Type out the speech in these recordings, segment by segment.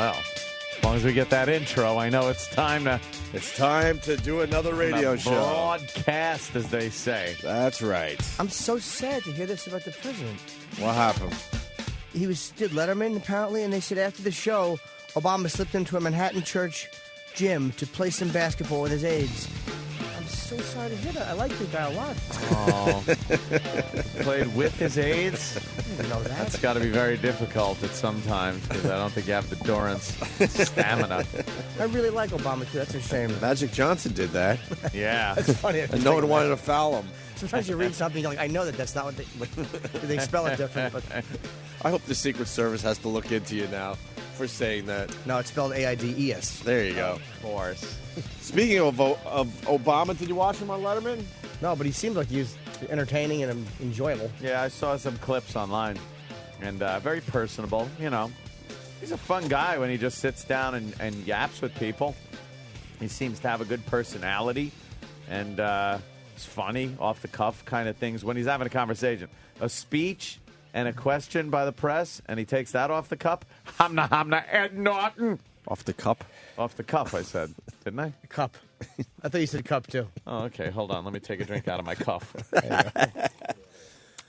Well, as long as we get that intro, I know it's time to... It's time to do another radio show. Broadcast, as they say. That's right. I'm so sad to hear this about the president. What happened? He did Letterman, apparently, and they said after the show, Obama slipped into a Manhattan church gym to play some basketball with his aides. I'm so sorry to hear that. I like the guy a lot. Oh, played with his aides? I didn't know that. That's got to be very difficult at some times because I don't think you have the Dorrance stamina. I really like Obama, too. That's a shame. Magic Johnson did that. Yeah. That's funny. And no one wanted to foul him. Sometimes you read something, you're like, I know that's not what they spell it different. But I hope the Secret Service has to look into you now for saying that. no, it's spelled AIDS. There you go. Of course. Speaking of Obama, did you watch him on Letterman? No, but he seemed like he was entertaining and enjoyable. Yeah, I saw some clips online, and very personable. You know, he's a fun guy when he just sits down and yaps with people. He seems to have a good personality, and it's funny, off the cuff kind of things when he's having a conversation. A speech and a question by the press, and he takes that off the cup. I'm not Ed Norton. Off the cup? Off the cup, I said, didn't I? Cup. I thought you said cup, too. Oh, okay. Hold on. Let me take a drink out of my cuff.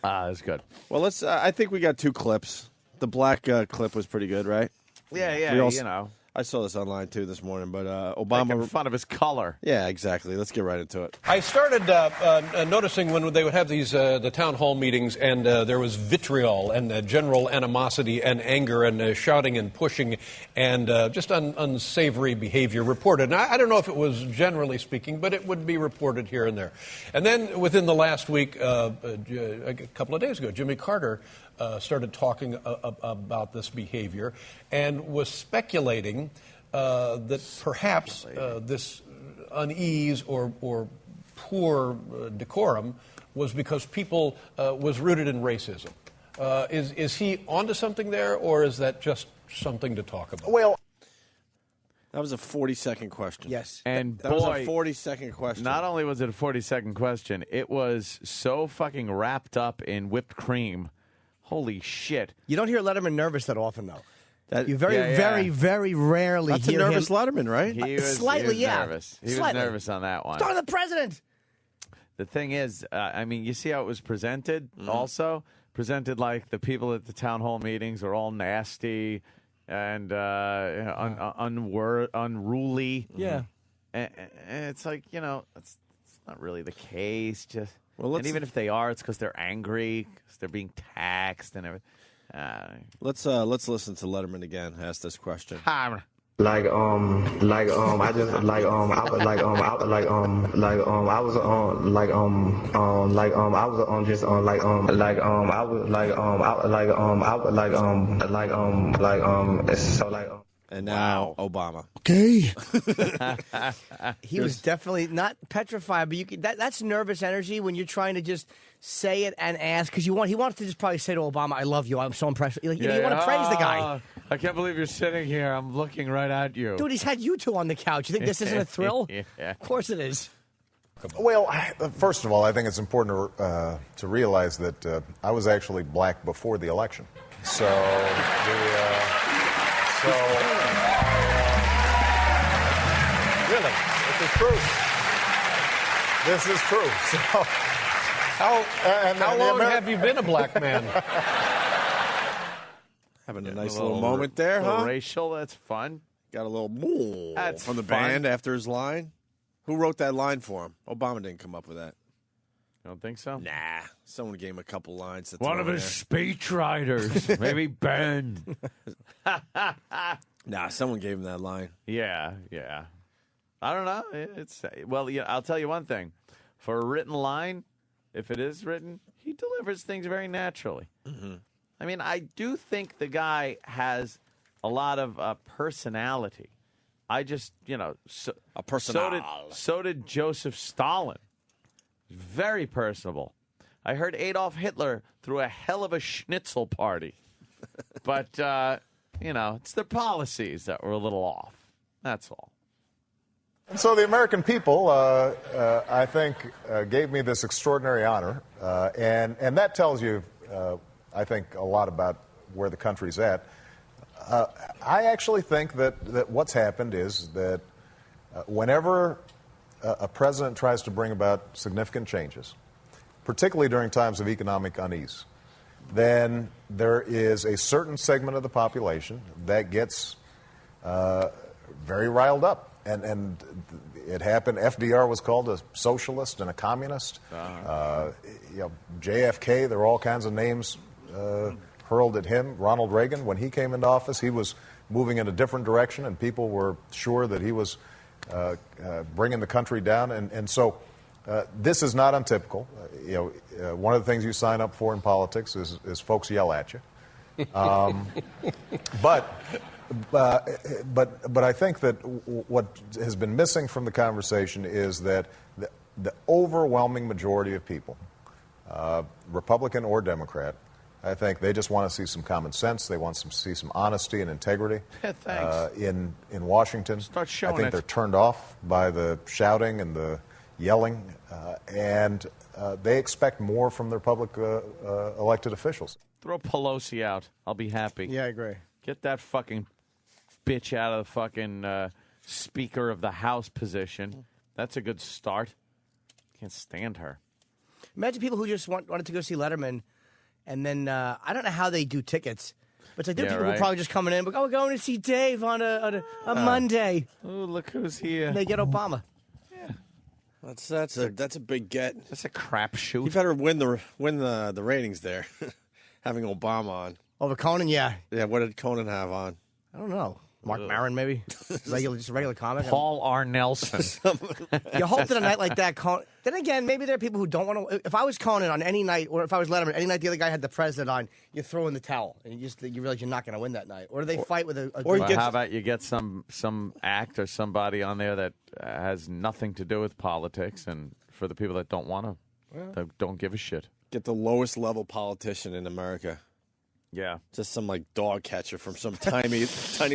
That's good. Well, let's. I think we got two clips. The black clip was pretty good, right? Yeah, We also- you know. I saw this online, too, this morning, but Obama... Making fun of his color. Yeah, exactly. Let's get right into it. I started noticing when they would have these the town hall meetings, and there was vitriol and general animosity and anger and shouting and pushing and just unsavory behavior reported. And I don't know if it was generally speaking, but it would be reported here and there. And then within the last week, a couple of days ago, Jimmy Carter started talking about this behavior and was speculating that perhaps this unease or poor decorum was because people was rooted in racism. Is he onto something there, or is that just something to talk about? Well, that was a 40-second question. Yes. And That was boy, a 40-second question. not only was it a 40-second question, it was so fucking wrapped up in whipped cream. Holy shit. You don't hear Letterman nervous that often, though. That- You very, very rarely That's hear a nervous him. Letterman, right? He was, Slightly, he was yeah. nervous. He Slightly. was nervous on that one. Talking to the president. The thing is, I mean, you see how it was presented also? Presented like the people at the town hall meetings are all nasty and unruly. Yeah. And it's like, you know, it's not really the case. Just Well, and even if they are, it's because they're angry, because they're being taxed and everything. Let's listen to Letterman again. Ask this question. I just I was And now Obama. Okay. He was definitely not petrified, but that's nervous energy when you're trying to just say it and ask because he wants to just probably say to Obama, "I love you. I'm so impressed." You want to praise the guy. I can't believe you're sitting here. I'm looking right at you. Dude, he's had you two on the couch. You think this isn't a thrill? Yeah. Of course it is. Well, first of all, I think it's important to realize that I was actually black before the election. So, really, this is true. This is true. So, How long have you been a black man? Having a nice little moment there, huh? Racial, that's fun. Got a little moo That's from the fun. band after his line. Who wrote that line for him? Obama didn't come up with that. You don't think so? Nah. Someone gave him a couple lines. To One throw of in his there. speech writers, maybe Ben. Nah, someone gave him that line. Yeah. I don't know. I'll tell you one thing. For a written line, if it is written, he delivers things very naturally. Mm-hmm. I mean, I do think the guy has a lot of personality. I just, A personal. So did Joseph Stalin. Very personable. I heard Adolf Hitler threw a hell of a schnitzel party. But, it's their policies that were a little off. That's all. And so the American people, I think, gave me this extraordinary honor, and that tells you, I think, a lot about where the country's at. I actually think that what's happened is that whenever a president tries to bring about significant changes, particularly during times of economic unease, then there is a certain segment of the population that gets very riled up. And it happened. FDR was called a socialist and a communist. JFK, there were all kinds of names hurled at him. Ronald Reagan, when he came into office, he was moving in a different direction, and people were sure that he was bringing the country down. And so this is not untypical. One of the things you sign up for in politics is folks yell at you. But I think that what has been missing from the conversation is that the overwhelming majority of people, Republican or Democrat, I think they just want to see some common sense. They want to see some honesty and integrity in Washington. Start showing I think they're turned off by the shouting and the yelling, and they expect more from their public elected officials. Throw Pelosi out. I'll be happy. Yeah, I agree. Get that fucking bitch out of the fucking Speaker of the House position. That's a good start. Can't stand her. Imagine people who just wanted to go see Letterman, and then I don't know how they do tickets. But it's like there are people who are probably just coming in, but we're going to see Dave on a Monday. Oh, look who's here. And they get Obama. That's a big get. That's a crapshoot. You better win the ratings there. Having Obama on. Over Conan, yeah. Yeah, what did Conan have on? I don't know. Mark Maron, maybe? Just a regular comic? Paul R. Nelson. You hope that a night like that, Conan... Then again, maybe there are people who don't want to... If I was Conan on any night, or if I was Letterman, any night the other guy had the president on, you throw in the towel, and you realize you're not going to win that night. Or do they fight with a or how about you get some act or somebody on there that has nothing to do with politics, and for the people that don't want to, that don't give a shit. Get the lowest level politician in America. Yeah. Just some like dog catcher from some tiny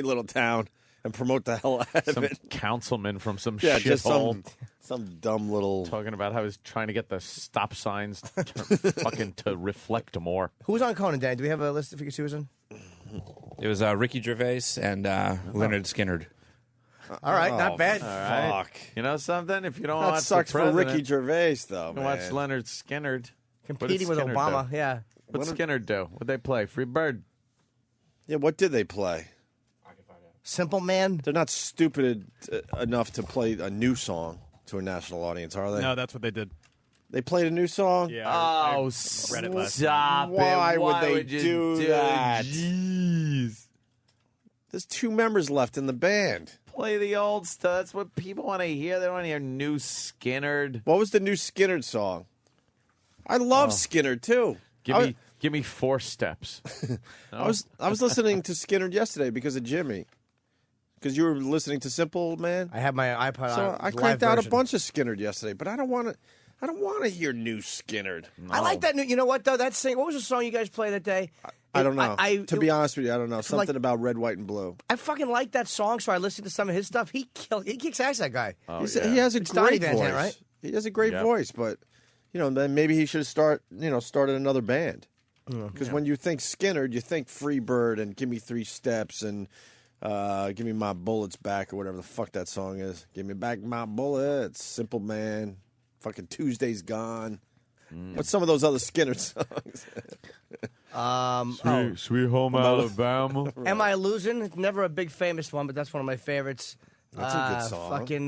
little town and promote the hell out of it. Councilman from some just shithole. some dumb little... Talking about how he's trying to get the stop signs to reflect more. Who was on Conan, Dan? Do we have a list if you could see who's in? It was Ricky Gervais and Leonard Skinnerd. All right, not bad. All right. Fuck. You know something? If you don't That watch sucks the for president, Ricky Gervais, though, you can man. watch Leonard Skinnerd. Competing with Obama, yeah. What'd Skinnerd do? What'd they play? Free Bird. Yeah, what did they play? Simple Man? They're not stupid enough to play a new song to a national audience, are they? No, that's what they did. They played a new song? Yeah. I read it last stop it. Why would they you do that? Jeez. There's 2 members left in the band. Play the old stuff. That's what people want to hear. They don't want to hear new Skinnerd. What was the new Skinnerd song? I love Skinnerd, too. Give me 4 steps. I was listening to Skinnerd yesterday because of Jimmy. Because you were listening to Simple Man. I have my iPod So on. I cranked out a bunch of Skinnerd yesterday, but I don't want to hear new Skinnerd. No. I like that new. You know what though? That sing. What was the song you guys played that day? I don't know. To be honest with you, I don't know. Something about red, white, and blue. I fucking like that song, so I listened to some of his stuff. He kicks ass. That guy. Oh, he has a great voice. Van, right? He has a great voice, but then maybe he should started another band. Because when you think Skinnerd, you think Freebird and Give Me 3 Steps and Give Me My Bullets Back or whatever the fuck that song is. Give me back my bullets. Simple Man. Fucking Tuesday's Gone. What's some of those other Skinnerd songs? Sweet Home Alabama. Am I Losing? It's never a big famous one, but that's one of my favorites. That's a good song. Fucking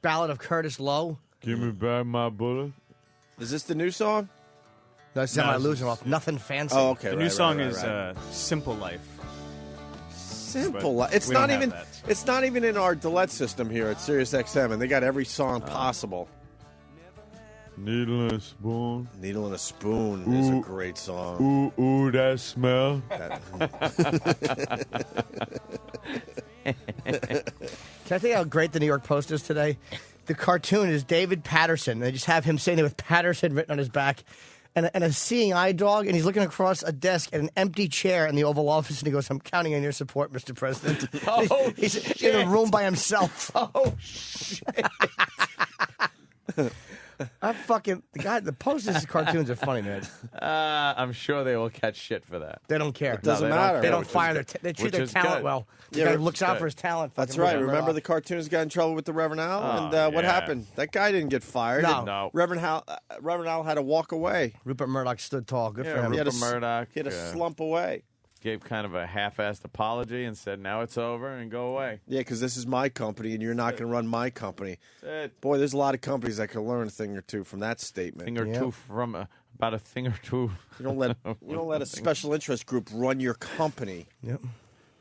Ballad of Curtis Lowe. Give me back my bullet. Is this the new song? No, it's Am I Losing off Nothing Fancy. Oh, okay. The new song is Simple Life. Simple Life. It's not even in our delete system here at Sirius XM, and they got every song possible. Needle and a Spoon. Needle and a Spoon is a great song. Ooh, ooh, that smell. Can I tell you how great the New York Post is today? The cartoon is David Patterson. They just have him sitting there with Patterson written on his back. And a seeing eye dog, and he's looking across a desk at an empty chair in the Oval Office, and he goes, "I'm counting on your support, Mr. President." Oh, he's in a room by himself. Oh, shit. All The posters and cartoons are funny, man. I'm sure they will catch shit for that. They don't care. It doesn't they don't matter. They don't which is fire good. they treat Which their is talent good. well. The Yeah, guy but- looks out for his talent. That's fucking right. Rupert Remember Murdoch. the cartoonist got in trouble with the Reverend Al? Oh, and what yeah. happened? That guy didn't get fired. No. Reverend Al had to walk away. Rupert Murdoch stood tall. Good for Yeah, him. He had to Rupert Murdoch. He had to slump away. Gave kind of a half-assed apology and said, now it's over and go away. Yeah, because this is my company, and you're not going to run my company. That's it. Boy, there's a lot of companies that could learn a thing or two from that statement. Thing or two from about a thing or two. You don't let a special interest group run your company. Yep.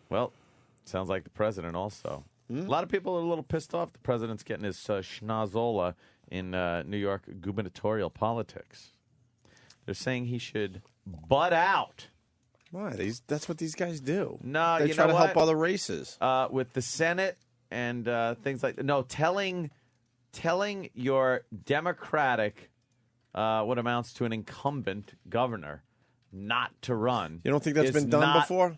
Well, sounds like the president also. A lot of people are a little pissed off. The president's getting his schnozola in New York gubernatorial politics. They're saying he should butt out. Why? That's what these guys do. No, they you try know to what? help other races. With the Senate and things like that. No, telling your Democratic, what amounts to an incumbent governor, not to run. You don't think that's is been done not- before?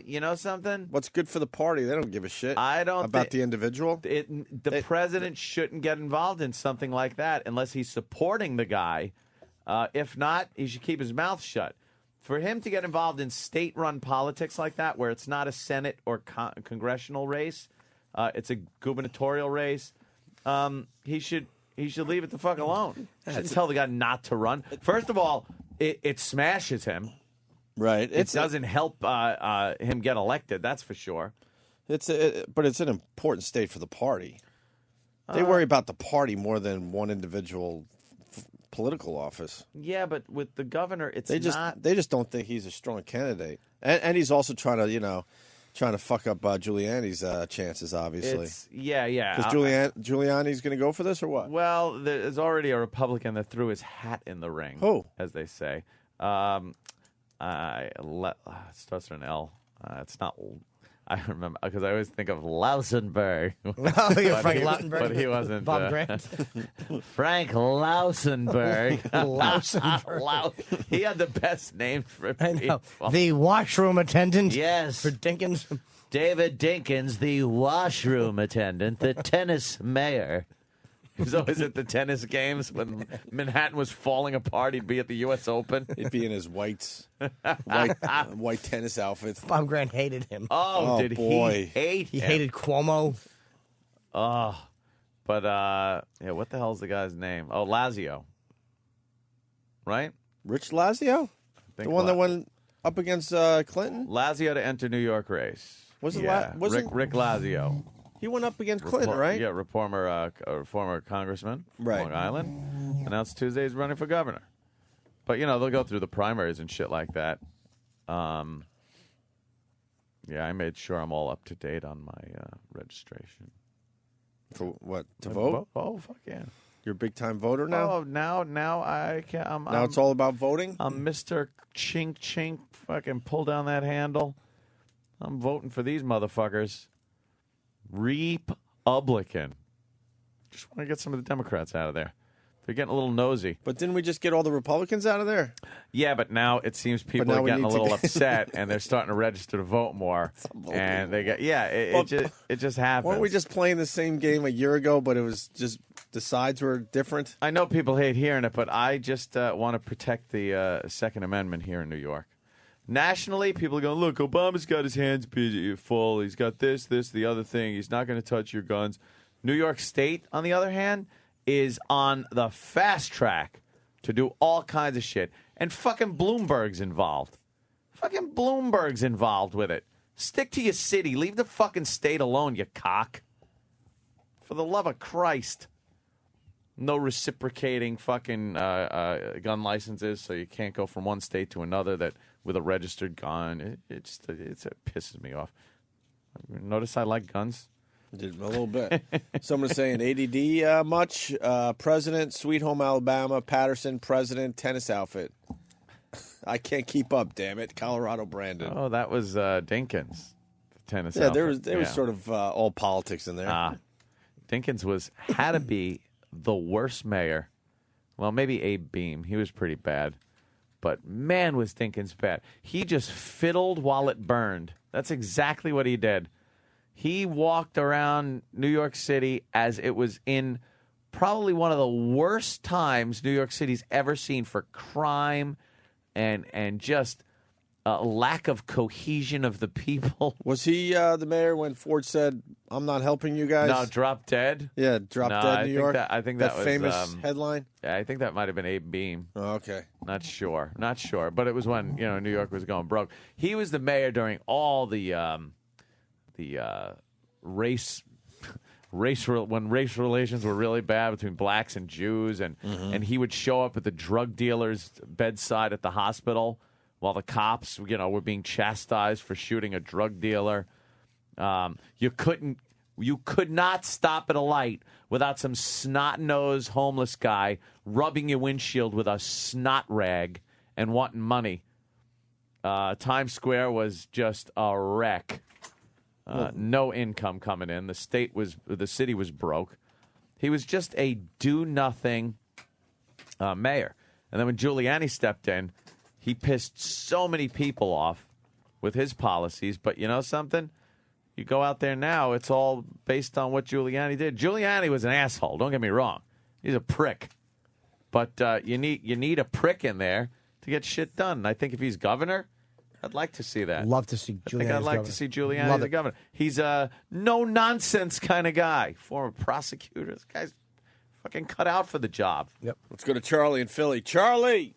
You know something? What's good for the party? They don't give a shit. I don't about thi- the individual. The president shouldn't get involved in something like that unless he's supporting the guy. If not, he should keep his mouth shut. For him to get involved in state-run politics like that, where it's not a Senate or congressional race, it's a gubernatorial race, he should leave it the fuck alone. He shouldn't tell the guy not to run. First of all, it smashes him. Right. It doesn't help him get elected, that's for sure. But it's an important state for the party. They worry about the party more than one individual political office. Yeah, but with the governor, it's They just don't think he's a strong candidate, and he's also trying to fuck up Giuliani's chances, obviously. Yeah. Because Giuliani's going to go for this or what? Well, there's already a Republican that threw his hat in the ring. Who? As they say. It starts with an L. It's not. I remember because I always think of Lausenberg. Oh, you're Frank Lautenberg. But he wasn't. Bob Grant. Frank Lausenberg. Lausenberg. He had the best name for I know. people. The washroom attendant. Yes. For Dinkins. David Dinkins, the washroom attendant, the tennis mayor. He was always at the tennis games when Manhattan was falling apart. He'd be at the U.S. Open. He'd be in his white tennis outfit. Bob Grant hated him. Oh, did boy. he hate He him? hated Cuomo. Oh, but yeah, what the hell's the guy's name? Oh, Lazio, right? Rich Lazio, the one that went up against Clinton. Lazio to enter New York race. Was it yeah. wasn't Rick Lazio? he went up against Clinton, right? Yeah, former congressman from Right. Long Island. Announced Tuesday he's running for governor. But, they'll go through the primaries and shit like that. Yeah, I made sure I'm all up to date on my registration. For what? To vote? Oh, fuck yeah. You're a big time voter now. Oh, now I can. Now it's all about voting. I'm Mr. Chink Chink. Fucking pull down that handle. I'm voting for these motherfuckers. Republican. Just want to get some of the Democrats out of there. They're getting a little nosy. But didn't we just get all the Republicans out of there? Yeah, but now it seems people now are we getting a need to little get- upset, and they're starting to register to vote more. And they get it just happens. Weren't we just playing the same game a year ago, but it was just the sides were different? I know people hate hearing it, but I just want to protect the Second Amendment here in New York. Nationally, people are going, look, Obama's got his hands full. He's got this, the other thing. He's not going to touch your guns. New York State, on the other hand, is on the fast track to do all kinds of shit. And fucking Bloomberg's involved. Fucking Bloomberg's involved with it. Stick to your city. Leave the fucking state alone, you cock. For the love of Christ. No reciprocating fucking gun licenses, so you can't go from one state to another with a registered gun. It pisses me off. Notice I like guns. Did a little bit. Someone's saying ADD much. President, Sweet Home Alabama, Patterson, President, tennis outfit. I can't keep up, damn it. Colorado Brandon. Oh, that was Dinkins, the tennis Yeah, there outfit. was sort of all politics in there. Dinkins had to be the worst mayor. Well, maybe Abe Beam. He was pretty bad. But man, was Dinkins bad. He just fiddled while it burned. That's exactly what he did. He walked around New York City as it was in probably one of the worst times New York City's ever seen for crime and just a lack of cohesion of the people. Was he the mayor when Ford said, "I'm not helping you guys"? No, drop dead. Yeah, drop dead New York. I think that was famous headline. Yeah, I think that might have been Abe Beam. Oh, okay. Not sure. But it was when New York was going broke. He was the mayor during all the when race relations were really bad between blacks and Jews, and he would show up at the drug dealer's bedside at the hospital while the cops, were being chastised for shooting a drug dealer. You could not stop at a light without some snot-nosed homeless guy rubbing your windshield with a snot rag and wanting money. Times Square was just a wreck. No income coming in. The city was broke. He was just a do-nothing mayor. And then when Giuliani stepped in, he pissed so many people off with his policies. But you know something? You go out there now, it's all based on what Giuliani did. Giuliani was an asshole. Don't get me wrong. He's a prick. But you need a prick in there to get shit done. And I think if he's governor, I'd like to see that. Love to see Giuliani. I'd like to see Giuliani as the governor. He's a no-nonsense kind of guy. Former prosecutor. This guy's fucking cut out for the job. Yep. Let's go to Charlie in Philly. Charlie!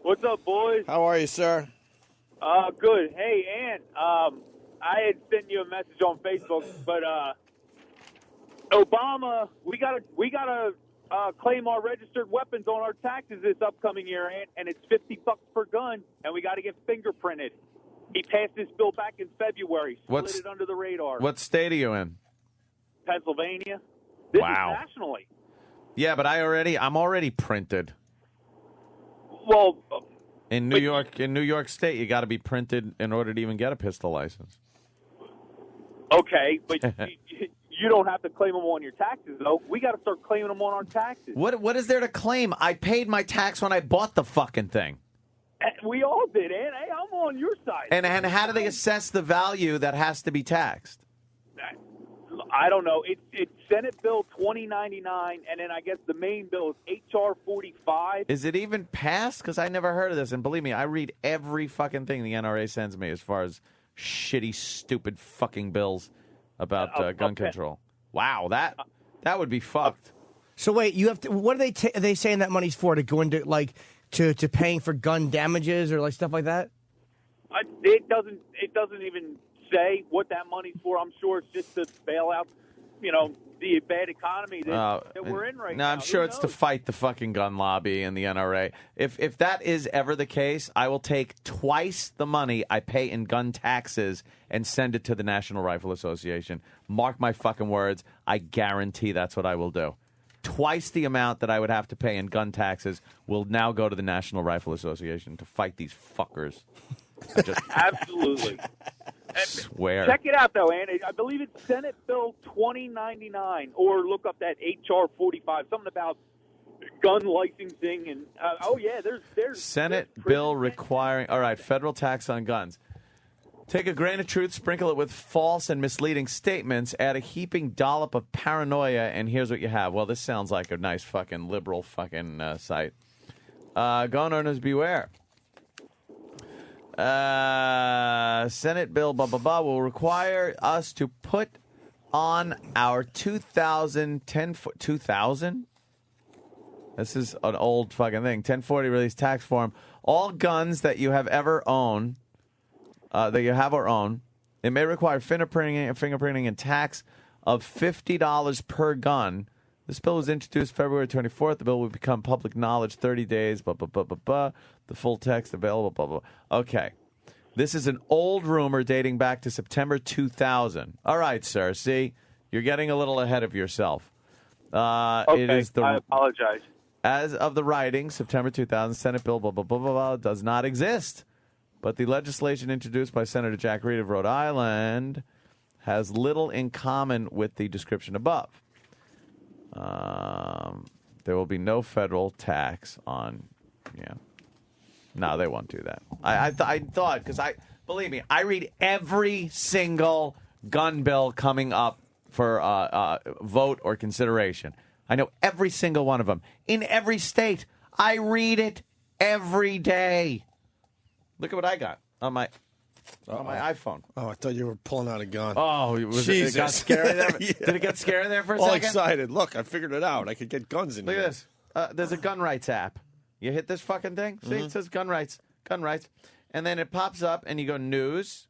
What's up, boys? How are you, sir? Good. Hey, Ann, I had sent you a message on Facebook, but Obama, we gotta claim our registered weapons on our taxes this upcoming year, and it's $50 per gun, and we got to get fingerprinted. He passed this bill back in February, slid it under the radar. What state are you in? Pennsylvania. This Wow. is nationally. Yeah, but I'm already printed. Well, in New York State, you got to be printed in order to even get a pistol license. okay, but you don't have to claim them on your taxes, though. We got to start claiming them on our taxes. What is there to claim? I paid my tax when I bought the fucking thing. We all did, Ann. Hey, I'm on your side. And how do they assess the value that has to be taxed? I don't know. It's Senate Bill 2099, and then I guess the main bill is H.R. 45. Is it even passed? Because I never heard of this. And believe me, I read every fucking thing the NRA sends me as far as shitty, stupid fucking bills about gun control. Wow, that would be fucked. So wait, you have to. What are they saying that money's for? To go into to paying for gun damages or stuff like that? It doesn't even say what that money's for. I'm sure it's just to bail out, the bad economy that we're in right now. No, I'm sure it's to fight the fucking gun lobby and the NRA. If that is ever the case, I will take twice the money I pay in gun taxes and send it to the National Rifle Association. Mark my fucking words. I guarantee that's what I will do. Twice the amount that I would have to pay in gun taxes will now go to the National Rifle Association to fight these fuckers. Absolutely. Swear. Check it out, though, Ann. I believe it's Senate Bill 2099, or look up that H.R. 45, something about gun licensing. And there's Senate bill requiring, all right, federal tax on guns. Take a grain of truth, sprinkle it with false and misleading statements, add a heaping dollop of paranoia, and here's what you have. Well, this sounds like a nice fucking liberal fucking site. Gun owners beware. Senate bill blah blah blah will require us to put on our 2000 this is an old fucking thing 1040 release tax form. All guns that you have ever owned that you have or own, it may require fingerprinting and tax of $50 per gun. This bill was introduced February 24th. The bill will become public knowledge 30 days, blah, blah, blah, blah, blah. The full text available, blah, blah. Okay. This is an old rumor dating back to September 2000. All right, sir. See, you're getting a little ahead of yourself. Okay, I apologize. As of the writing, September 2000, Senate Bill blah, blah, blah, blah, blah, does not exist. But the legislation introduced by Senator Jack Reed of Rhode Island has little in common with the description above. There will be no federal tax on, No, they won't do that. I thought, because believe me, I read every single gun bill coming up for vote or consideration. I know every single one of them in every state. I read it every day. Look at what I got on my iPhone. Oh, I thought you were pulling out a gun. Oh, it got scary there? Yeah. Did it get scary there for a All second? excited. Look, I figured it out. I could get guns in Look here. at this. There's a gun rights app. You hit this fucking thing. See, it says gun rights. And then it pops up, and you go news,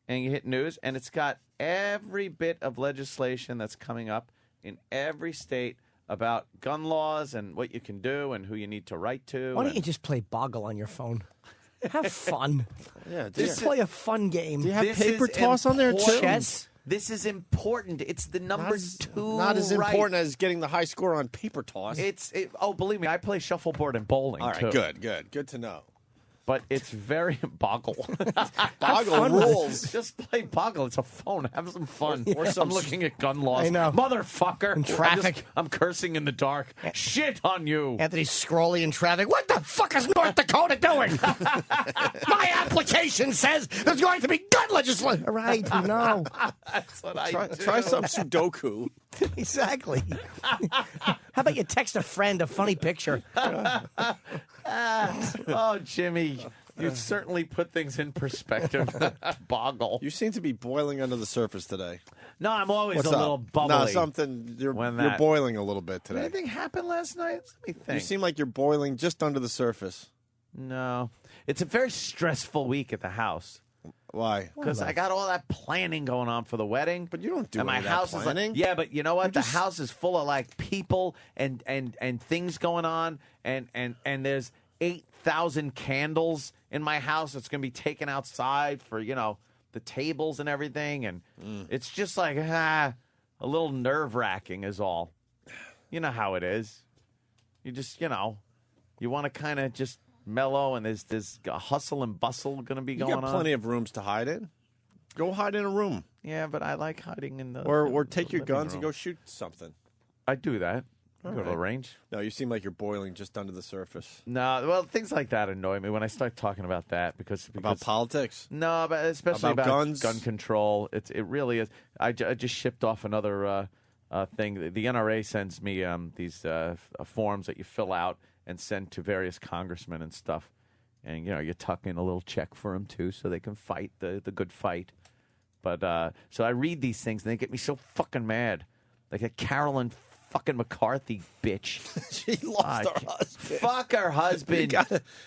and you hit news, and it's got every bit of legislation that's coming up in every state about gun laws and what you can do and who you need to write to. Why don't you just play Boggle on your phone? Have fun. Yeah, Just play a fun game. Do you have paper toss on there, too? Chess? This is important. It's the number two. Not as right. important as getting the high score on paper toss. Oh, believe me, I play shuffleboard and bowling, All right, too. good to know. But it's very Boggle. Boggle rules. Just play Boggle. It's a phone. Have some fun. Or some I'm looking at gun laws. I know. Motherfucker. In traffic. I'm cursing in the dark. Shit on you. Anthony Scrolly in traffic. What the fuck is North Dakota doing? My application says there's going to be gun legislation. Right, no. That's what I do. Try some Sudoku. Exactly. How about you text a friend a funny picture? Oh, Jimmy. You certainly put things in perspective. Boggle. You seem to be boiling under the surface today. No, I'm always What's a up? little bubbly. No, something. You're boiling a little bit Did today. anything happen last night? Let me think. You seem like you're boiling just under the surface. No. It's a very stressful week at the house. Why? Because I got all that planning going on for the wedding. But you don't do and my any of that house planning. is like, yeah, but you know what? The house is full of like people and things going on, and there's 8,000 candles in my house that's going to be taken outside for the tables and everything, and it's just like a little nerve-wracking is all. You know how it is. You just you want to kind of just mellow, and there's a hustle and bustle going to be going on. You got plenty of rooms to hide in. Go hide in a room. Yeah, but I like hiding in the Or take your living guns room. and go shoot something. I do that. I go to the right. range. No, you seem like you're boiling just under the surface. No, well, things like that annoy me when I start talking about that because About politics? No, but especially About guns? gun control. It really is. I just shipped off another thing. The NRA sends me these forms that you fill out and send to various congressmen and stuff. And, you tuck in a little check for them, too, so they can fight the good fight. But so I read these things, and they get me so fucking mad. Like a Carolyn fucking McCarthy bitch. She lost her husband. Fuck her husband.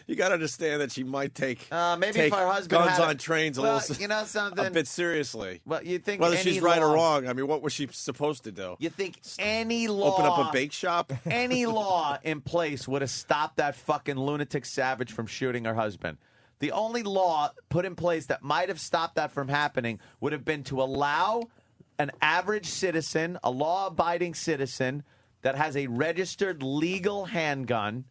You got to understand that she might take maybe take if her husband guns had on trains a little you know something? a bit seriously. Well, you think whether any she's right or law- wrong? I mean, what was she supposed to do? You think any law Open up a bake shop? any law in place would have stopped that fucking lunatic savage from shooting her husband. The only law put in place that might have stopped that from happening would have been to allow an average citizen, a law-abiding citizen that has a registered legal handgun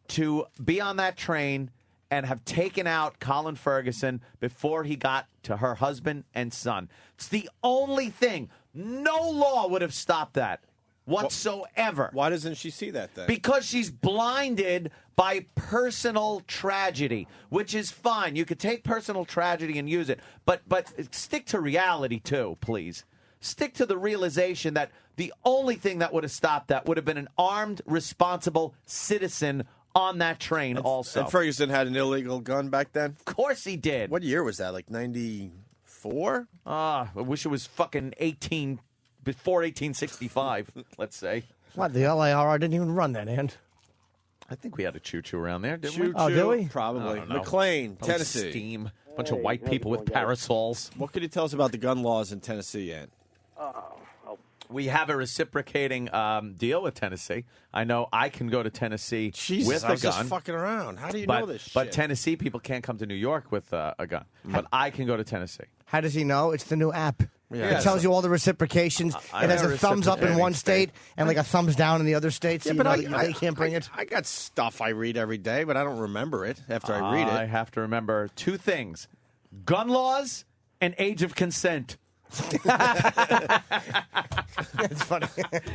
to be on that train and have taken out Colin Ferguson before he got to her husband and son. It's the only thing. No law would have stopped that whatsoever. Why doesn't she see that then? Because she's blinded by personal tragedy, which is fine. You could take personal tragedy and use it, but stick to reality too, please. Stick to the realization that the only thing that would have stopped that would have been an armed, responsible citizen on that train also. And Ferguson had an illegal gun back then? Of course he did. What year was that? Like 94? I wish it was fucking before 1865, let's say. What, the LARR didn't even run that, Ant? I think we had a choo-choo around there, didn't we? Choo-choo, Oh, do we? Probably. I don't know. McLean, Probably Tennessee. Steam. Bunch of white people with parasols. What could you tell us about the gun laws in Tennessee, Ant? We have a reciprocating deal with Tennessee. I know I can go to Tennessee with I a was just gun. fucking around. How do you but, know this shit? But Tennessee people can't come to New York with a gun. But I can go to Tennessee. How does he know? It's the new app. Yeah. It tells you all the reciprocations. I It has have a thumbs up in reciprocating one state. state and like a thumbs down in the other state, so you know that they can't bring it. I got stuff I read every day, but I don't remember it after I read I it. have to remember two things: gun laws and age of consent. It's funny.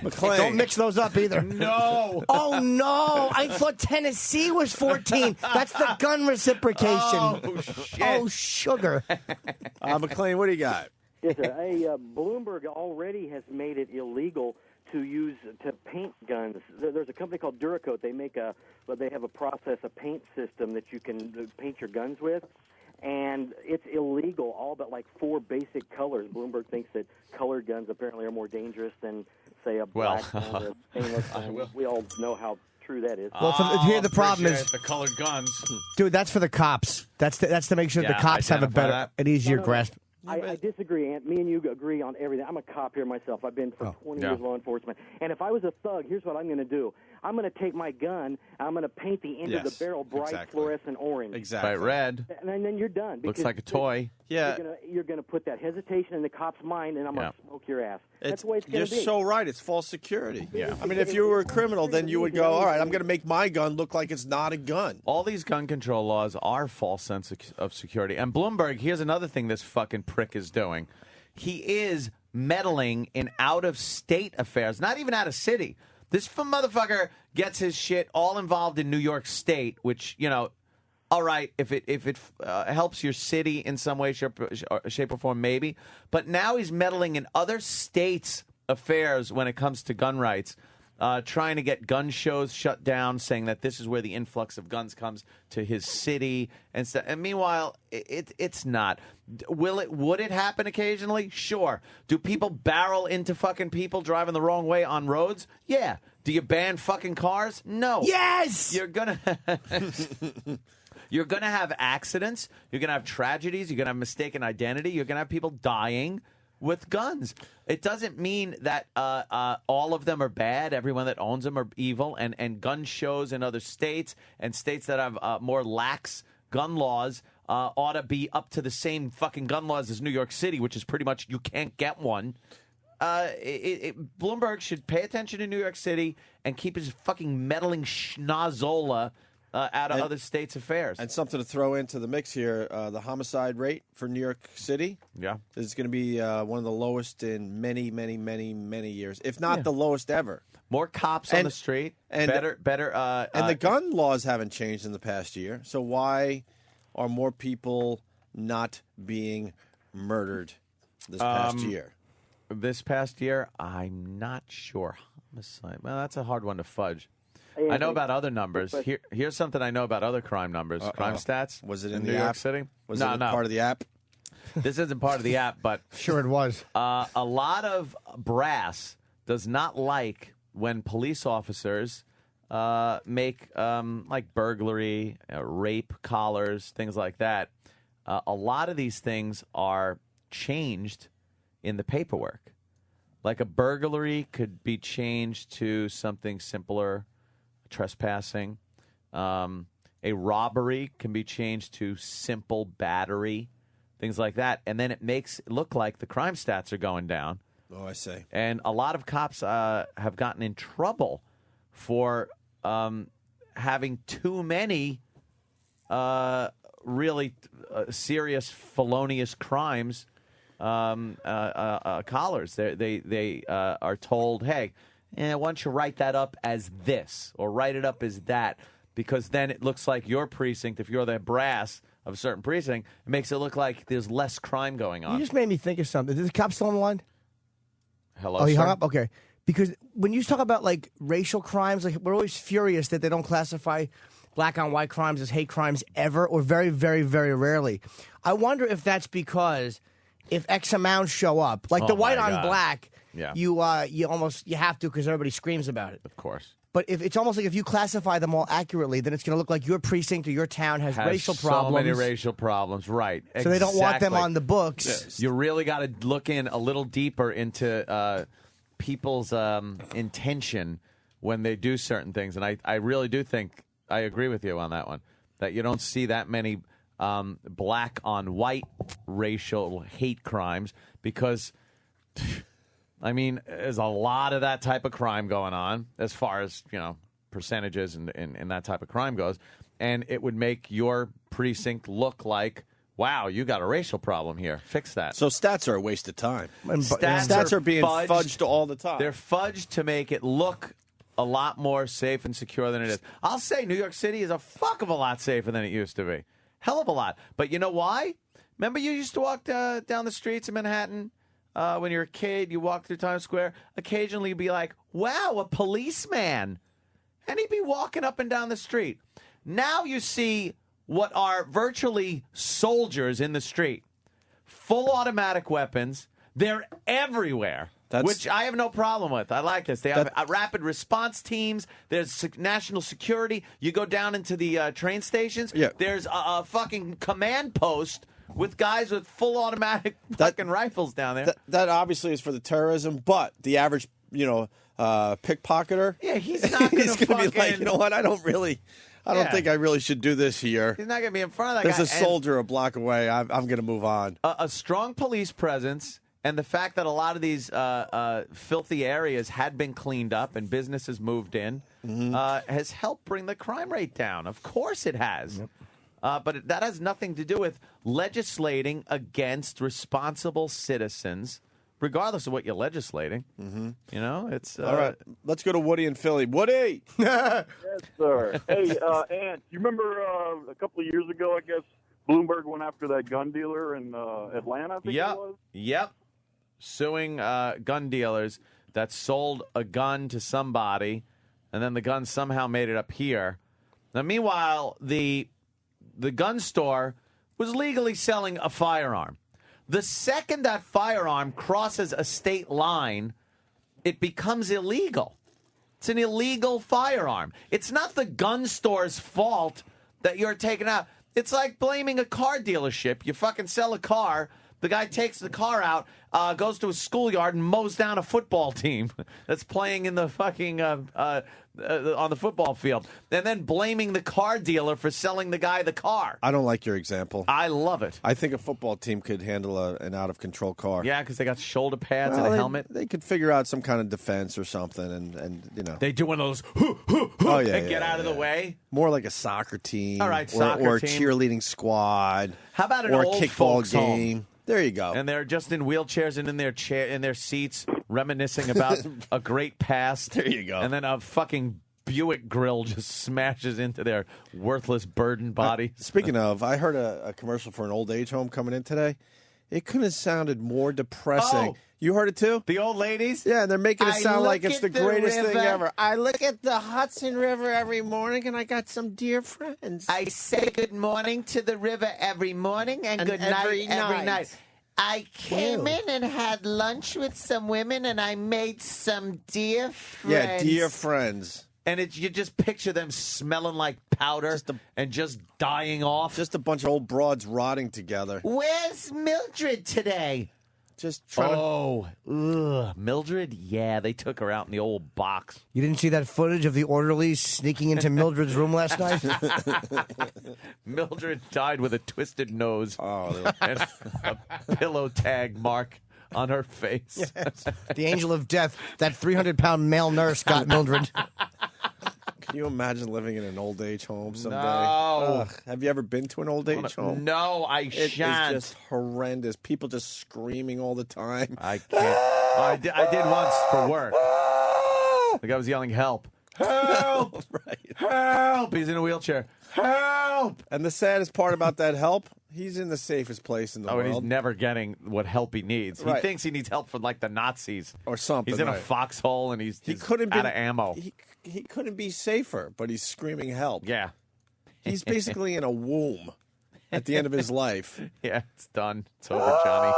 McLean. Don't mix those up either. No. Oh, no. I thought Tennessee was 14. That's the gun reciprocation. Oh, shit. Oh, sugar. McLean, what do you got? Yes, sir. Bloomberg already has made it illegal to paint guns. There's a company called Duracoat. They have a process, a paint system that you can paint your guns with, and it's illegal. All but like 4 basic colors. Bloomberg thinks that colored guns apparently are more dangerous than, say, a black gun or a stainless gun. We all know how true that is. Well, here the problem is the colored guns, dude. That's for the cops. That's to make sure the cops have an easier grasp. I disagree, Ant. Me and you agree on everything. I'm a cop here myself. I've been for 20 years law enforcement. And if I was a thug, here's what I'm going to do. I'm going to take my gun, and I'm going to paint the end of the barrel bright fluorescent orange. Exactly. Bright red. And then you're done. Looks like a toy. Yeah. You're going to put that hesitation in the cop's mind, and I'm going to smoke your ass. That's the way it's going to be. You're so right. It's false security. Yeah. I mean, if you were a criminal, then you would go, all right, I'm going to make my gun look like it's not a gun. All these gun control laws are false sense of security. And Bloomberg, here's another thing this fucking prick is doing. He is meddling in out-of-state affairs, not even out of city. This motherfucker gets his shit all involved in New York State, which, you know, all right, if it helps your city in some way, shape, or form, maybe. But now he's meddling in other states' affairs when it comes to gun rights, trying to get gun shows shut down, saying that this is where the influx of guns comes to his city and stuff. And meanwhile, it's not. Would it happen occasionally? Sure. Do people barrel into fucking people driving the wrong way on roads? Yeah. Do you ban fucking cars? No. Yes. You're gonna have accidents. You're gonna have tragedies. You're gonna have mistaken identity. You're gonna have people dying with guns. It doesn't mean that all of them are bad. Everyone that owns them are evil. And gun shows in other states and states that have more lax gun laws ought to be up to the same fucking gun laws as New York City, which is pretty much you can't get one. Bloomberg should pay attention to New York City and keep his fucking meddling schnozola out of other states' affairs. And something to throw into the mix here, the homicide rate for New York City is going to be one of the lowest in many, many, many, many years, if not the lowest ever. More cops on the street, and better. And the gun laws haven't changed in the past year, so why are more people not being murdered this past year? This past year, I'm not sure. Homicide. Well, that's a hard one to fudge. I know about other numbers. Here's something I know about other crime numbers. Crime stats. Was it in New the York app? City? Was it part of the app? This isn't part of the app, but sure it was. A lot of brass does not like when police officers make like burglary, rape collars, things like that. A lot of these things are changed in the paperwork. Like a burglary could be changed to something simpler, trespassing. A robbery can be changed to simple battery, things like that. And then it makes it look like the crime stats are going down. Oh, I see. And a lot of cops have gotten in trouble for having too many really serious felonious crimes collars. They are told, hey, why don't you write that up as this or write it up as that, because then it looks like your precinct, if you're the brass of a certain precinct, it makes it look like there's less crime going on. You just made me think of something. Is the cop still on the line? Hello, Oh, he sir? hung up? Okay. Because when you talk about, like, racial crimes, like, we're always furious that they don't classify black on white crimes as hate crimes ever, or very, very, very rarely. I wonder if that's because if X amount show up, like the white on black, you have to because everybody screams about it. Of course. But if it's almost like if you classify them all accurately, then it's going to look like your precinct or your town has racial problems. So many racial problems, right? So they don't want them on the books. Yes. You really got to look in a little deeper into people's intention when they do certain things, and I really do think I agree with you on that one. That you don't see that many black on white racial hate crimes because. I mean, there's a lot of that type of crime going on as far as, percentages and that type of crime goes. And it would make your precinct look like, wow, you got a racial problem here. Fix that. So stats are a waste of time. Stats are being fudged all the time. They're fudged to make it look a lot more safe and secure than it is. I'll say New York City is a fuck of a lot safer than it used to be. Hell of a lot. But you know why? Remember you used to walk down the streets of Manhattan when you're a kid, you walk through Times Square, occasionally you'd be like, wow, a policeman. And he'd be walking up and down the street. Now you see what are virtually soldiers in the street. Full automatic weapons. They're everywhere. Which I have no problem with. I like this. They have rapid response teams. There's national security. You go down into the train stations. Yeah. There's a fucking command post with guys with full automatic fucking rifles down there. That obviously is for the terrorism, but the average, pickpocketer. Yeah, he's not going to fucking... be like, you know what? I don't think I really should do this here. He's not going to be in front of that There's guy. a soldier a block away. I'm going to move on. A strong police presence. And the fact that a lot of these filthy areas had been cleaned up and businesses moved in has helped bring the crime rate down. Of course it has. Yep. But that has nothing to do with legislating against responsible citizens, regardless of what you're legislating. You know, it's... All right, let's go to Woody in Philly. Woody! Yes, sir. Hey, Ant, you remember a couple of years ago, I guess, Bloomberg went after that gun dealer in Atlanta, I think it was? Yep. Suing gun dealers that sold a gun to somebody, and then the gun somehow made it up here. Now, meanwhile, the gun store was legally selling a firearm. The second that firearm crosses a state line, it becomes illegal. It's an illegal firearm. It's not the gun store's fault that you're taking out. It's like blaming a car dealership. You fucking sell a car. The guy takes the car out, goes to a schoolyard, and mows down a football team that's playing in the fucking on the football field, and then blaming the car dealer for selling the guy the car. I don't like your example. I love it. I think a football team could handle an out-of-control car. Yeah, because they got shoulder pads and a helmet. They could figure out some kind of defense or something, and you know. They do one of those and get out of the way. More like a soccer team. All right, or a team. cheerleading squad. How about an or old a kickball folks game? Home? There you go. And they're just in wheelchairs and in their seats, reminiscing about a great past. There you go. And then a fucking Buick grill just smashes into their worthless burden body. Speaking of, I heard a commercial for an old age home coming in today. It couldn't have sounded more depressing. Oh. You heard it too? The old ladies? Yeah, they're making it sound like it's the greatest thing river. ever. I look at the Hudson River every morning, and I got some dear friends. I say good morning to the river every morning and good night every night. I came in and had lunch with some women, and I made some dear friends. Yeah, dear friends. And you just picture them smelling like powder and just dying off. Just a bunch of old broads rotting together. Where's Mildred today? Just trying Mildred? Yeah, they took her out in the old box. You didn't see that footage of the orderlies sneaking into Mildred's room last night? Mildred died with a twisted nose and a pillow tag mark on her face. Yes. The angel of death, that 300-pound male nurse got Mildred. Can you imagine living in an old age home someday? No. Have you ever been to an old age home? No, I shan't. It's just horrendous. People just screaming all the time. I can't. I did once for work. The guy was yelling, help. Help! Right. Help! He's in a wheelchair. Help! And the saddest part about that help, he's in the safest place in the world. And he's never getting what help he needs. Right. He thinks he needs help from like the Nazis or something. He's in a right. foxhole and he's out of ammo. He couldn't be safer, but he's screaming help. Yeah. He's basically in a womb at the end of his life. Yeah, it's done. It's over, Johnny.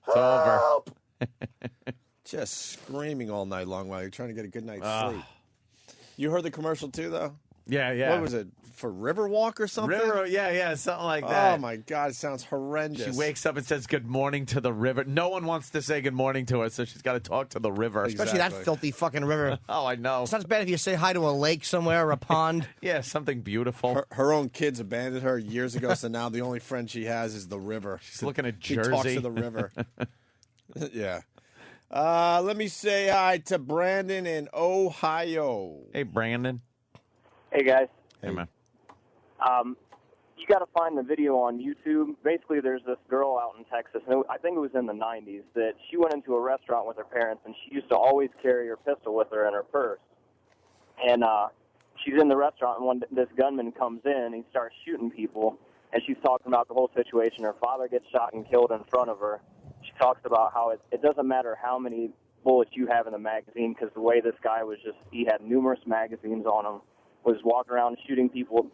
It's over. Just screaming all night long while you're trying to get a good night's sleep. You heard the commercial too, though? Yeah. What was it? For Riverwalk or something? Yeah, something like that. Oh, my God. It sounds horrendous. She wakes up and says good morning to the river. No one wants to say good morning to her, so she's got to talk to the river. Especially that filthy fucking river. Oh, I know. It's not as bad if you say hi to a lake somewhere or a pond. Yeah, something beautiful. Her own kids abandoned her years ago, so now the only friend she has is the river. She's looking at She Jersey. talks to the river. Yeah. Let me say hi to Brandon in Ohio. Hey, Brandon. Hey, guys. Hey, man. You got to find the video on YouTube. Basically, there's this girl out in Texas, and I think it was in the 90s, that she went into a restaurant with her parents, and she used to always carry her pistol with her in her purse. And she's in the restaurant, and this gunman comes in, and he starts shooting people, and she's talking about the whole situation. Her father gets shot and killed in front of her. She talks about how it doesn't matter how many bullets you have in the magazine, because the way this guy was he had numerous magazines on him, was walking around shooting people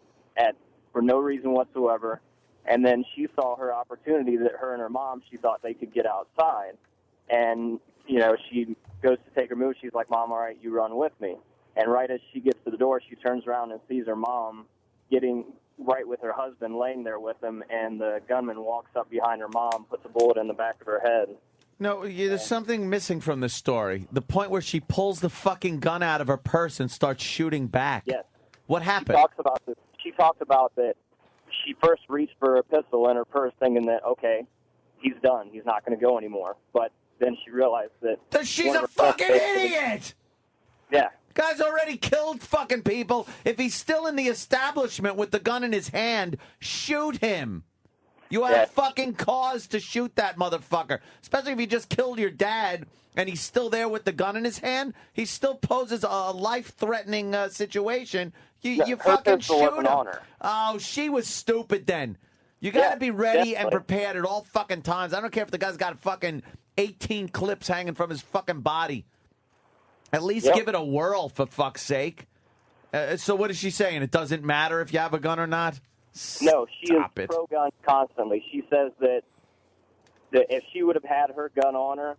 for no reason whatsoever. And then she saw her opportunity that her and her mom, she thought they could get outside. And, she goes to take her move. She's like, Mom, all right, you run with me. And right as she gets to the door, she turns around and sees her mom getting right with her husband, laying there with him. And the gunman walks up behind her mom, puts a bullet in the back of her head. No, there's something missing from this story. The point where she pulls the fucking gun out of her purse and starts shooting back. Yes. What happened? She talks about that she first reached for a pistol in her purse thinking that, okay, he's done. He's not going to go anymore. But then she realized that she's a fucking idiot! Yeah. Guy's already killed fucking people. If he's still in the establishment with the gun in his hand, shoot him. You have fucking cause to shoot that motherfucker. Especially if he just killed your dad and he's still there with the gun in his hand. He still poses a life-threatening situation. You fucking shoot him. Oh, she was stupid then. You got to be ready and prepared at all fucking times. I don't care if the guy's got fucking 18 clips hanging from his fucking body. At least give it a whirl, for fuck's sake. So what is she saying? It doesn't matter if you have a gun or not? No, she is pro-gun constantly. She says that if she would have had her gun on her,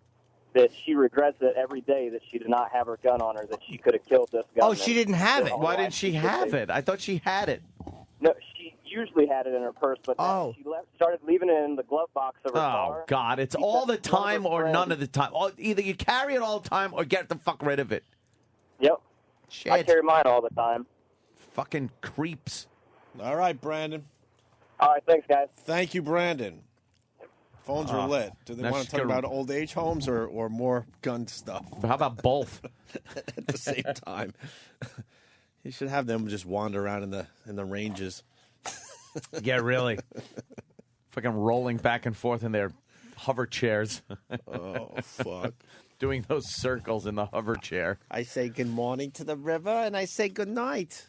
that she regrets it every day that she did not have her gun on her, that she could have killed this gunman. Oh, she didn't have it. Why didn't she have it? I thought she had it. No, she usually had it in her purse, but then she started leaving it in the glove box of her car. Oh, God. It's all the time or none of the time. Either you carry it all the time or get the fuck rid of it. Yep. Shit. I carry mine all the time. Fucking creeps. All right, Brandon. All right, thanks, guys. Thank you, Brandon. Phones are lit. Do they want to talk about old age homes or more gun stuff? How about both at the same time? You should have them just wander around in the ranges. Yeah, really. Fucking rolling back and forth in their hover chairs. Oh, fuck. Doing those circles in the hover chair. I say good morning to the river, and I say good night.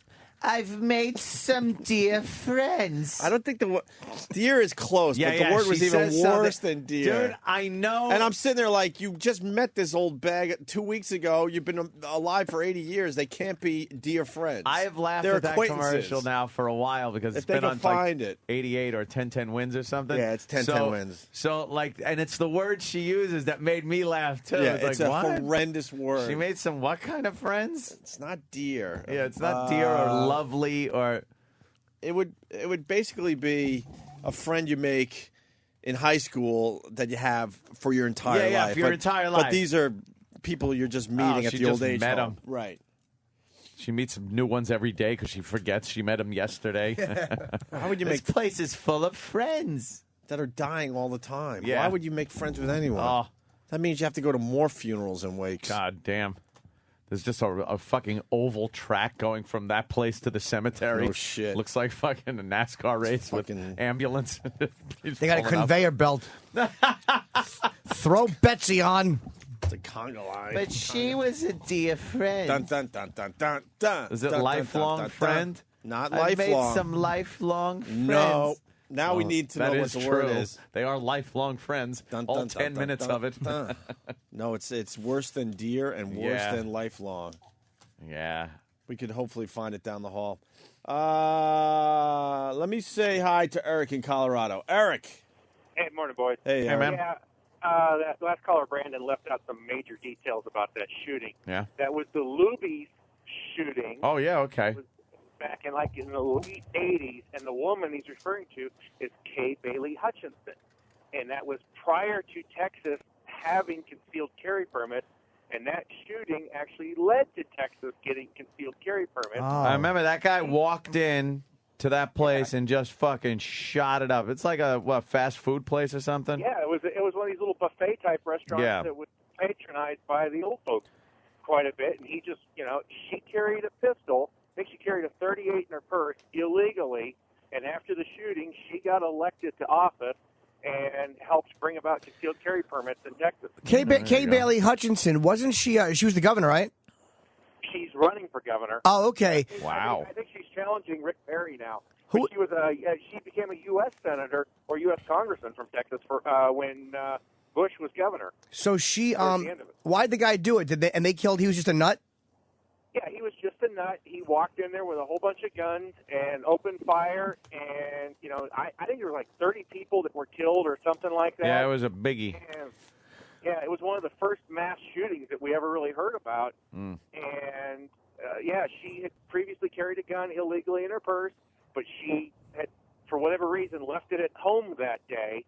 I've made some dear friends. I don't think the deer is close, but the word was even worse than deer. Dude, I know. And I'm sitting there like, you just met this old bag 2 weeks ago. You've been alive for 80 years. They can't be dear friends. I have laughed They're at that commercial now for a while because it's been on find like 88 or 10-10 wins or something. Yeah, it's 10-10 wins. So, and it's the word she uses that made me laugh, too. Yeah, it's a like, what? horrendous word. She made some what kind of friends? It's not deer. Yeah, it's not deer or lovely or... It would basically be a friend you make in high school that you have for your entire life. Yeah, for your entire life. But these are people you're just meeting at the old age met home. them. Right. She meets some new ones every day because she forgets she met them yesterday. How would you This place is full of friends that are dying all the time? Yeah. Why would you make friends with anyone? Oh. That means you have to go to more funerals and wakes. God damn. There's just a fucking oval track going from that place to the cemetery. No shit. Looks like fucking a NASCAR race with ambulance. They got a conveyor belt. Throw Betsy on. It's a conga line. But she was a dear friend. Dun, dun, dun, dun, dun, dun. Is it Dun, dun, lifelong dun, dun, dun. friend? Not I lifelong. made some lifelong friends. No. Now we need to know that what is the true. word is. They are lifelong friends. Dun, all dun, 10 dun, minutes dun, of it. dun. No, it's worse than deer and worse Yeah. than lifelong. Yeah. We could hopefully find it down the hall. Let me say hi to Eric in Colorado. Eric. Hey, morning, boys. Hey, Eric. man. Yeah, that last caller, Brandon, left out some major details about that shooting. Yeah. That was the Luby's shooting. Oh, yeah, okay. Back in the late 80s, and the woman he's referring to is Kay Bailey Hutchinson. And that was prior to Texas having concealed carry permits, and that shooting actually led to Texas getting concealed carry permits. I remember that guy walked in to that place and just fucking shot it up. It's like a fast food place or something? Yeah, it was one of these little buffet type restaurants Yeah. that was patronized by the old folks quite a bit, and he just, she carried a pistol. I think she carried a .38 in her purse illegally, and after the shooting, she got elected to office and helped bring about concealed carry permits in Texas. Kay Bailey Hutchinson, wasn't she? She was the governor, right? She's running for governor. Oh, okay. Wow. I think she's challenging Rick Perry now. But she was she became a U.S. senator or U.S. congressman from Texas for when Bush was governor. So she, Towards the end of it. why'd the guy do it? And they killed, he was just a nut? Yeah, he was just a nut. He walked in there with a whole bunch of guns and opened fire. And, you know, I think there were like 30 people that were killed or something like that. Yeah, it was a biggie. And, yeah, it was one of the first mass shootings that we ever really heard about. Mm. And, yeah, she had previously carried a gun illegally in her purse, but she had, for whatever reason, left it at home that day.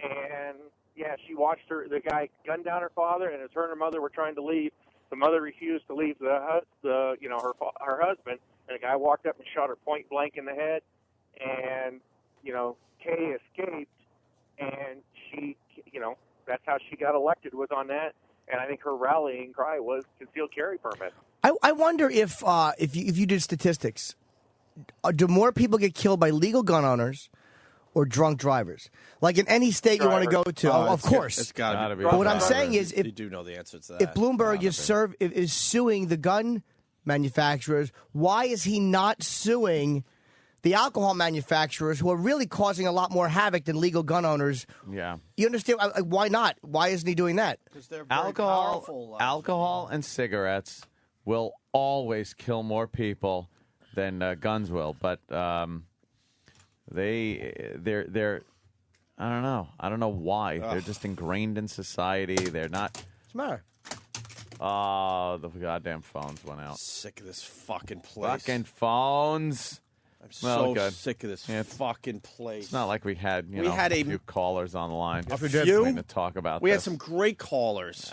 And, yeah, she watched the guy gun down her father, and as her and her mother were trying to leave, the mother refused to leave her husband, and the guy walked up and shot her point blank in the head. And, you know, Kay escaped, and she, you know, that's how she got elected, was on that. And I think her rallying cry was concealed carry permit. I wonder if you did statistics, do more people get killed by legal gun owners or drunk drivers? Like in any state you want to go to, of course. It's got to be. But what I'm saying is, you do know the answer to that. if Bloomberg is suing the gun manufacturers, why is he not suing the alcohol manufacturers who are really causing a lot more havoc than legal gun owners? Yeah. You understand? Why not? Why isn't he doing that? Because they're very powerful. Alcohol and cigarettes will always kill more people than guns will, but they're I don't know. I don't know why. Ugh. They're just ingrained in society. They're not. What's the matter? Oh, the goddamn phones went out. Sick of this fucking place. Fucking phones. I'm Well, so good. sick of this Yeah, fucking place. It's not like we had We had a few callers on the line. A few? Waiting to talk about. We had this. some great callers.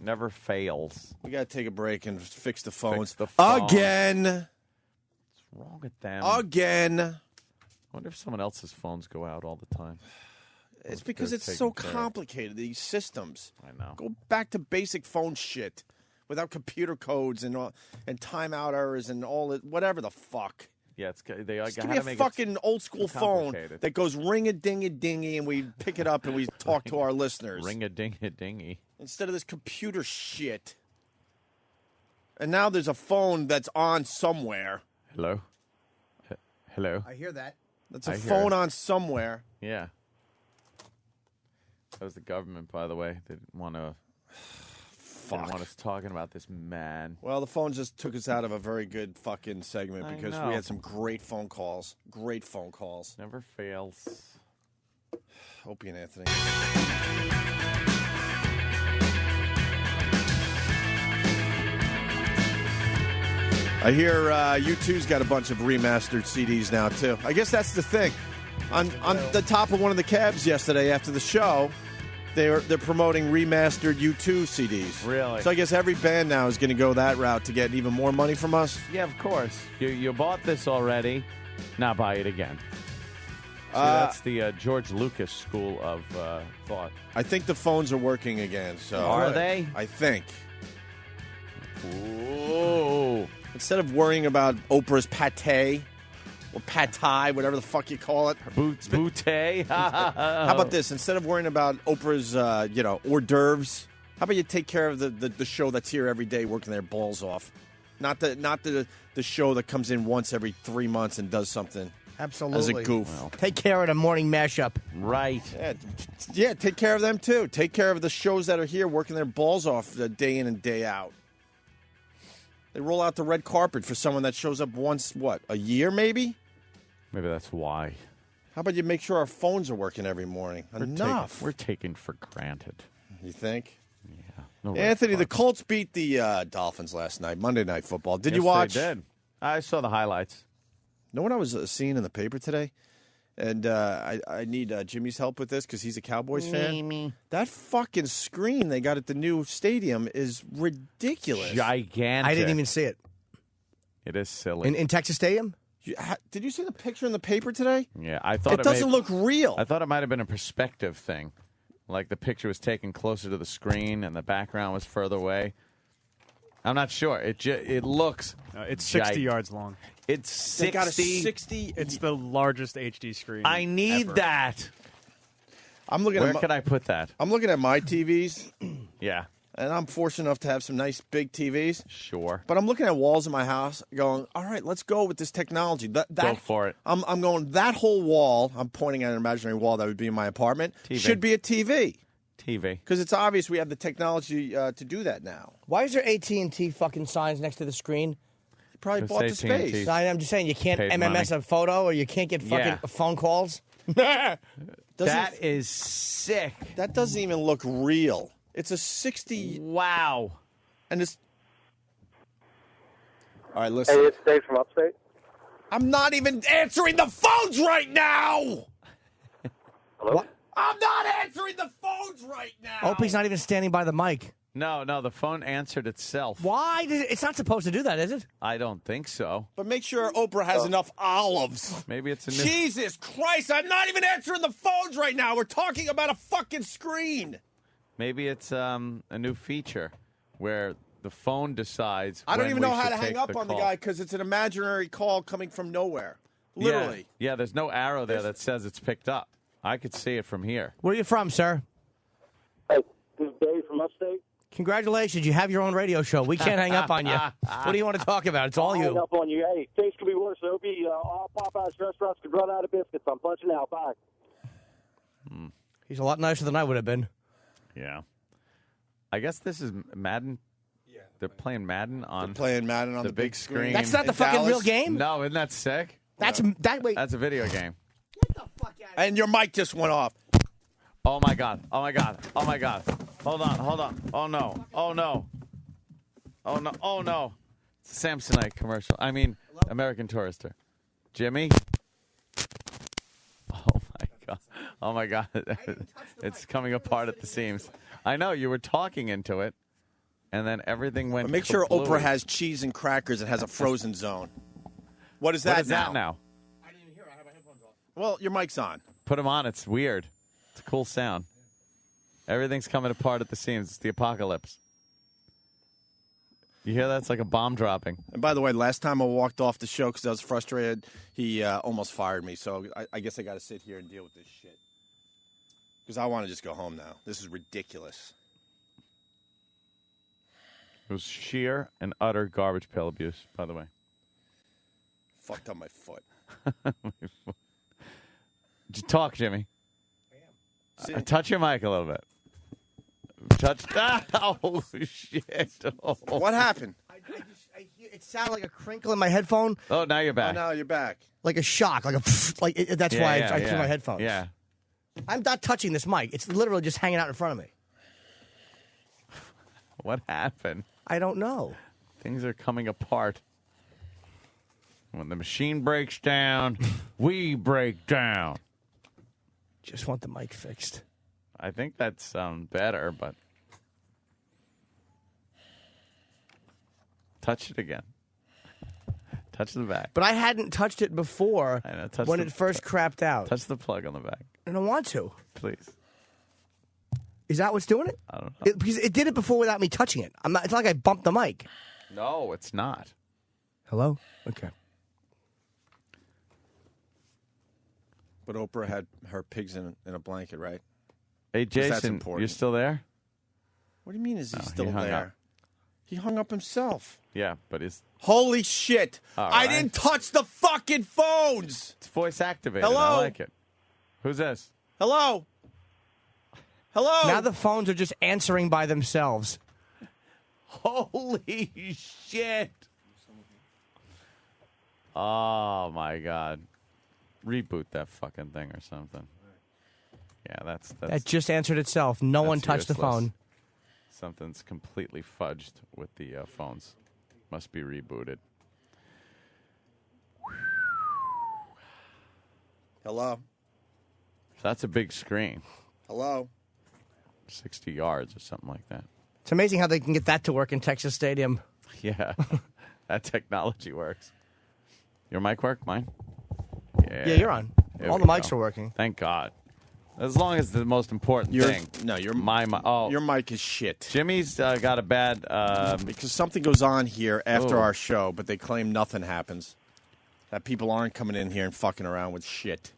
Never fails. We got to take a break and fix the phones. the phone. Again. What's wrong with them? Again. I wonder if someone else's phones go out all the time. It's because They're it's so taking care of. complicated, these systems. I know. Go back to basic phone shit without computer codes and timeout errors and all it, whatever the fuck. Yeah, they Just got give me a to make fucking old school phone complicated. that goes ring-a-ding-a-dingy and we pick it up and we talk to our listeners. Ring-a-ding-a-dingy. Instead of this computer shit. And now there's a phone that's on somewhere. Hello? Hello? I hear that. That's a I hear phone it. on somewhere. Yeah. That was the government, by the way. They didn't want to. Didn't want us talking about this man. Well, the phone just took us out of a very good fucking segment I because know. we had some great phone calls. Great phone calls. Never fails. Opie and Anthony. I hear U2's got a bunch of remastered CDs now, too. I guess that's the thing. On the top of one of the cabs yesterday after the show, they're promoting remastered U2 CDs. Really? So I guess every band now is going to go that route to get even more money from us. Yeah, of course. You bought this already. Now buy it again. See, that's the George Lucas school of thought. I think the phones are working again. So Are they? I think. Ooh. Instead of worrying about Oprah's pate or pad thai, whatever the fuck you call it. Bootay. How about this? Instead of worrying about Oprah's, hors d'oeuvres, how about you take care of the show that's here every day, working their balls off, not the show that comes in once every 3 months and does something. Absolutely. As a goof. Take care of the morning mashup. Right. Yeah, take care of them too. Take care of the shows that are here, working their balls off day in and day out. They roll out the red carpet for someone that shows up once, a year maybe? Maybe that's why. How about you make sure our phones are working every morning? Enough. We're taken for granted. You think? Yeah. No red Anthony, the carpet. Colts beat the Dolphins last night, Monday Night Football. Did you Yes, watch? They did. I saw the highlights. Know what I was seeing in the paper today? And I need Jimmy's help with this because he's a Cowboys fan. Me. That fucking screen they got at the new stadium is ridiculous. Gigantic. I didn't even see it. It is silly. In Texas Stadium? Did you see the picture in the paper today? Yeah, I thought It doesn't look real. I thought it might have been a perspective thing, like the picture was taken closer to the screen and the background was further away. I'm not sure. It looks. It's 60 yards long. It's 60. They got a 60. It's the largest HD screen. I need ever. that. I'm looking Where at can I put that? I'm looking at my TVs. Yeah. and I'm fortunate enough to have some nice big TVs. Sure. But I'm looking at walls in my house going, all right, let's go with this technology. Go for it. I'm going, that whole wall, I'm pointing at an imaginary wall that would be in my apartment, TV. should be a TV. TV. Because it's obvious we have the technology to do that now. Why is there AT&T fucking signs next to the screen? You probably bought the space. I'm just saying you can't Paid MMS money. a photo or you can't get fucking phone calls. That is sick. That doesn't even look real. It's a 60. Wow. And it's. All right, listen. Hey, it's Dave from Upstate. I'm not even answering the phones right now. Hello? What? I'm not answering the phones right now. Opie's not even standing by the mic. No, the phone answered itself. Why? It's not supposed to do that, is it? I don't think so. But make sure Oprah has enough olives. Maybe it's a new... Jesus Christ, I'm not even answering the phones right now. We're talking about a fucking screen. Maybe it's a new feature where the phone decides. I don't when even we know how should to hang take up on the call. guy because it's an imaginary call coming from nowhere. Literally. Yeah, there's no arrow there that says it's picked up. I could see it from here. Where are you from, sir? Hey, this is Dave from Upstate. Congratulations, you have your own radio show. We can't hang up on you. What do you want to talk about? It's all I'll hang you. up on you. Hey, things could be worse. Opie, all Popeye's restaurants could run out of biscuits. I'm punching out. Bye. He's a lot nicer than I would have been. Yeah. I guess this is Madden. Yeah. They're playing Madden on the big screen. That's not the fucking real game? No, isn't that sick? That's a video game. And your mic just went off. Oh my god. Oh my god. Oh my god. Hold on. Oh no. Oh no. Oh no. Oh no. It's a Samsonite commercial. I mean, American Tourister. Jimmy? Oh my god. It's coming apart at the seams. I know, you were talking into it, and then everything went But make sure kablooey. Oprah has cheese and crackers and has a frozen zone. What is that What is now? that now? Well, your mic's on. Put them on. It's weird. It's a cool sound. Everything's coming apart at the seams. It's the apocalypse. You hear that? It's like a bomb dropping. And by the way, last time I walked off the show because I was frustrated, he almost fired me. So I guess I got to sit here and deal with this shit. Because I want to just go home now. This is ridiculous. It was sheer and utter garbage pail abuse, by the way. Fucked up my foot. Just talk, Jimmy. I am. Touch your mic a little bit. Touch. Oh, shit. Oh. What happened? It sounded like a crinkle in my headphone. Oh, now you're back. Oh, now you're back. Like a shock. Like a that's why I threw my headphones. Yeah. I'm not touching this mic. It's literally just hanging out in front of me. What happened? I don't know. Things are coming apart. When the machine breaks down, we break down. Just want the mic fixed. I think that's better, but touch it again. Touch the back. But I hadn't touched it before I know, touch when the- it first crapped out. Touch the plug on the back, I don't want to. please. Is that what's doing it? I don't know. Because it did it before without me touching it. I'm not. It's not like I bumped the mic. No, it's not. Hello? Okay. But Oprah had her pigs in a blanket, right? Hey, 'Cause that's Jason, important. you're still there? What do you mean is he No, he still hung there? up. He hung up himself. Yeah, but it's Holy shit. All I right. didn't touch the fucking phones. voice activated. Hello? I like it. Who's this? Hello? Hello? Now the phones are just answering by themselves. Holy shit. Oh, my God. Reboot that fucking thing or something. Yeah, that's That just answered itself. No one that's touched the useless. phone. Something's completely fudged with the phones. Must be rebooted. Hello? That's a big screen. Hello? 60 yards or something like that. It's amazing how they can get that to work in Texas Stadium. Yeah, that technology works. Your mic work? Mine? Yeah, you're on. There All we the mics go. are working. Thank God. As long as the most important thing. No, your my mic. Oh, your mic is shit. Jimmy's got a bad. Because something goes on here after Ooh. our show, but they claim nothing happens. That people aren't coming in here and fucking around with shit.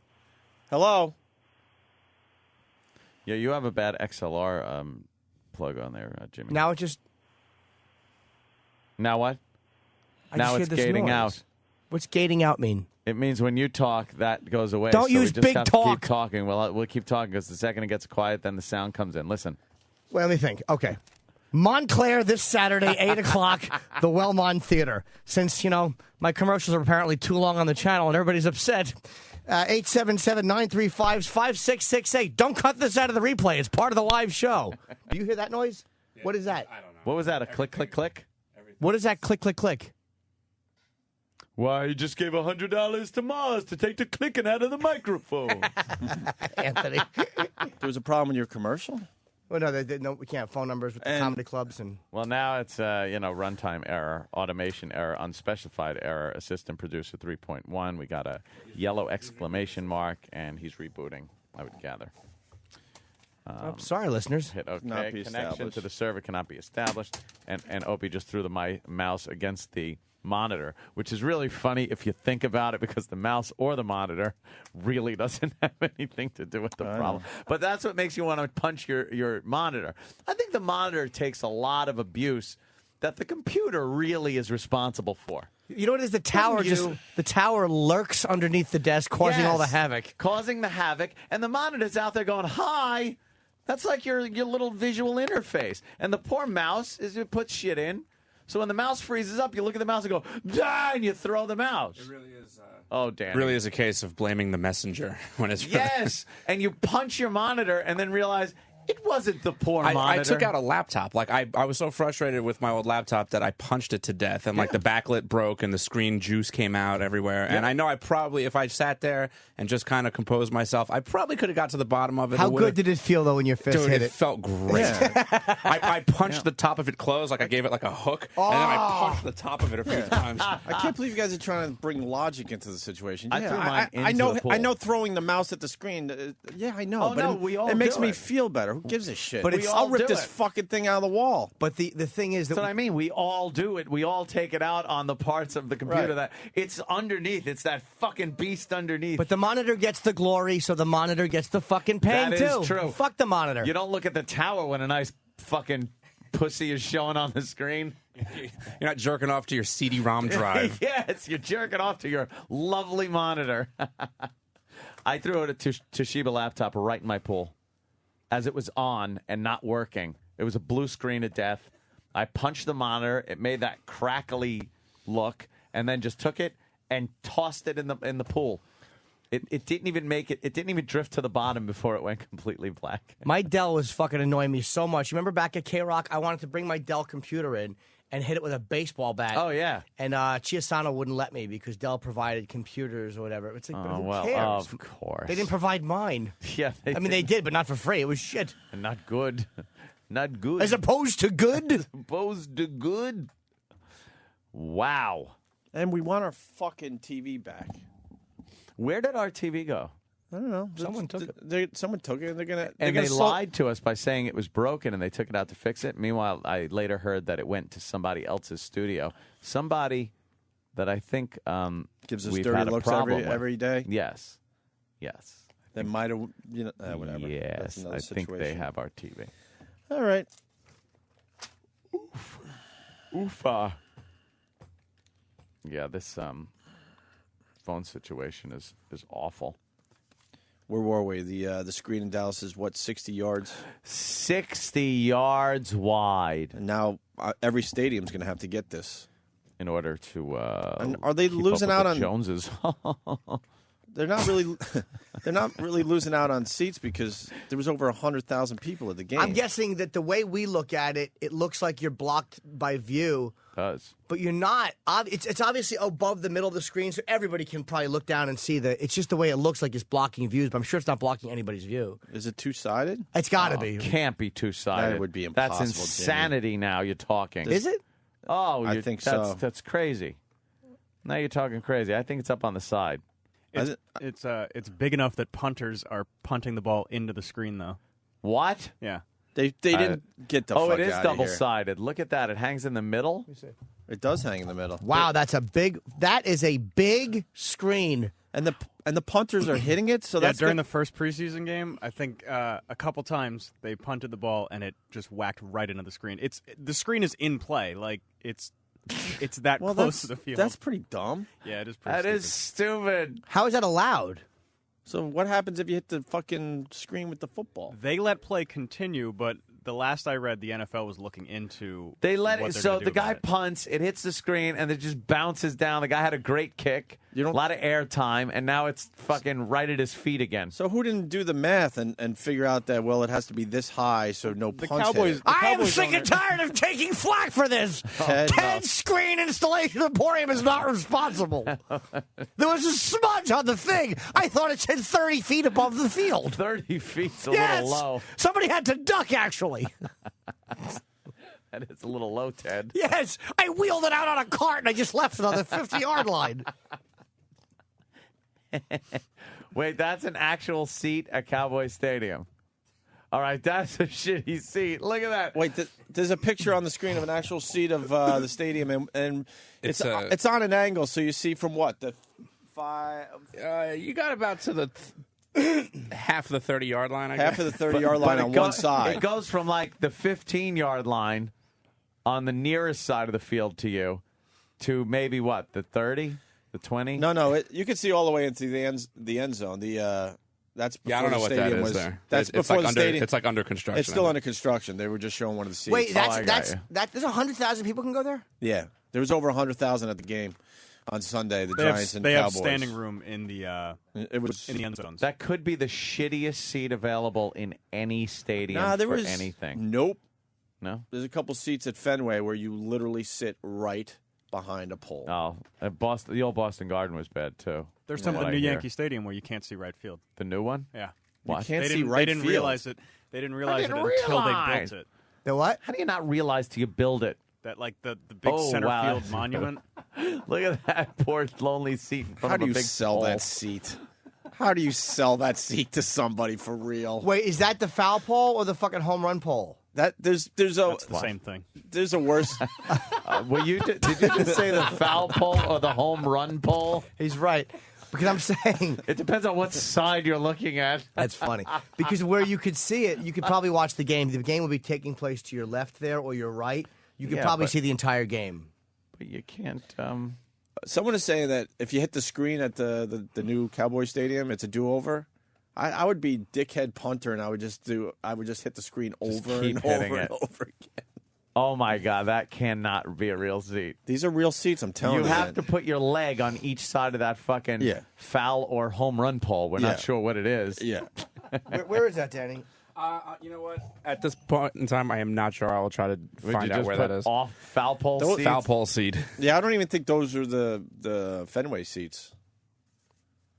Hello? Yeah, you have a bad XLR plug on there, Jimmy. Now it just. Now what? I Now just it's hear this gating noise. out. What's gating out mean? It means when you talk, that goes away. Don't so use we just big have talk. To keep talking. Well, we'll keep talking because the second it gets quiet, then the sound comes in. Listen. Well, let me think. Okay. Montclair this Saturday, 8 o'clock, the Wellmont Theater. Since, my commercials are apparently too long on the channel and everybody's upset. 877-935-5668. Don't cut this out of the replay. It's part of the live show. Do you hear that noise? What is that? I don't know. What was that? A click, click, click? What is that click, click, click? Why, you just gave $100 to Mars to take the clicking out of the microphone. Anthony. There was a problem with your commercial? Well, no, we can't have phone numbers with the comedy clubs. Well, now it's, runtime error, automation error, unspecified error, assistant producer 3.1. We got a yellow exclamation mark, and he's rebooting, I would gather. Sorry, listeners. Hit OK. Not be Connection established. to the server cannot be established. And Opie just threw the mouse against the monitor, which is really funny if you think about it, because the mouse or the monitor really doesn't have anything to do with the problem. But that's what makes you want to punch your monitor. I think the monitor takes a lot of abuse that the computer really is responsible for. You know what it is? The tower the tower lurks underneath the desk, causing all the havoc. Causing the havoc, and the monitor's out there going, hi. That's like your little visual interface. And the poor mouse it puts shit in. So when the mouse freezes up, you look at the mouse and go, die, and you throw the mouse. It really is. Oh, damn. It really is a case of blaming the messenger when it's Yes, and you punch your monitor and then realize it wasn't the poor monitor. I took out a laptop. Like I was so frustrated with my old laptop that I punched it to death, and like the backlit broke and the screen juice came out everywhere. And I know I probably, if I sat there and just kind of composed myself, I probably could have got to the bottom of it. How good did it feel though when your fist Dude, hit it felt great. I punched the top of it closed, like I gave it like a hook, and then I punched the top of it a few times. I can't believe you guys are trying to bring logic into the situation. I threw mine into I know. the pool. I know throwing the mouse at the screen. Yeah, I know. Oh, but no, we all it makes do me it. feel better. Who gives a shit? But I'll rip do this it. fucking thing out of the wall. But the thing is That's what I mean. We all do it. We all take it out on the parts of the computer Right. that it's underneath. It's that fucking beast underneath. But the monitor gets the glory, so the monitor gets the fucking pain That too. is true. Fuck the monitor. You don't look at the tower when a nice fucking pussy is showing on the screen. You're not jerking off to your CD-ROM drive. Yes, you're jerking off to your lovely monitor. I threw a Toshiba laptop right in my pool as it was on and not working. It was a blue screen of death. I punched the monitor. It made that crackly look, and then just took it and tossed it in the pool. It didn't even make it. It didn't even drift to the bottom before it went completely black. My Dell was fucking annoying me so much. You remember back at K-Rock, I wanted to bring my Dell computer in and hit it with a baseball bat. Oh, yeah. And Chiasano wouldn't let me because Dell provided computers or whatever. It's like, but who cares? Of course. They didn't provide mine. Yeah, they did, but not for free. It was shit. And not good. Not good. As opposed to good? As opposed to good. Wow. And we want our fucking TV back. Where did our TV go? I don't know. Someone took it. Someone took it. They're And gonna they lied to us by saying it was broken, and they took it out to fix it. Meanwhile, I later heard that it went to somebody else's studio. Somebody that I think gives us we've dirty had a looks problem with. every day. Yes. That might have, whatever. Yes, That's another I think they situation. have our TV. All right. Oofa. Yeah, this phone situation is awful. Where were we? The screen in Dallas is what, 60 yards? 60 yards wide. And now every stadium's going to have to get this. In order to And are they keep losing up out with on the Joneses? They're not really. They're not really losing out on seats because there was over 100,000 people at the game. I'm guessing that the way we look at it, it looks like you're blocked by view. Does. But you're not. It's obviously above the middle of the screen, so everybody can probably look down and see that. It's just the way it looks like it's blocking views, but I'm sure it's not blocking anybody's view. Is it two-sided? It's got to be. It can't be two-sided. That would be impossible, That's insanity now you're talking. Is it? Oh, I think so. That's crazy. Now you're talking crazy. I think it's up on the side. It's big enough that punters are punting the ball into the screen, though. What? Yeah. They didn't get the fuck it is outta here. double-sided. Look at that. It hangs in the middle. It does hang in the middle. Wow, that is a big screen. And the punters are hitting it. So yeah, that's during the first preseason game, I think a couple times they punted the ball and it just whacked right into the screen. The screen is in play, like it's that close to the field. That's pretty dumb. Yeah, it is pretty That stupid. is stupid. How is that allowed? So what happens if you hit the fucking screen with the football? They let play continue, but the last I read, the NFL was looking into They let what it. they're So gonna do the guy about it. punts, it hits the screen, and it just bounces down. The guy had a great kick, a lot of air time, and now it's fucking right at his feet again. So who didn't do the math and figure out that, well, it has to be this high so no punts hit it? I am sick and tired of taking flack for this. Ted's screen installation emporium is not responsible. There was a smudge on the thing. I thought it said 30 feet above the field. 30 feet's a Yes! little low. Somebody had to duck, actually. That is a little low, Ted. Yes, I wheeled it out on a cart and I just left it on the 50-yard line. Wait, that's an actual seat at Cowboy Stadium. All right, that's a shitty seat. Look at that. Wait, there's a picture on the screen of an actual seat of the stadium, and it's on an angle, so you see from what the 5. You got about to the half of the 30-yard line. I Half guess. of the 30-yard line on one side. It goes from like the 15-yard line on the nearest side of the field to you to maybe what, the 30, the 20? No, you can see all the way into the end zone. That's before I don't know the what that stadium is was. there. That's It's before like the under- stadium. it's like under construction, It's I still think. under construction. They were just showing one of the seats. Wait, there's 100,000 people can go there? Yeah, there was over 100,000 at the game on Sunday. The They Giants have, and they Cowboys. have standing room in the It was in the end zones. That could be the shittiest seat available in any stadium Nah, there for was anything. Nope. No? There's a couple seats at Fenway where you literally sit right behind a pole. Oh, at Boston, the old Boston Garden was bad, too. There's from some at what the I new hear. Yankee Stadium where you can't see right field. The new one? Yeah. What? can't they see didn't, right They didn't field. realize it. They didn't realize didn't it until they realize. built it. The what? How do you not realize till you build it? That like the big Oh, center wow. field monument. Look at that poor lonely seat in front How of do a you big sell pole. that seat? How do you sell that seat to somebody for real? Wait, is that the foul pole or the fucking home run pole? That there's a It's the same thing. there's a worse. Did you just say the foul pole or the home run pole? He's right. Because I'm saying It depends on what side you're looking at. that's funny. Because where you could see it, you could probably watch the game. The game would be taking place to your left there or your right. You could Yeah, probably but- see the entire game. But you can't. Someone is saying that if you hit the screen at the new Cowboy Stadium, it's a do-over. I would be dickhead punter, and I would just hit the screen over keep and hitting over it. and over again. Oh my God, that cannot be a real seat. These are real seats. I'm telling you. You have man. to put your leg on each side of that fucking Yeah. foul or home run pole. We're Yeah. not sure what it is. Yeah. Where is that, Danny? You know what? At this point in time, I am not sure. I will try to Would find you out just where put that is. off foul pole Those- seats? Foul pole seed. Yeah, I don't even think those are the Fenway seats.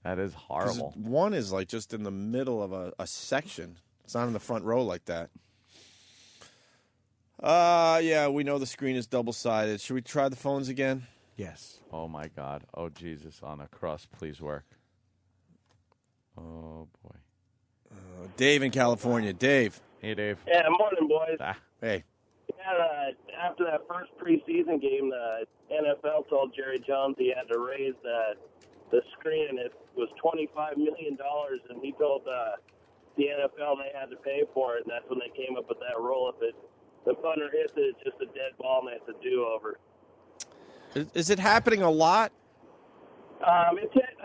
That is 'Cause horrible. One is like just in the middle of a section. It's not in the front row like that. Yeah, we know the screen is double-sided. Should we try the phones again? Yes. Oh my God. Oh Jesus, on a crust, please work. Oh boy. Dave in California. Dave. Hey Dave. Yeah, morning, boys. Hey. Yeah, after that first preseason game, the NFL told Jerry Jones he had to raise the screen, and it was $25 million, and he told the NFL they had to pay for it, and that's when they came up with that rule. If the punter hits it, it's just a dead ball, and it's a do-over. Is it happening a lot? I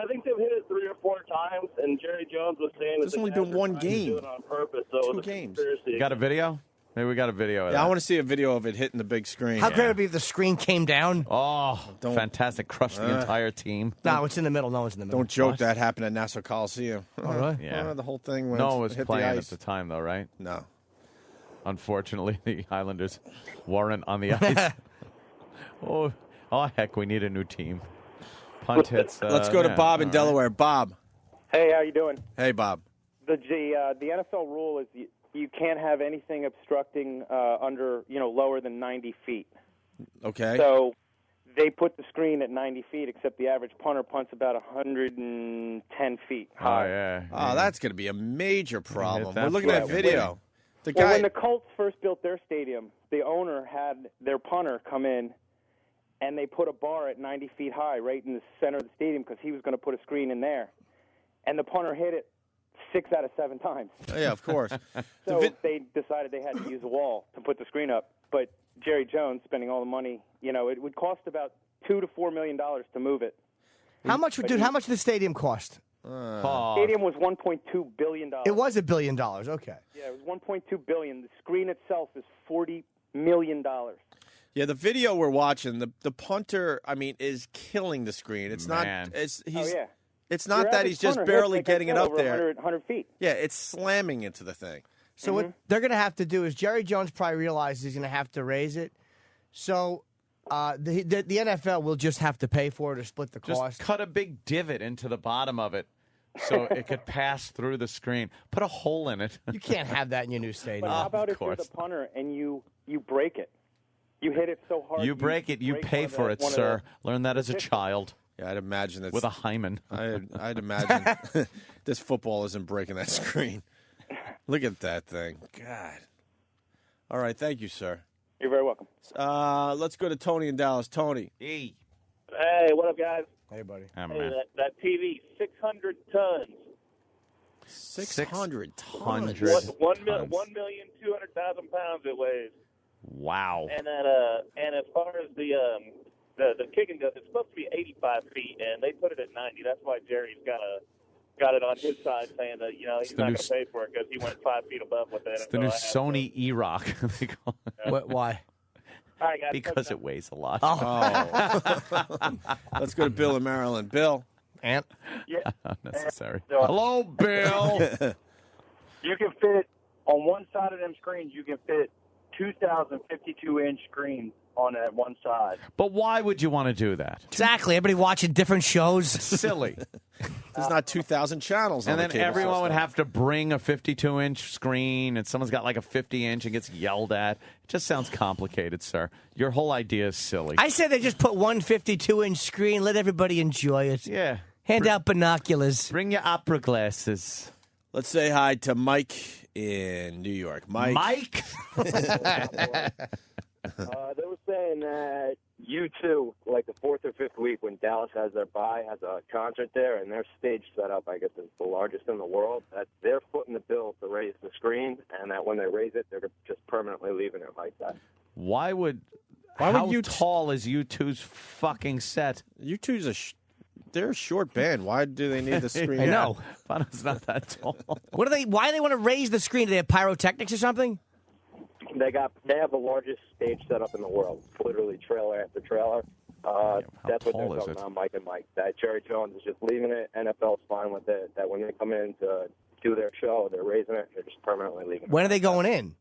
think they've hit it 3 or 4 times, and Jerry Jones was saying It's that only the been guys are one trying to game. do it on purpose, so it 2 was a games. conspiracy. You got a video? Maybe we got a video of Yeah, that. I want to see a video of it hitting the big screen. How great would it be if the screen came down? Oh, fantastic. Crushed the entire team. No, it's in the middle. No one's in the middle. Don't joke that happened at Nassau Coliseum. All right. Yeah. The whole thing went No one was hit playing the at ice. the time, though, right? No. Unfortunately, the Islanders weren't on the ice. oh, heck, we need a new team. Punt hits. Let's go to yeah, Bob in all right. Delaware. Bob. Hey, how you doing? Hey, Bob. The NFL rule is you can't have anything obstructing under lower than 90 feet. Okay. So they put the screen at 90 feet, except the average punter punts about 110 feet Oh, high. yeah. Oh, that's going to be a major problem. that We're looking at flat. video. The Well, guy. when the Colts first built their stadium, the owner had their punter come in and they put a bar at 90 feet high right in the center of the stadium because he was going to put a screen in there. And the punter hit it 6 out of 7 times. Yeah, of course. So they decided they had to use a wall to put the screen up. But Jerry Jones spending all the money, it would cost about $2 to $4 million to move it. How much did the stadium cost? The stadium was $1.2 billion. It was $1 billion. Okay. Yeah, it was $1.2 billion. The screen itself is $40 million. Yeah, the video we're watching, the punter, is killing the screen. It's Man. not. It's Your that he's just barely hits, getting it up over there. 100 feet. Yeah, it's slamming into the thing. So what they're going to have to do is Jerry Jones probably realizes he's going to have to raise it. So the NFL will just have to pay for it or split the cost. Just cut a big divot into the bottom of it so it could pass through the screen. Put a hole in it. You can't have that in your new stadium. But how about if you're the punter and you break it? You hit it so hard. You break it, you pay for it, sir. Learn that as a child. Yeah, I'd imagine that's with a hymen. I'd imagine this football isn't breaking that screen. Look at that thing. God. All right, thank you, sir. You're very welcome. Let's go to Tony in Dallas. Tony. Hey. Hey, what up, guys? Hey, buddy. Hey, that TV, 600 tons. 600 tons. 1,200,000 pounds it weighs. Wow. And as far as the kicking goes, it's supposed to be 85 feet, and they put it at 90. That's why Jerry's got it on his side, saying that he's not going to pay for it because he went 5 feet above with it. It's the new Sony E-Rock. Why? All right, guys, because it weighs a lot. Oh. Let's go to Bill in Maryland. Bill. Ant. Yeah. Unnecessary. So, Hello, Bill. You can fit on one side of them screens. You can fit 2,052-inch screens on that one side. But why would you want to do that? Exactly. Everybody watching different shows. Silly. There's not 2,000 channels on And the then cable everyone system. would have to bring a 52-inch screen, and someone's got like a 50-inch and gets yelled at. It just sounds complicated, sir. Your whole idea is silly. I say they just put one 52-inch screen, let everybody enjoy it. Yeah. Hand out binoculars. Bring your opera glasses. Let's say hi to Mike in New York. Mike? They were saying that U2, like the 4th or 5th week when Dallas has their bye, has a concert there, and their stage set up, I guess, is the largest in the world. That they're footing the bill to raise the screen, and that when they raise it, they're just permanently leaving it like that. How tall is U2's fucking set? U2's they're a short band. Why do they need the screen? I know. Bono's not that tall. Why do they want to raise the screen? Do they have pyrotechnics or something? They have the largest stage set up in the world, literally trailer after trailer. That's what they're talking about, Mike and Mike. That Jerry Jones is just leaving it. NFL's fine with it. That when they come in to do their show, they're raising it. They're just permanently leaving it. When are they going in?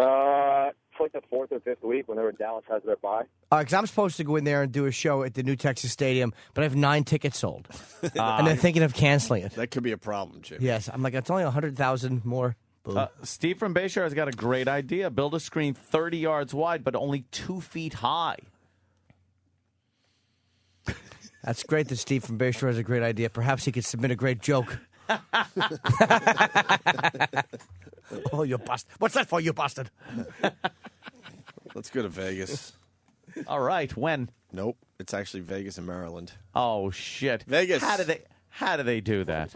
It's like the 4th or 5th week whenever Dallas has their bye. Because I'm supposed to go in there and do a show at the new Texas Stadium, but I have 9 tickets sold. And they're thinking of canceling it. That could be a problem, Jim. Yes. I'm like, it's only 100,000 more. Steve from Bayshore has got a great idea. Build a screen 30 yards wide, but only 2 feet high. That's great that Steve from Bayshore has a great idea. Perhaps he could submit a great joke. Oh, you bastard. What's that for, you bastard? Let's go to Vegas. All right. When? Nope. It's actually Vegas and Maryland. Oh, shit. Vegas. How do they do that?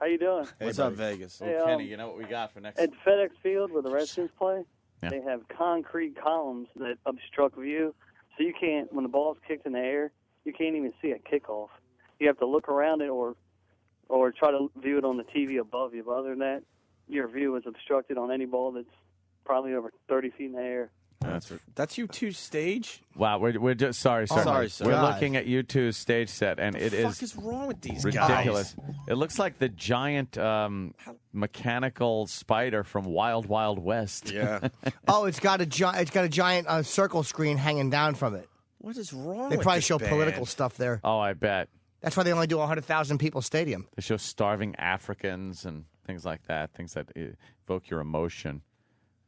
How you doing? What's up, Vegas? Hey, Kenny, you know what we got for next? At FedEx Field, where the Redskins play, Yeah. they have concrete columns that obstruct view, so you can't. When the ball's kicked in the air, you can't even see a kickoff. You have to look around it or try to view it on the TV above you. But other than that, your view is obstructed on any ball that's probably over 30 feet in the air. That's U2's stage? Wow, we're just sorry. Sorry, sir. We're God. looking at U2's stage set, and it the is fuck is wrong with these ridiculous. guys? It looks like the giant mechanical spider from Wild Wild West. Yeah. Oh, it's got a giant circle screen hanging down from it. What is wrong They with probably this show band? political stuff there. Oh, I bet. That's why they only do a 100,000 people stadium. They show starving Africans and things like that, things that evoke your emotion.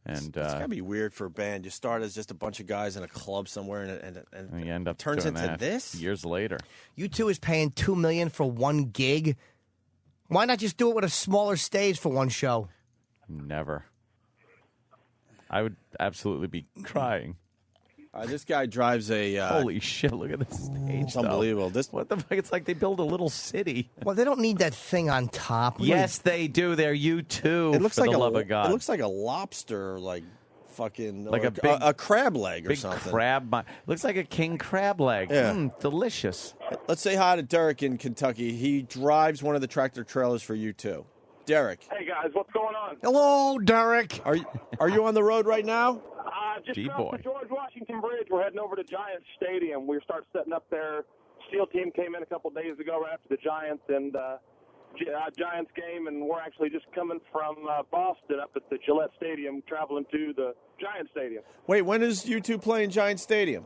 And It's got to be weird for a band. You start as just a bunch of guys in a club somewhere, and you end up turns doing into that this? years later. U2 is paying $2 million for one gig. Why not just do it with a smaller stage for one show? Never. I would absolutely be crying. This guy drives a. Holy shit! Look at this stage. It's unbelievable. What the fuck? It's like they build a little city. Well, they don't need that thing on top. Yes, they do. They're U2. It looks for like the a love of God. It looks like a lobster, fucking like a big, a crab leg or big something. Crab. Looks like a king crab leg. Yeah. Delicious. Let's say hi to Derek in Kentucky. He drives one of the tractor trailers for U2. Derek. Hey guys, what's going on? Hello, Derek. Are you on the road right now? Just off the George Washington Bridge. We're heading over to Giants Stadium. We start setting up there. SEAL team came in a couple days ago right after the Giants and Giants game, and we're actually just coming from Boston up at the Gillette Stadium, traveling to the Giants Stadium. Wait, when is U2 playing Giant Stadium?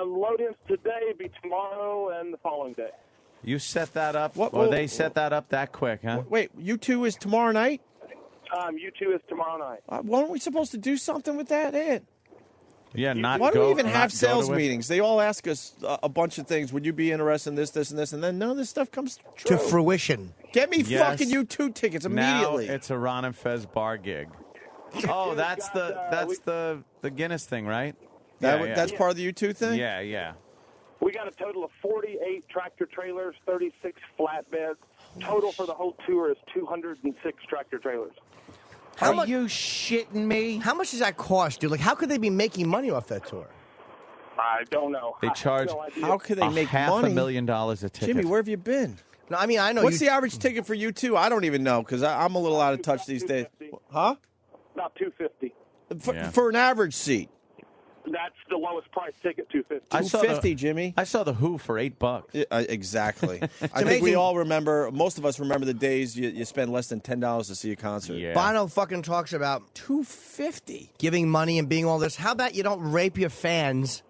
Load-ins today, be tomorrow, and the following day. You set that up, What- they set that up that quick, huh? Wait, U2 is tomorrow night? U2 is tomorrow night. Weren't we supposed to do something with that, Ed? Yeah, not Why do go, we even not have go sales to it? meetings? They all ask us a bunch of things. Would you be interested in this, this, and this? And then none of this stuff comes true. To fruition. Get me Yes. fucking U2 tickets immediately. Now it's a Ron and Fez bar gig. Oh, that's the Guinness thing, right? That's part of the U2 thing? Yeah, yeah. We got a total of 48 tractor trailers, 36 flatbeds. Total for the whole tour is 206 tractor trailers. Are you shitting me? How much does that cost, dude? Like, how could they be making money off that tour? I don't know. They charge How could they make money? $500,000 a ticket. Jimmy, where have you been? No, I mean, I know. What's the average ticket for U2? I don't even know because I'm a little out of touch these days. Huh? About $250. For an average seat. That's the lowest price ticket, $250. $250, Jimmy. I saw the Who for $8. Exactly. I think we all remember. Most of us remember the days you spend less than $10 to see a concert. Yeah. Bono fucking talks about $250 giving money and being all this. How about you don't rape your fans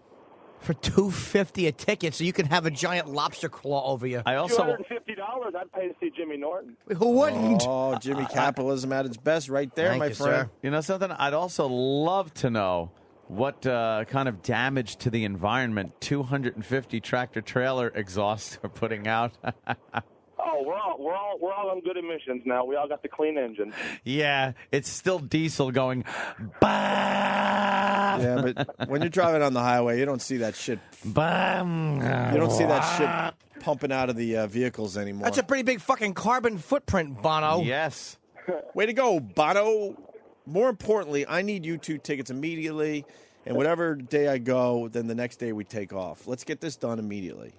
for $250 a ticket so you can have a giant lobster claw over you? I also $250, I'd pay to see Jimmy Norton. Who wouldn't? Oh, Jimmy capitalism at its best, right there, Thank my you, friend. sir. You know something? I'd also love to know what kind of damage to the environment 250 tractor trailer exhausts are putting out. Oh, we're all on good emissions now. We all got the clean engine. Yeah, it's still diesel going. Bah! Yeah, but when you're driving on the highway, you don't see that shit. Bah! You don't see that shit pumping out of the vehicles anymore. That's a pretty big fucking carbon footprint, Bono. Yes. Way to go, Bono. More importantly, I need U2 tickets immediately, and whatever day I go, then the next day we take off. Let's get this done immediately.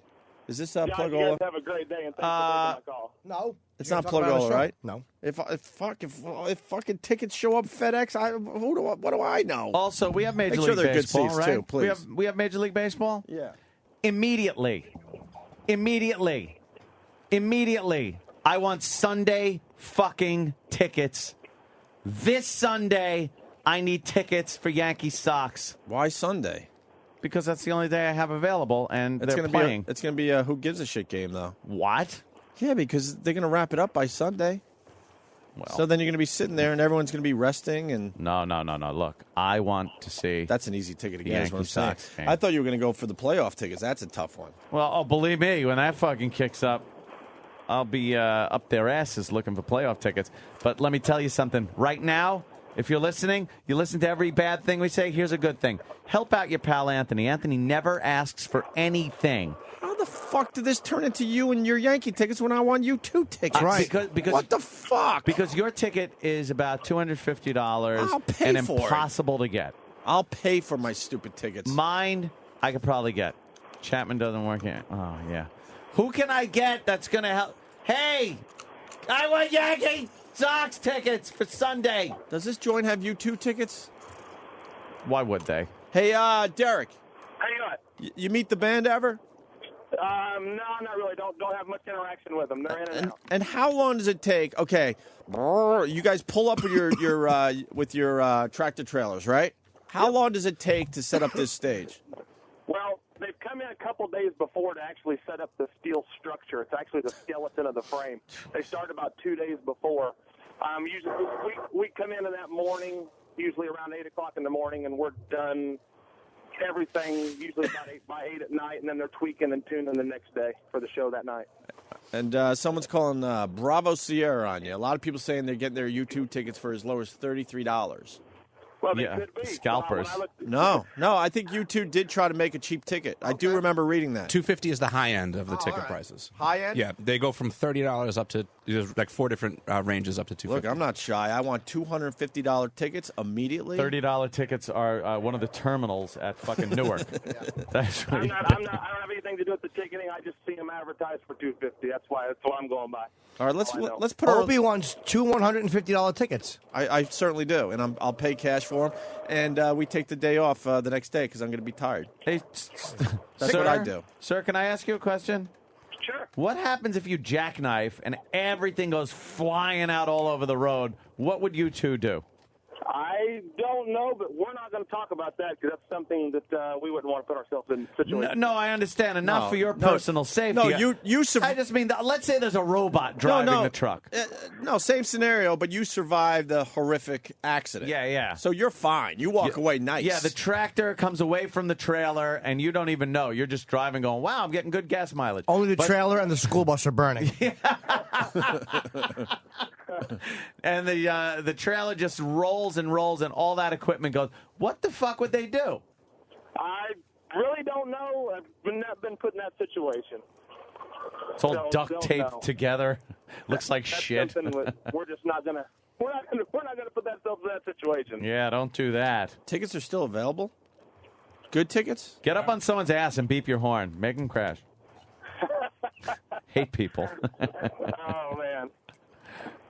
Is this Guys, Plug you guys Ola? have a great day, and thanks for taking my call. No. It's You're not gonna Plug talk about Ola, the show? right? No. If fucking tickets show up FedEx, what do I know? Also, we have Major Make League sure they're good Baseball, seats, right? too, please. We have Major League Baseball? Yeah. Immediately. I want Sunday fucking tickets. This Sunday, I need tickets for Yankee Sox. Why Sunday? Because that's the only day I have available, and It's they're gonna playing. It's going to be a who gives a shit game, though. What? Yeah, because they're going to wrap it up by Sunday. Well, So then you're going to be sitting there, and everyone's going to be resting, and no. Look, I want to see. that's an easy ticket to get. Is what I'm Yankee saying. Sox game. I thought you were going to go for the playoff tickets. That's a tough one. Well, believe me, when that fucking kicks up, I'll be up their asses looking for playoff tickets. But let me tell you something. Right now, if you're listening, you listen to every bad thing we say. Here's a good thing. Help out your pal Anthony. Anthony never asks for anything. How the fuck did this turn into you and your Yankee tickets when I want U2 tickets? Because what the fuck? Because your ticket is about $250 I'll pay and for it. impossible to get. I'll pay for my stupid tickets. Mine, I could probably get. Chapman doesn't work here. Oh, yeah. Who can I get that's going to help? Hey, I want Yankee Sox tickets for Sunday. Does this joint have U2 tickets? Why would they? Hey, Derek. How you doing? You meet the band ever? No, not really. Don't have much interaction with them. They're in and out. And how long does it take? Okay, you guys pull up with your tractor trailers, right? How long does it take to set up this stage? Well, they've come in a couple days before to actually set up the steel structure. It's actually the skeleton of the frame. They start about 2 days before. Usually, we come in that morning, usually around 8 o'clock in the morning, and we're done everything usually about 8 at night, and then they're tweaking and tuning the next day for the show that night. And someone's calling Bravo Sierra on you. A lot of people saying they're getting their U2 tickets for as low as $33. Well, they Yeah, could be. scalpers. No, I think U2 did try to make a cheap ticket. I do remember reading that. $250 is the high end of the ticket prices. High end? Yeah, they go from $30 up to there's like 4 different ranges up to $250. Look, I'm not shy. I want $250 tickets immediately. $30 tickets are one of the terminals at fucking Newark. That's what I don't have anything to do with the ticketing. I just see them advertised for $250. That's what I'm going by. All right, let's put Opie wants two $150 tickets. I certainly do, and I'll pay cash for them. And we take the day off the next day because I'm going to be tired. Hey, that's what I do. Sir, can I ask you a question? Sure. What happens if you jackknife and everything goes flying out all over the road? What would you two do? I don't know, but we're not going to talk about that because that's something that we wouldn't want to put ourselves in a situation. No, I understand, and not No, for your no, personal safety. no, you I just mean, let's say there's a robot driving the truck. No, same scenario, but you survived the horrific accident. Yeah. So you're fine. You walk away nice. Yeah, the tractor comes away from the trailer, and you don't even know. You're just driving going, wow, I'm getting good gas mileage. Only the trailer and the school bus are burning. And the trailer just rolls and rolls, and all that equipment goes. What the fuck would they do? I really don't know. I've not been put in that situation. It's all So, duct don't taped know. together. Looks like That's shit. something we're just not gonna. We're not gonna put ourselves in that situation. Yeah, don't do that. Tickets are still available? Good tickets? Get up on someone's ass and beep your horn. Make them crash. Hate people. Oh man.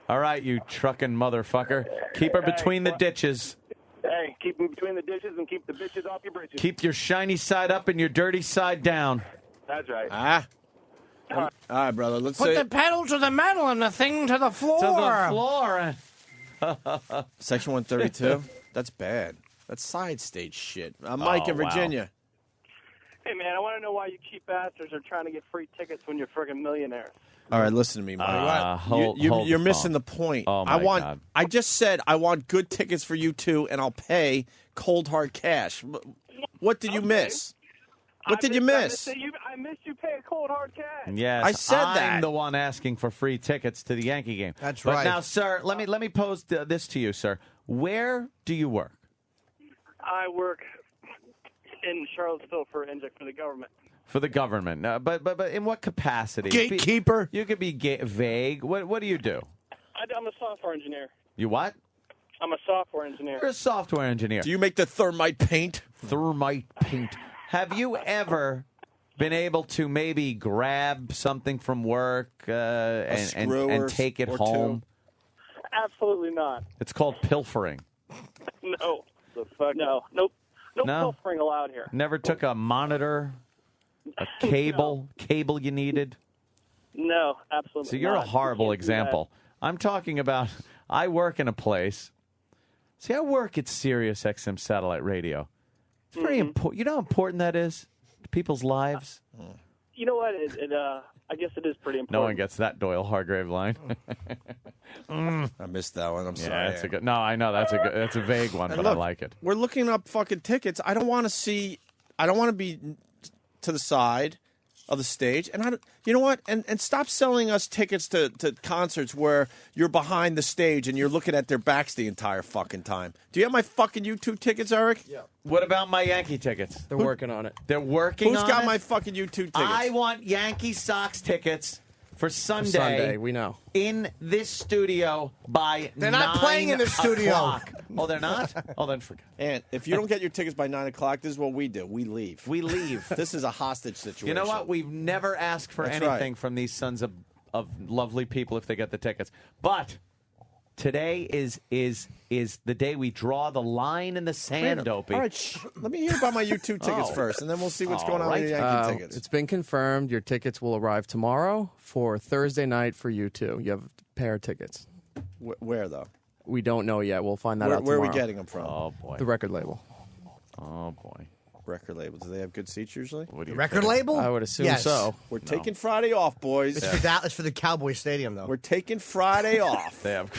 All right, you trucking motherfucker. Keep her between the ditches. Hey, keep them between the dishes and keep the bitches off your britches. Keep your shiny side up and your dirty side down. That's right. All right, brother. Let's Put say the pedal to the metal and the thing to the floor. To the floor. Section 132. That's bad. That's side stage shit. Mike in wow. Virginia. Hey, man, I want to know why you cheap bastards are trying to get free tickets when you're friggin' millionaires. All right, listen to me, Mike. Hold You're the missing phone. the point. Oh, my God. I just said I want good tickets for you two, and I'll pay cold hard cash. What did you miss? What did you miss? I missed you paying cold hard cash. Yes, I said I'm that. the one asking for free tickets to the Yankee game. That's but right. Now, sir, let me pose this to you, sir. Where do you work? I work in Charlottesville for the government. For the government, but in what capacity? Gatekeeper. You could be vague. What do you do? I'm a software engineer. You what? I'm a software engineer. You're a software engineer. Do you make the thermite paint? Thermite paint. Have you ever been able to maybe grab something from work and take it or home? Absolutely not. It's called pilfering. No. The fuck? No. Nope. No pilfering allowed here. Never took a monitor, a cable you needed? No, absolutely So you're not. a horrible You can't do that. example. I'm talking about, I work in a place. See, I work at Sirius XM Satellite Radio. It's very important. You know how important that is to people's lives? You know what? I guess it is pretty important. No one gets that Doyle Hargrave line. I missed that one. I'm Yeah, sorry. that's a good. No, I know that's a vague one, And but I look, like it. We're looking up fucking tickets. I don't want to be to the side of the stage. And you know what? And stop selling us tickets to concerts where you're behind the stage and you're looking at their backs the entire fucking time. Do you have my fucking YouTube tickets, Eric? Yeah. What about my Yankee tickets? They're working on it. They're working Who's on got it? my fucking YouTube tickets? I want Yankee Sox tickets for Sunday. We know. In this studio by They're not playing in the studio. 9:00. Oh, they're not? Oh, then forget. And if you don't get your tickets by 9 o'clock, this is what we do. We leave. We leave. This is a hostage situation. You know what? We've never asked for That's anything right. from these sons of lovely people if they get the tickets. But today is the day we draw the line in the sand, Dopey. All right, let me hear about my YouTube tickets Oh. first, and then we'll see what's All going on with right. your Yankee tickets. It's been confirmed. Your tickets will arrive tomorrow for Thursday night for you two. You have a pair of tickets. Where, though? We don't know yet. We'll find that out Where tomorrow. are we getting them from? Oh, boy. The record label. Oh, boy. Record label. Do they have good seats usually? Record label? I would assume Yes. so. We're taking Friday off, boys. It's for the Cowboy Stadium, though. We're taking Friday off. They have.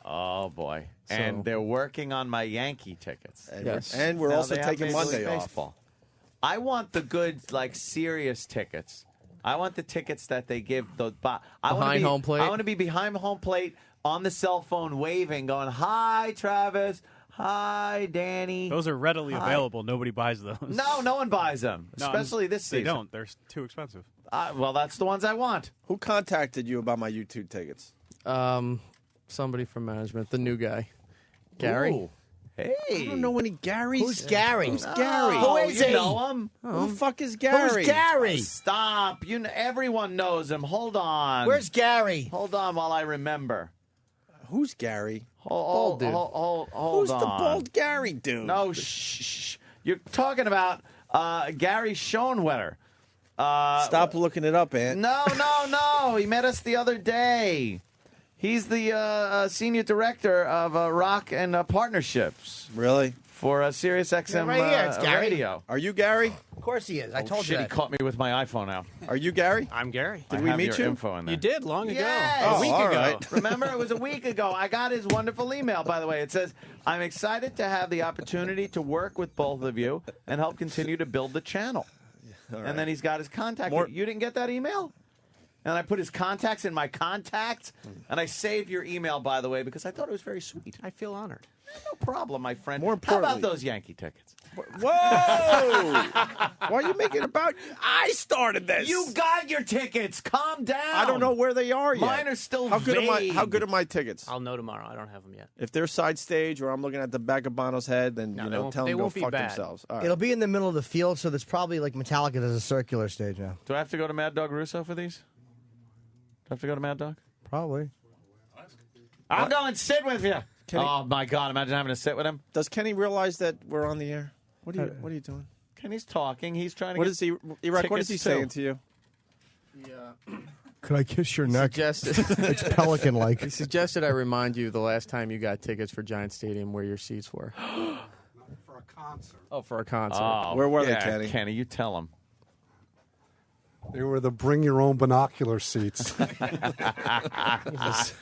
Oh boy! And they're working on my Yankee tickets. And Yes. and we're Now also they have taking Major League Monday off. Baseball. I want the good, like serious tickets. I want the tickets that they give the Behind home plate? I want to be behind home plate on the cell phone waving, going, "Hi, Travis. Hi, Danny." Those are readily Hi. available. Nobody buys those. No one buys them, No, especially this season. They don't. They're too expensive. Well, that's the ones I want. Who contacted you about my U2 tickets? Somebody from management, the new guy, Gary. Ooh. Hey, I don't know any Garys. Who's Gary? Who's Gary? Oh, Who is you he? know him? Who the fuck is Gary? Who's Gary? Stop! Everyone knows him. Hold on. Where's Gary? Hold on while I remember. Who's Gary? Hold dude. on. Who's the bald Gary dude? No, shh. You're talking about Gary Schoenwetter. Stop looking it up, Ant. No. He met us the other day. He's the senior director of Rock and Partnerships. Really? For Sirius XM right here, it's Gary. radio. Are you Gary? Of course he is. I told Shit, you he that. caught me with my iPhone now. Are you Gary? I'm Gary. Did I we have meet your you? info in there. You did long ago. Yes. Oh, A week all ago. right. Remember, it was a week ago. I got his wonderful email, by the way. It says, "I'm excited to have the opportunity to work with both of you and help continue to build the channel." And then he's got his contact. You didn't get that email? And I put his contacts in my contacts, and I saved your email, by the way, because I thought it was very sweet. I feel honored. No problem, my friend. More How importantly- about those Yankee tickets? Whoa! Why are you making it about? I started this. You got your tickets. Calm down. I don't know where they are yet. Mine are still How good vague. How good are my tickets? I'll know tomorrow. I don't have them yet. If they're side stage or I'm looking at the back of Bono's head, then No, you they know, won't- tell they them to go won't be fuck bad. themselves. All right. It'll be in the middle of the field, so there's probably like Metallica does a circular stage now. Do I have to go to Mad Dog Russo for these? Do I have to go to Mad Dog? Probably. I'll go and sit with you. Kenny- Oh, my God. Imagine having to sit with him. Does Kenny realize that we're on the air? What are you doing? Kenny's talking. He's trying to What get is he? Iraq, what is he tickets, too. saying to you? Could I kiss your neck? Suggested, It's pelican-like. he suggested I remind you the last time you got tickets for Giant Stadium where your seats were. For a concert. Oh, for a concert. Oh, Where were they, yeah, Kenny? Kenny, you tell him. They were the bring your own binocular seats.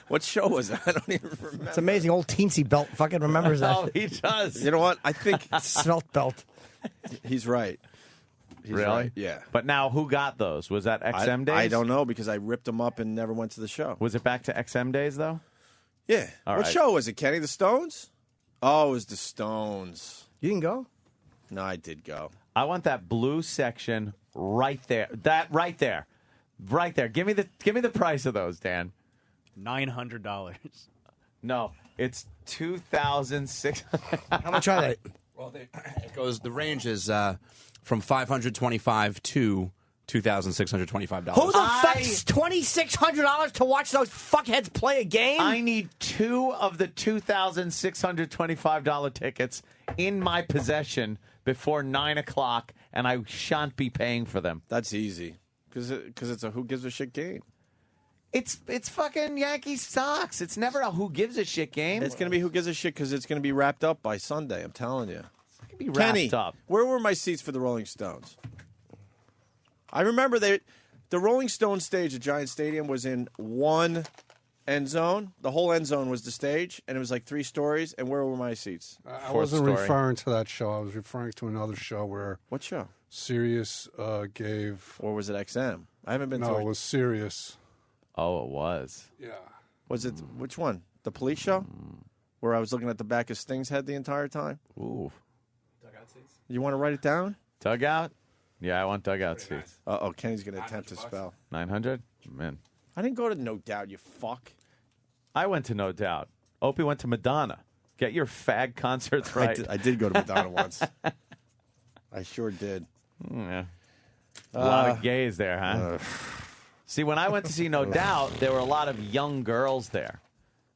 What show was that? I don't even remember. It's amazing. Old Teensy Belt fucking remembers that. Oh, he does. You know what? I think Svelte Belt. he's right. He's Really? right. Yeah. But now, who got those? Was that XM days? I don't know because I ripped them up and never went to the show. Was it back to XM days, though? Yeah. All What right. show was it, Kenny? The Stones? Oh, it was the Stones. You didn't go? No, I did go. I want that blue section right there. That right there. Right there. Give me the price of those, Dan. $900. No, it's 2,600. How much are they? Well, it goes. The range is from $525 to $2,625. Who the fuck's $2,600 to watch those fuckheads play a game? I need 2 of the $2,625 tickets in my possession before 9 o'clock, and I shan't be paying for them. That's easy because it's a who gives a shit game. It's fucking Yankee Sox. It's never a who gives a shit game. It's going to be who gives a shit because it's going to be wrapped up by Sunday. I'm telling you. It's going to be wrapped Kenny, up. where were my seats for the Rolling Stones? I remember the Rolling Stones stage at Giant Stadium was in one end zone. The whole end zone was the stage, and it was like 3 stories. And where were my seats? I wasn't referring to that show. I was referring to another show where What show? Sirius gave. Or was it XM? I haven't been No, to it was Sirius. Oh, it was. Yeah. Was it which one? The police show? Where I was looking at the back of Sting's head the entire time? Ooh. You want to write it down? Dugout? Yeah, I want dugout seats. Oh, Kenny's going to attempt to spell. 900? Man. I didn't go to No Doubt, you fuck. I went to No Doubt. Opie went to Madonna. Get your fag concerts right. I did go to Madonna once. I sure did. Yeah. A lot of gays there, huh? See, when I went to see No Doubt, there were a lot of young girls there.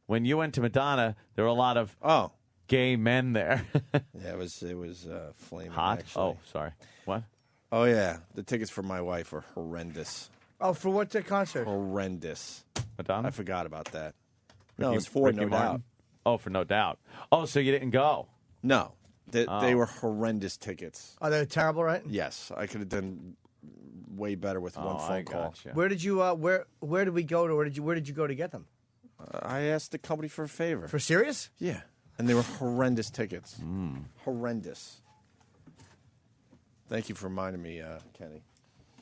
When you went to Madonna, there were a lot of gay men there. Yeah, it was flaming. Hot? Actually. Oh, sorry. What? Oh yeah, the tickets for my wife are horrendous. Oh, for what's the concert? Horrendous. Madonna? I forgot about that. No, Ricky- it's for Ricky No Martin? Doubt. Oh, for No Doubt. Oh, so you didn't go? No, they Oh. were horrendous tickets. Oh, they're terrible, right? Yes, I could have done way better with one Oh, I phone call. gotcha. Where did you where did we go to? Where did you go to get them? I asked the company for a favor. For serious? Yeah, and they were horrendous tickets. Horrendous. Thank you for reminding me, Kenny.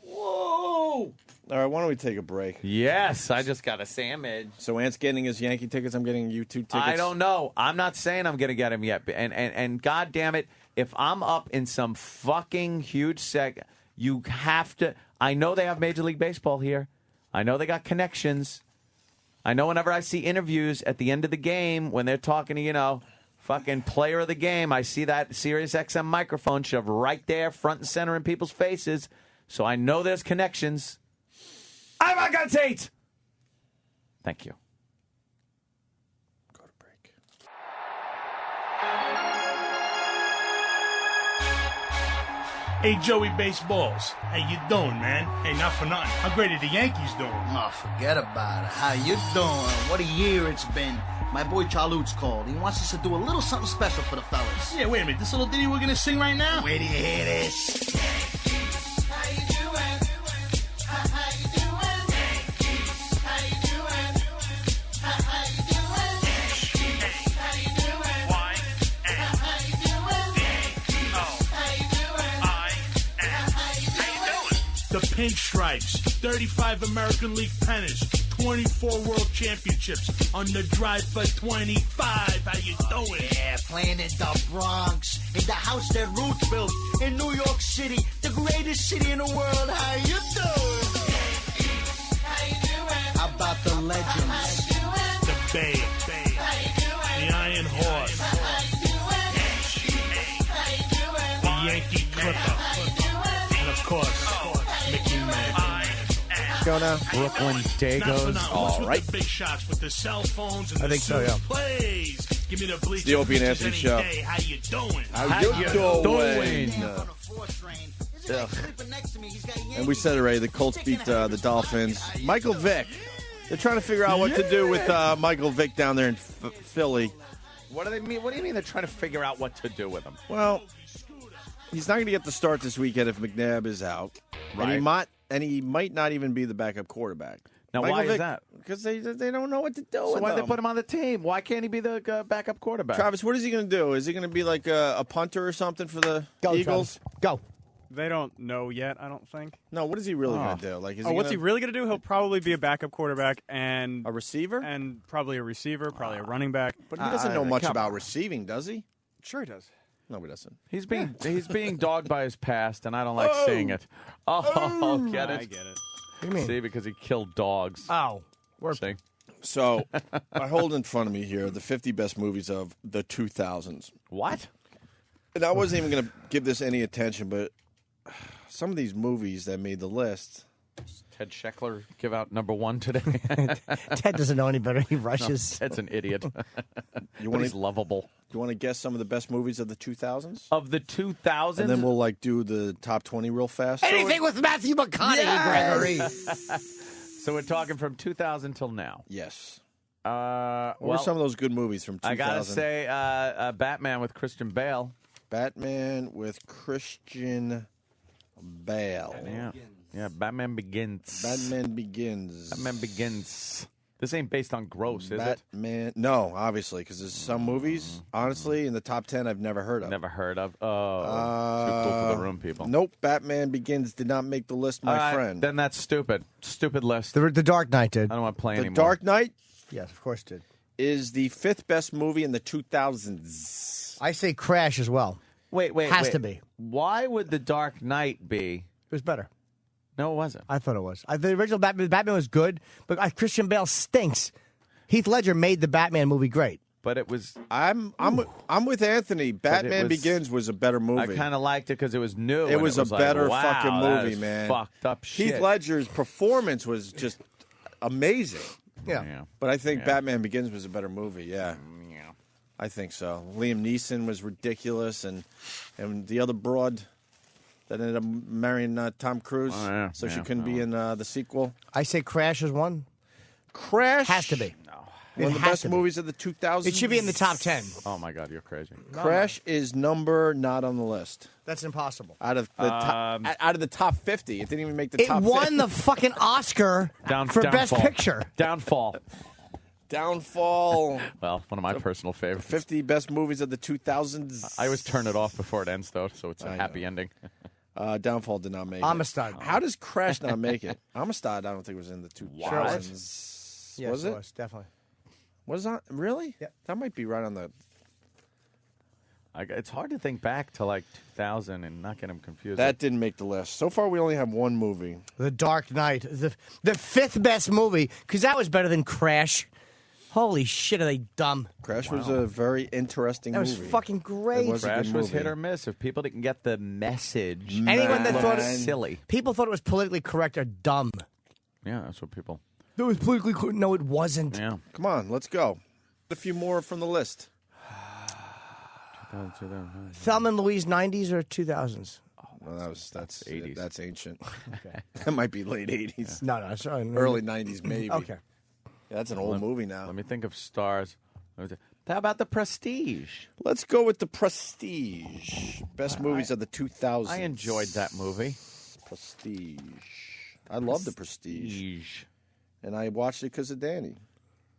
Whoa! All right, why don't we take a break? Yes, I just got a sandwich. So Ant's getting his Yankee tickets. I'm getting U2 tickets. I don't know. I'm not saying I'm going to get him yet. And God damn it, if I'm up in some fucking huge you have to. I know they have Major League Baseball here. I know they got connections. I know whenever I see interviews at the end of the game when they're talking to, fucking player of the game, I see that Sirius XM microphone shoved right there, front and center in people's faces. So I know there's connections. I'm not going to Tate. Thank you. Go to break. Hey, Joey Baseballs. How you doing, man? Hey, not for nothing. How great are the Yankees doing? Oh, forget about it. How you doing? What a year it's been. My boy Charlut's called. He wants us to do a little something special for the fellas. Yeah, wait a minute. This little ditty we're gonna sing right now? Wait till you hear this. The Pinstripes, 35 American League pennants, 24 World Championships on the drive for 25. How you doing? Yeah, playing in the Bronx, in the house that Roots built, in New York City, the greatest city in the world. How you doing? How about the legends? The Bay, the Iron Horse, the Yankee Clipper, and of course, Mickey Mantle. Go now. Brooklyn Dagos. All right. The big shots with the cell phones and I the think so, yeah. Plays. Give me the bleachers. It's the Opie and bleachers Anthony any show. day. How you doing? How you doing? Ugh. And we said it already. The Colts beat the Dolphins. Michael Vick. They're trying to figure out what to do with Michael Vick down there in Philly. What do they mean? What do you mean they're trying to figure out what to do with him? Well, he's not going to get the start this weekend if McNabb is out, Right. and he might not even be the backup quarterback. Now, Michael why is Vick, that? Because they don't know what to do. So with why him. they put him on the team? Why can't he be the backup quarterback? Travis, what is he going to do? Is he going to be like a punter or something for the Eagles? Go. They don't know yet, I don't think. No, what is he really going to do? Like, is what's he gonna- really going to do? He'll probably be a backup quarterback and a receiver, and probably a receiver, probably a running back. But he doesn't know much about receiving, does he? Sure, he does. No, he doesn't. He's being dogged by his past, and I don't like seeing it. Get it? I get it. What do you mean? See, because he killed dogs. Oh, See? So, I hold in front of me here the 50 best movies of the 2000s. What? And I wasn't even going to give this any attention, but some of these movies that made the list. Ted Scheckler give out number one today. Ted doesn't know any better. He rushes. No, Ted's an idiot. You But he's lovable. You want to guess some of the best movies of the 2000s? Of the 2000s? And then we'll do the top 20 real fast. Anything with Matthew McConaughey, Gregory. So we're talking from 2000 till now. Yes. What What are some of those good movies from 2000? I gotta say, Batman with Christian Bale. Batman with Christian Bale. Yeah, Batman Begins. Batman Begins. Batman Begins. This ain't based on gross, is it? Batman. No, obviously, because there's some movies, honestly, in the top 10 I've never heard of. Never heard of. Oh, too cool for the room, people. Nope, Batman Begins did not make the list, my All right, friend. Then that's stupid. Stupid list. The Dark Knight did. I don't want to play The anymore. Dark Knight Yes, of course it did. is the 5th best movie in the 2000s. I say Crash as well. Wait. Has to be. Why would The Dark Knight be? It was better. No, it wasn't. I thought it was. The original Batman was good, but Christian Bale stinks. Heath Ledger made the Batman movie great. But it was. I'm with Anthony. Batman was- Begins was a better movie. I kind of liked it because it was new. It and was, like, a better wow, fucking that movie, is man. Fucked up shit. Heath Ledger's performance was just amazing. Yeah. But I think Batman Begins was a better movie. Yeah. I think so. Liam Neeson was ridiculous, and the other broad that ended up marrying Tom Cruise, so she couldn't be in the sequel. I say Crash is one. Crash Has to be. One of the best movies of the 2000s. It should be in the top 10. Oh my God, you're crazy. Crash is not on the list. That's impossible. Out of the out of the top 50, it didn't even make the It top. won 50. the fucking Oscar for Best Downfall. Picture. Downfall. Downfall. Well, one of my personal favorites. 50 best movies of the 2000s. I always turn it off before it ends, though, so it's a happy ending. Downfall did not make Amistad. it. How does Crash not make it? Amistad, I don't think was in the 2000s. Yes, was it? It was, definitely. Was that really? Yeah. That might be right on the. It's hard to think back to like 2000 and not get them confused. That didn't make the list. So far, we only have one movie. The Dark Knight, the fifth best movie, because that was better than Crash. Holy shit, are they dumb? Crash was a very interesting That movie. was fucking great. It was a Crash good was movie. hit or miss. If people didn't get the message, Anyone that thought it silly. People thought it was politically correct are dumb. Yeah, that's what people. It was politically correct. No, it wasn't. Yeah. Come on, let's go. A few more from the list. Thelma and Louise, 90s or 2000s? No, that's 80s. That's ancient. Okay. That might be late 80s. No, sorry. Early 90s, maybe. Okay. Yeah, that's an old movie now. Let me think of stars. How about The Prestige? Let's go with The Prestige. Best movies of the 2000s. I enjoyed that movie. Prestige. I love The Prestige. And I watched it because of Danny.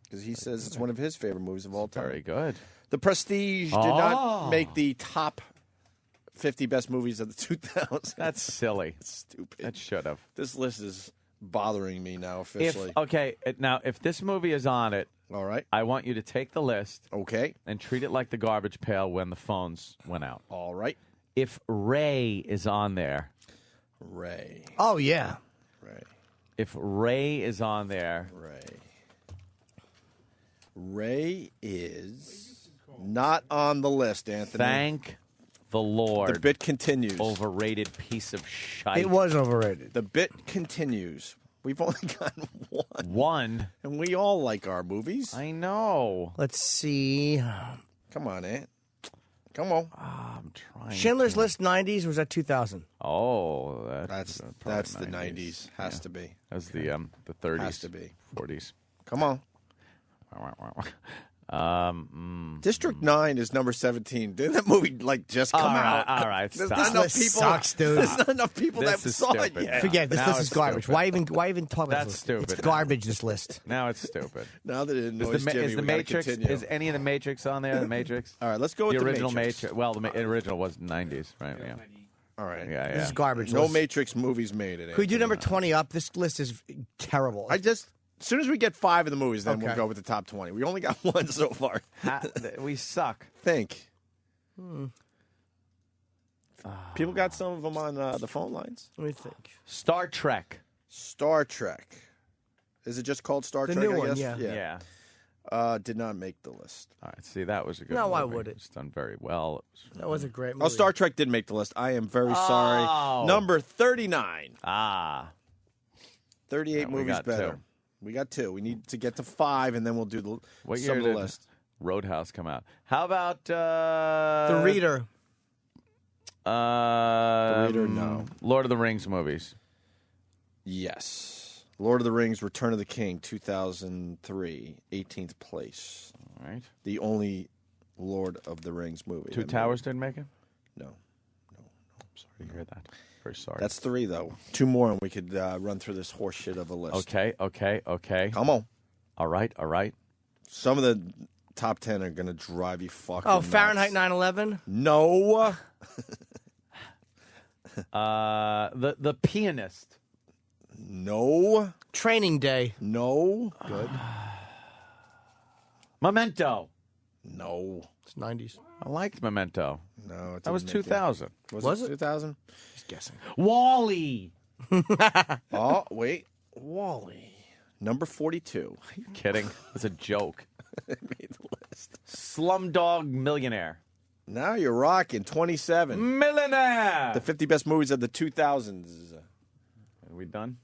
Because he says it's one of his favorite movies of all time. Very good. The Prestige did not make the top 50 best movies of the 2000s. That's silly. Stupid. That should have. This list is bothering me now officially. Now, if this movie is on it, all right, I want you to take the list, okay, and treat it like the garbage pail when the phones went out. All right. If Ray is on there, Ray. Oh yeah. Ray. If Ray is on there, Ray is not on the list, Anthony. Thank the Lord. The bit continues. Overrated piece of shite. It was overrated. The bit continues. We've only gotten one. One. And we all like our movies. I know. Let's see. Come on, Ant. Come on. I'm trying. Schindler's List, 90s, or was that 2000? Oh, That's the 90s. Has to be. That was the 30s. Has to be. 40s. Come on. District 9 is number 17. Didn't that movie just come out? All right, There's stop. not enough This people. sucks, dude. There's not enough people This that is saw stupid. it yet. Forget this. Now This it's is garbage. stupid. Why even talk about That's this? stupid. It's garbage. This list. Now it's stupid. Now that it Is annoys the, Jimmy, is the we gotta Matrix? continue. Is any of the Matrix on there? The Matrix. All right, let's go with the the original Matrix. Well, the original was 90s, right? Yeah. All right. Yeah, This is garbage. No Let's- Matrix movies made it. Could we do number 20 up? This list is terrible. As soon as we get 5 of the movies, then we'll Okay. go with the top 20. We only got one so far. We suck. Think. People got some of them on the phone lines. Let me think. Star Trek. Star Trek. Is it just called Star The Trek? new I one, guess? yeah. Did not make the list. All right. See, that was a good. No, why movie. would it? It's done very well. That was a great movie. Oh, Star Trek did make the list. I am very Oh. sorry. Number 39. 38 Yeah, we movies got better. two. We got 2. We need to get to 5, and then we'll do the What some year of the did list. Roadhouse come out? How about The Reader. The Reader, no. Lord of the Rings movies. Yes. Lord of the Rings, Return of the King, 2003, 18th place. All right. The only Lord of the Rings movie. Two Towers didn't make it. No. I'm sorry to hear that. Very sorry. That's 3, though. 2 more, and we could run through this horse shit of a list. Okay. Come on. All right. Some of the top 10 are going to drive you fucking Oh, nuts. Fahrenheit 9/11. No. The Pianist. No. Training Day. No. Good. Memento. No. It's 90s. I liked Memento. No. It That was didn't make it. 2000. Was it 2000? Just guessing. Wall-E. Oh, wait. Wall-E. Number 42. Are you kidding? It's a joke. It made the list. Slumdog Millionaire. Now you're rocking. 27. Millionaire. The 50 best movies of the 2000s. Are we done?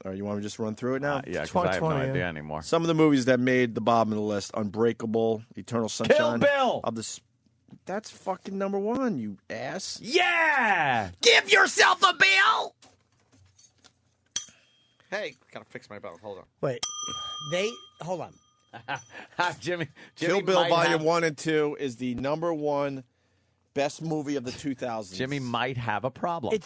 Or you want me to just run through it now? Yeah, because I have no 20, idea anymore. Some of the movies that made the bottom of the list: Unbreakable, Eternal Sunshine Bill. of the. That's fucking number 1, you ass. Yeah. Give yourself a bill. Hey, gotta fix my belt. Hold on. Wait. Hold on. Jimmy Kill Bill might Volume have- 1 and 2 is the number 1 best movie of the 2000s. Jimmy might have a problem. I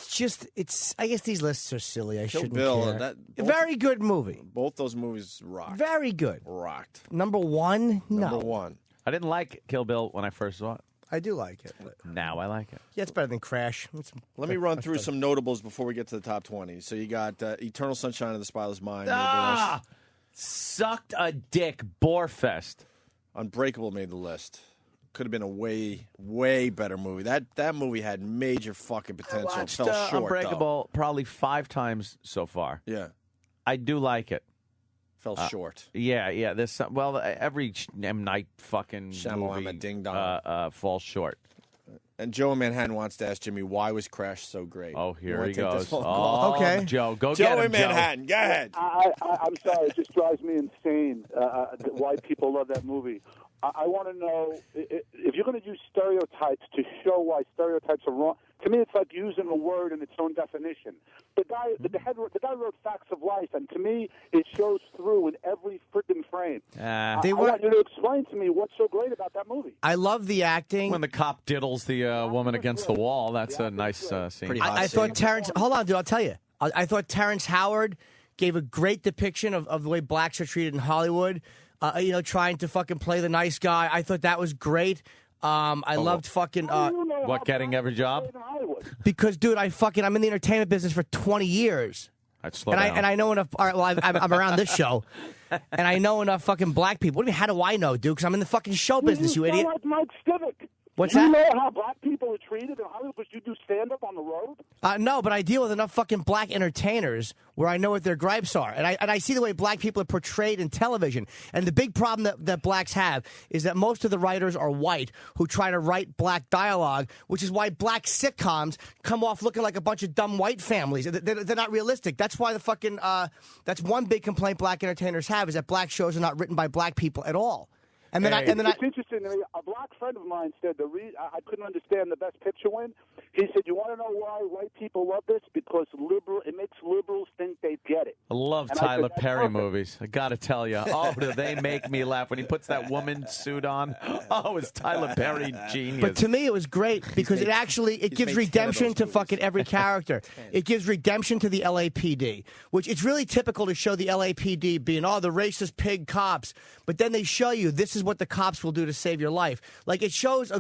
guess these lists are silly. I Kill shouldn't Bill. care. Very good movie. Both those movies rocked. Very good. Rocked. Number 1? No. Number 1. I didn't like Kill Bill when I first saw it. I do like it. But Now I like it. yeah, it's better than Crash. Let me run through some notables before we get to the top 20. So you got Eternal Sunshine of the Spotless Mind. made the list. Sucked a dick. Borefest. Unbreakable made the list. Could have been a way, way better movie. That movie had major fucking potential. It Watched fell short, Unbreakable probably 5 times so far. Yeah. I do like it. Fell short. Yeah. There's some. Well, every M. Night fucking Shyamalama movie ding dong. falls short. And Joe in Manhattan wants to ask Jimmy, why was Crash so great? Oh, You here wanna he take this goes. phone call? Oh, Joe, go Joe get him, in Manhattan, go ahead. I'm sorry, it just drives me insane why people love that movie. I want to know if you're going to use stereotypes to show why stereotypes are wrong. To me, it's like using a word in its own definition. The guy wrote Facts of Life, and to me, it shows through in every freaking frame. I want you to explain to me what's so great about that movie. I love the acting. When the cop diddles the woman against the wall, that's a nice scene. I thought Terrence. Hold on, dude. I'll tell you. I thought Terrence Howard gave a great depiction of the way blacks are treated in Hollywood. Trying to fucking play the nice guy. I thought that was great. I loved fucking. What, getting every job? Because, dude, I'm in the entertainment business for 20 years. I'd slow down. And I know enough. All right, well, I'm around this show, and I know enough fucking black people. What do you mean? How do I know, dude? Because I'm in the fucking show business, you idiot. Like Mike Stivic. What's you that? know how black people are treated in Hollywood because you do stand-up on the road? No, but I deal with enough fucking black entertainers where I know what their gripes are. And I see the way black people are portrayed in television. And the big problem that blacks have is that most of the writers are white who try to write black dialogue, which is why black sitcoms come off looking like a bunch of dumb white families. They're not realistic. That's why the fucking, that's one big complaint black entertainers have is that black shows are not written by black people at all. And then it's interesting to me. A black friend of mine said I couldn't understand the Best Picture win. He said, "You want to know why white people love this? Because it makes liberals think they get it." I love And Tyler I said, Perry perfect. movies. I got to tell you. Oh, do they make me laugh when he puts that woman suit on? Oh, it's Tyler Perry genius. But to me, it was great because it gives redemption to fucking every character. It gives redemption to the LAPD, which it's really typical to show the LAPD being, the racist pig cops. But then they show you this is what the cops will do to save your life. Like, it shows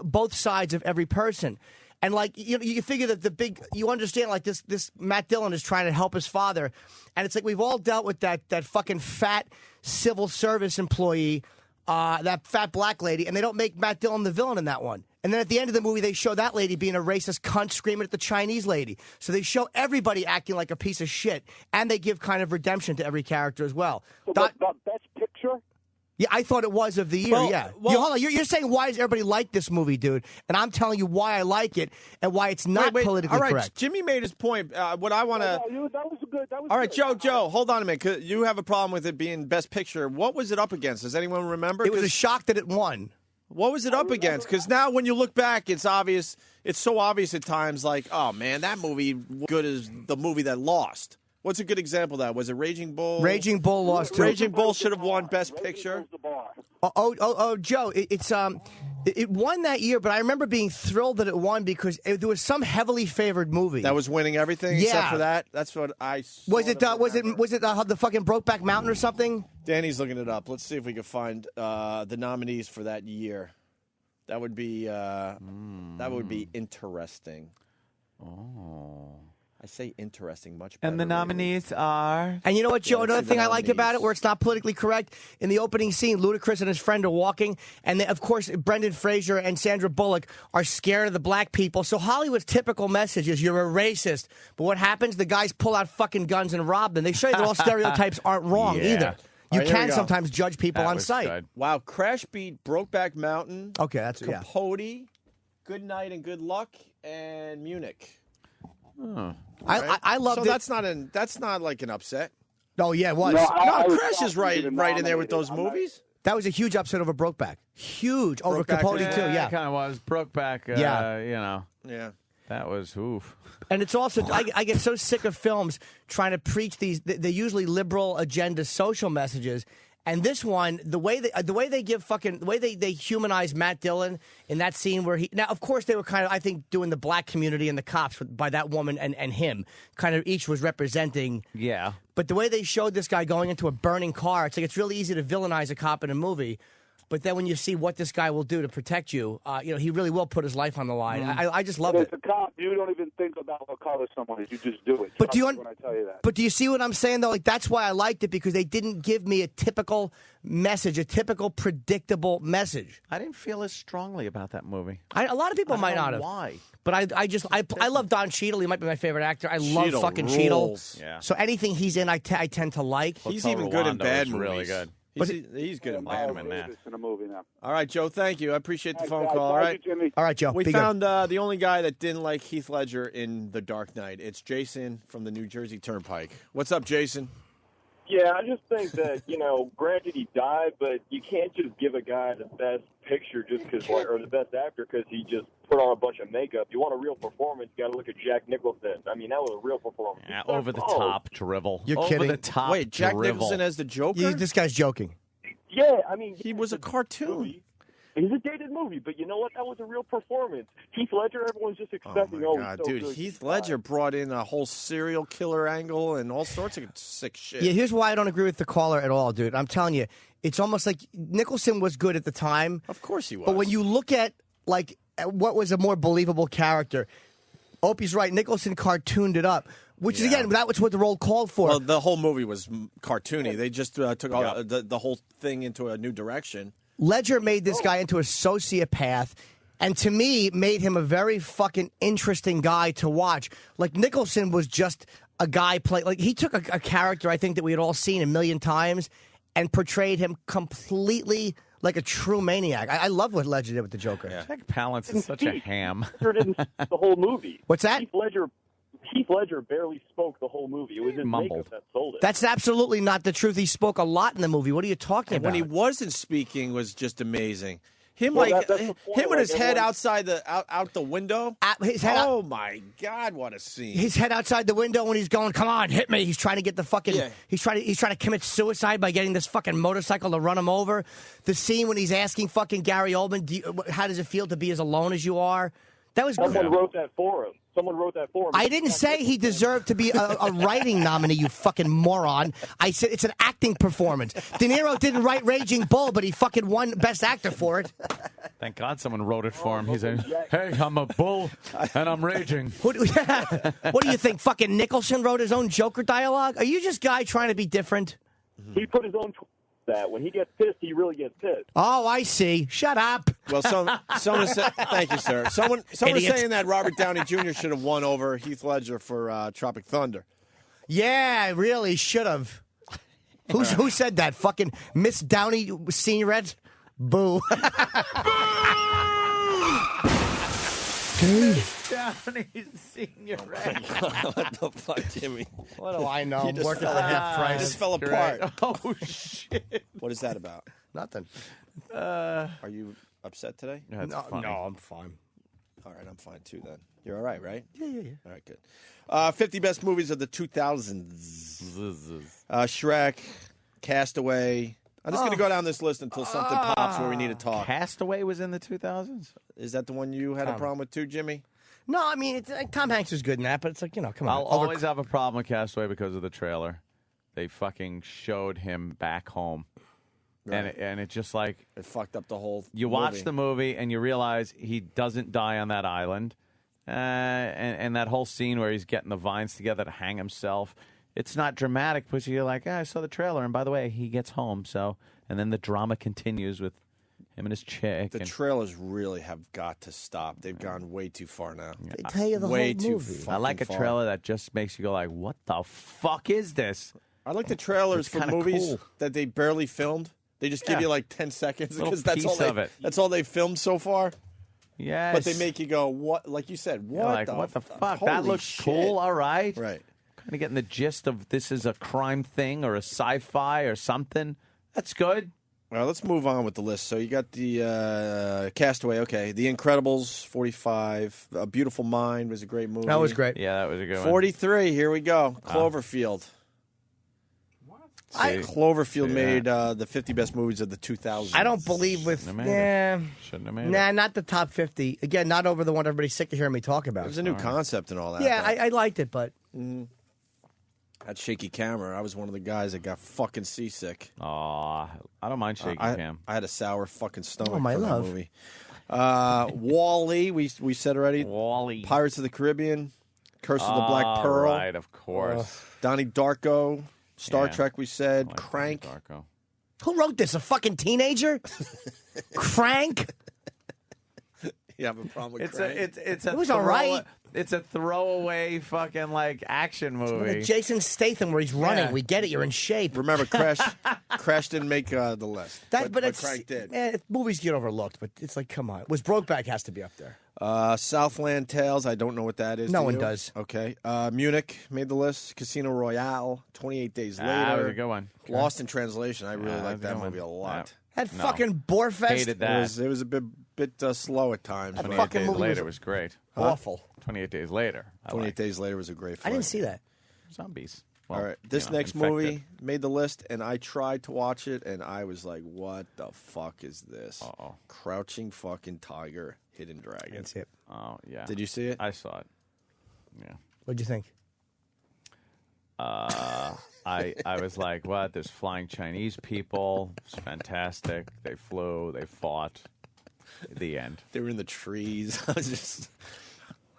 both sides of every person. And, like, you figure that you understand, like, this Matt Dillon is trying to help his father. And it's like we've all dealt with that fucking fat civil service employee, that fat black lady, and they don't make Matt Dillon the villain in that one. And then at the end of the movie, they show that lady being a racist cunt screaming at the Chinese lady. So they show everybody acting like a piece of shit, and they give kind of redemption to every character as well. The Best Picture? Yeah, I thought it was of the year, yeah. Hold on, you're saying why does everybody like this movie, dude? And I'm telling you why I like it and why it's not politically all right, correct. Jimmy made his point. What I want to... That was good. All right, Joe, hold on a minute. 'Cause you have a problem with it being Best Picture. What was it up against? Does anyone remember? It was a shock that it won. What was it up against? Because now when you look back, it's obvious. It's so obvious at times, like, oh, man, that movie good as the movie that lost. What's a good example of that? Was it Raging Bull? Raging Bull lost, too. Raging Bull should have won Best Picture. Joe, it won that year, but I remember being thrilled that it won because there was some heavily favored movie that was winning everything except for that. That's what I was. It the fucking Brokeback Mountain or something? Danny's looking it up. Let's see if we can find the nominees for that year. That would be interesting. Oh. I say interesting much better. And the nominees are... And you know what, Joe? Another thing I liked about it, where it's not politically correct, in the opening scene, Ludacris and his friend are walking, and of course, Brendan Fraser and Sandra Bullock are scared of the black people. So Hollywood's typical message is you're a racist. But what happens? The guys pull out fucking guns and rob them. They show you that all stereotypes aren't wrong either. You can sometimes judge people on sight. Good. Wow, Crash beat Brokeback Mountain. Okay, that's Capote, Good Night and Good Luck, and Munich. Oh. I love so that's not like an upset. Oh yeah, it was. No, Crash is right in there with those movies. That was a huge upset over Brokeback. Huge over Capote too. Yeah, it kind of was. Brokeback. Yeah. That was oof. And it's also I get so sick of films trying to preach these. They're usually liberal agenda social messages. And this one, the way they humanize Matt Dillon in that scene where now of course they were kind of, I think, doing the black community and the cops by that woman and him, kind of each was representing. Yeah. But the way they showed this guy going into a burning car, it's really easy to villainize a cop in a movie. But then when you see what this guy will do to protect you, he really will put his life on the line. I just love it. As a cop, you don't even think about what color someone is. You just do it. But do you when I tell you that? But do you see what I'm saying though? Like that's why I liked it, because they didn't give me a typical message, a typical predictable message. I didn't feel as strongly about that movie. A lot of people might not have. Why? But I love Don Cheadle. He might be my favorite actor. I love Cheadle fucking rules. Cheadle. Yeah. So anything he's in, I tend to like. He's even good in bad movies. Really good. He's good in bad movies. Davis in a movie now. All right, Joe, thank you. I appreciate the Thanks, phone guys. call. All Bye, right. Jimmy. All right, Joe. We be good. found the only guy that didn't like Heath Ledger in The Dark Knight. It's Jason from the New Jersey Turnpike. What's up, Jason? Yeah, I just think that, granted he died, but you can't just give a guy the best picture just because, or the best actor because he just put on a bunch of makeup. You want a real performance, you got to look at Jack Nicholson. I mean, that was a real performance. Yeah, over the top drivel. You're over kidding. the top. Wait, Jack drivel. Nicholson as the Joker? This guy's joking. Yeah, I mean, He was a cartoon. He's a dated movie, but you know what? That was a real performance. Heath Ledger, everyone's just expecting. Oh, he's my God, so dude. good. Heath Ledger brought in a whole serial killer angle and all sorts of sick shit. Yeah, here's why I don't agree with the caller at all, dude. I'm telling you, it's almost like Nicholson was good at the time. Of course he was. But when you look at, what was a more believable character, Opie's right, Nicholson cartooned it up. Which is, again, that was what the role called for. Well, the whole movie was cartoony. They just took all, the whole thing into a new direction. Ledger made this guy into a sociopath, and to me, made him a very fucking interesting guy to watch. Like, Nicholson was just a guy he took a character I think that we had all seen a million times and portrayed him completely like a true maniac. I love what Ledger did with the Joker. Jack Palance is such a ham. Didn't the whole movie. What's that? Heath Ledger barely spoke the whole movie. It was his makeup that sold it. That's absolutely not the truth. He spoke a lot in the movie. What are you talking And about? when he wasn't speaking was just amazing. Him Well, that's the point. him with his Like, head everyone- outside out the window. His head oh my God, what a scene! His head outside the window when he's going, "Come on, hit me!" He's trying to get the fucking. Yeah. He's trying to commit suicide by getting this fucking motorcycle to run him over. The scene when he's asking fucking Gary Oldman, "How does it feel to be as alone as you are?" That was. Someone wrote that for him. I didn't say he deserved to be a writing nominee, you fucking moron. I said it's an acting performance. De Niro didn't write Raging Bull, but he fucking won Best Actor for it. Thank God someone wrote it for him. He's like, hey, I'm a bull and I'm raging. What do you think? Fucking Nicholson wrote his own Joker dialogue? Are you just guy trying to be different? He put his own that when he gets pissed, he really gets pissed. Oh, I see. Shut up. Well, someone said, thank you, sir. Someone is Idiot. saying that Robert Downey Jr. should have won over Heath Ledger for Tropic Thunder. Yeah, really should have. Who said that? Fucking Miss Downey Seniorette? Boo. Downey Senior. What the fuck, Jimmy? What do I know? You I'm just working fell- for half price. you just fell apart. Oh, shit. What is that about? Nothing. Are you upset today? That's No, funny. I'm fine. All right, I'm fine too then. You're all right, right? Yeah. All right, good. 50 best movies of the 2000s. Shrek, Castaway. I'm just going to go down this list until something pops where we need to talk. Castaway was in the 2000s? Is that the one you had a problem with too, Jimmy? No, I mean, it's like Tom Hanks was good in that, but it's like, come on. I'll always have a problem with Castaway because of the trailer. They fucking showed him back home. Right. And it just like... It fucked up the whole You movie. watch the movie and you realize he doesn't die on that island. And that whole scene where he's getting the vines together to hang himself. It's not dramatic, but you're like, I saw the trailer, and by the way, he gets home. So, and then the drama continues with him and his chick. The trailers really have got to stop. They've gone way too far now. They tell you the way whole too movie. I like a far. trailer that just makes you go like, what the fuck is this? I like the trailers It's for kinda movies cool. that they barely filmed. They just give Yeah. you like 10 seconds Little because that's all piece of it. That's all they filmed so far. Yes. But they make you go, what? Like you said, You're what? like, what the fuck? Holy That looks shit. cool, all right. Right. Kind of getting the gist of this is a crime thing or a sci-fi or something. That's good. Well, let's move on with the list. So you got the Castaway, okay. The Incredibles, 45. A Beautiful Mind was a great movie. That was great. Yeah, that was a good one. 43, here we go. Cloverfield. Cloverfield made the 50 best movies of the 2000s. I don't believe with... Shouldn't have made Yeah. Shouldn't have made Nah, it. not the top 50. Again, not over the one everybody's sick of hearing me talk about. It was a new concept and all that. Yeah, but- I liked it, but... That shaky camera. I was one of the guys that got fucking seasick. Aw, I don't mind shaky cam. I had a sour fucking stomach Oh, my for love. that movie. Wall-E, we said already. Wall-E. Pirates of the Caribbean. Curse of the Black Pearl. Right, of course. Donnie Darko. Star Yeah. Trek, we said. I like Crank. Darko. Who wrote this? A fucking teenager? Crank? You have a problem with It's Crank? it's a It was all right. It's a throwaway fucking like action movie. Jason Statham, where he's running. Yeah. We get it. You're in shape. Remember, Crash didn't make the list. But it's Crank did. movies get overlooked, but it's like, come on. Was Brokeback has to be up there? Southland Tales, I don't know what that is. No Do one you? does. Okay. Munich made the list. Casino Royale, 28 Days Later. That was a good one. Lost in Translation. I really Yeah, like that that was a good movie a one. lot. That No. fucking Borefest. Hated that. It was a bit slow at times. That 28 fucking Days movie Later was was great. awful. 28 Days Later. 28 Days Later was a great I film. didn't see that. Zombies. All Well, right. This you know, next infected. movie made the list, and I tried to watch it, and I was like, what the fuck is this? Uh-oh. Crouching fucking Tiger, Hidden Dragon. That's it. Oh, yeah. Did you see it? I saw it. Yeah. What'd you think? I was like, what? There's flying Chinese people. It's fantastic. They flew. They fought. The end. They were in the trees. I was just,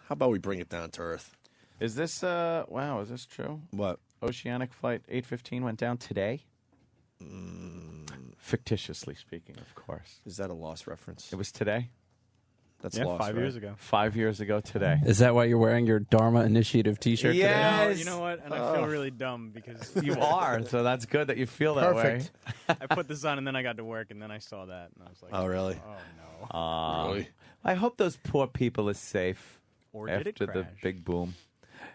how about we bring it down to earth? Is this, wow, is this true? What? Oceanic Flight 815 went down today? Fictitiously speaking, of course. Is that a lost reference? It was today? That's Yeah, lost, 5 right? years ago. 5 years ago today. Is that why you're wearing your Dharma Initiative T-shirt today? Yeah. No, Yes. you know what? And I feel really dumb because You are, so that's good that you feel that Perfect. way. I put this on and then I got to work and then I saw that and I was like, Oh, really? Oh no. Really? I hope those poor people are safe Or did after it the crash? big boom.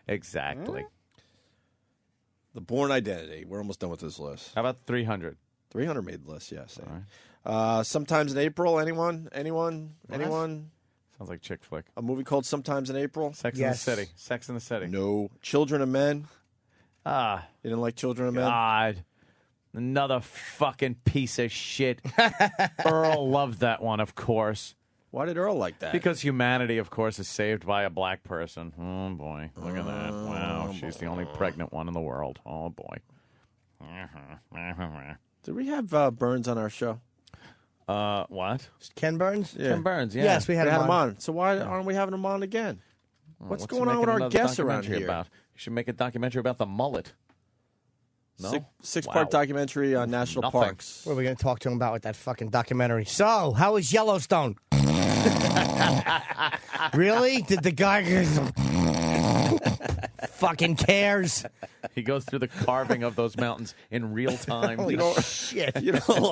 Exactly. The Bourne Identity. We're almost done with this list. How about 300? 300 made the list, yes. All right. Sometimes in April. Anyone? Sounds like chick flick. A movie called Sometimes in April? Sex Yes. in the City. Sex in the City. No. Children of Men. Ah, You didn't like Children of Men? God. Another fucking piece of shit. Earl loved that one, of course. Why did Earl like that? Because humanity, of course, is saved by a black person. Oh, boy. Look at that. Wow. She's the only pregnant one in the world. Oh, boy. Did we have Burns on our show? What? Ken Burns? Yeah. Ken Burns, yeah. Yes, we had him on. So why aren't we having him on again? What's going he on with making our another guests around documentary here? About? You should make a documentary about the mullet. No? Six-part Wow. documentary on national Nothing. parks. What are we going to talk to him about with that fucking documentary? So, how was Yellowstone? Really? Did the guy fucking cares? He goes through the carving of those mountains in real time. Holy don't- shit. You don't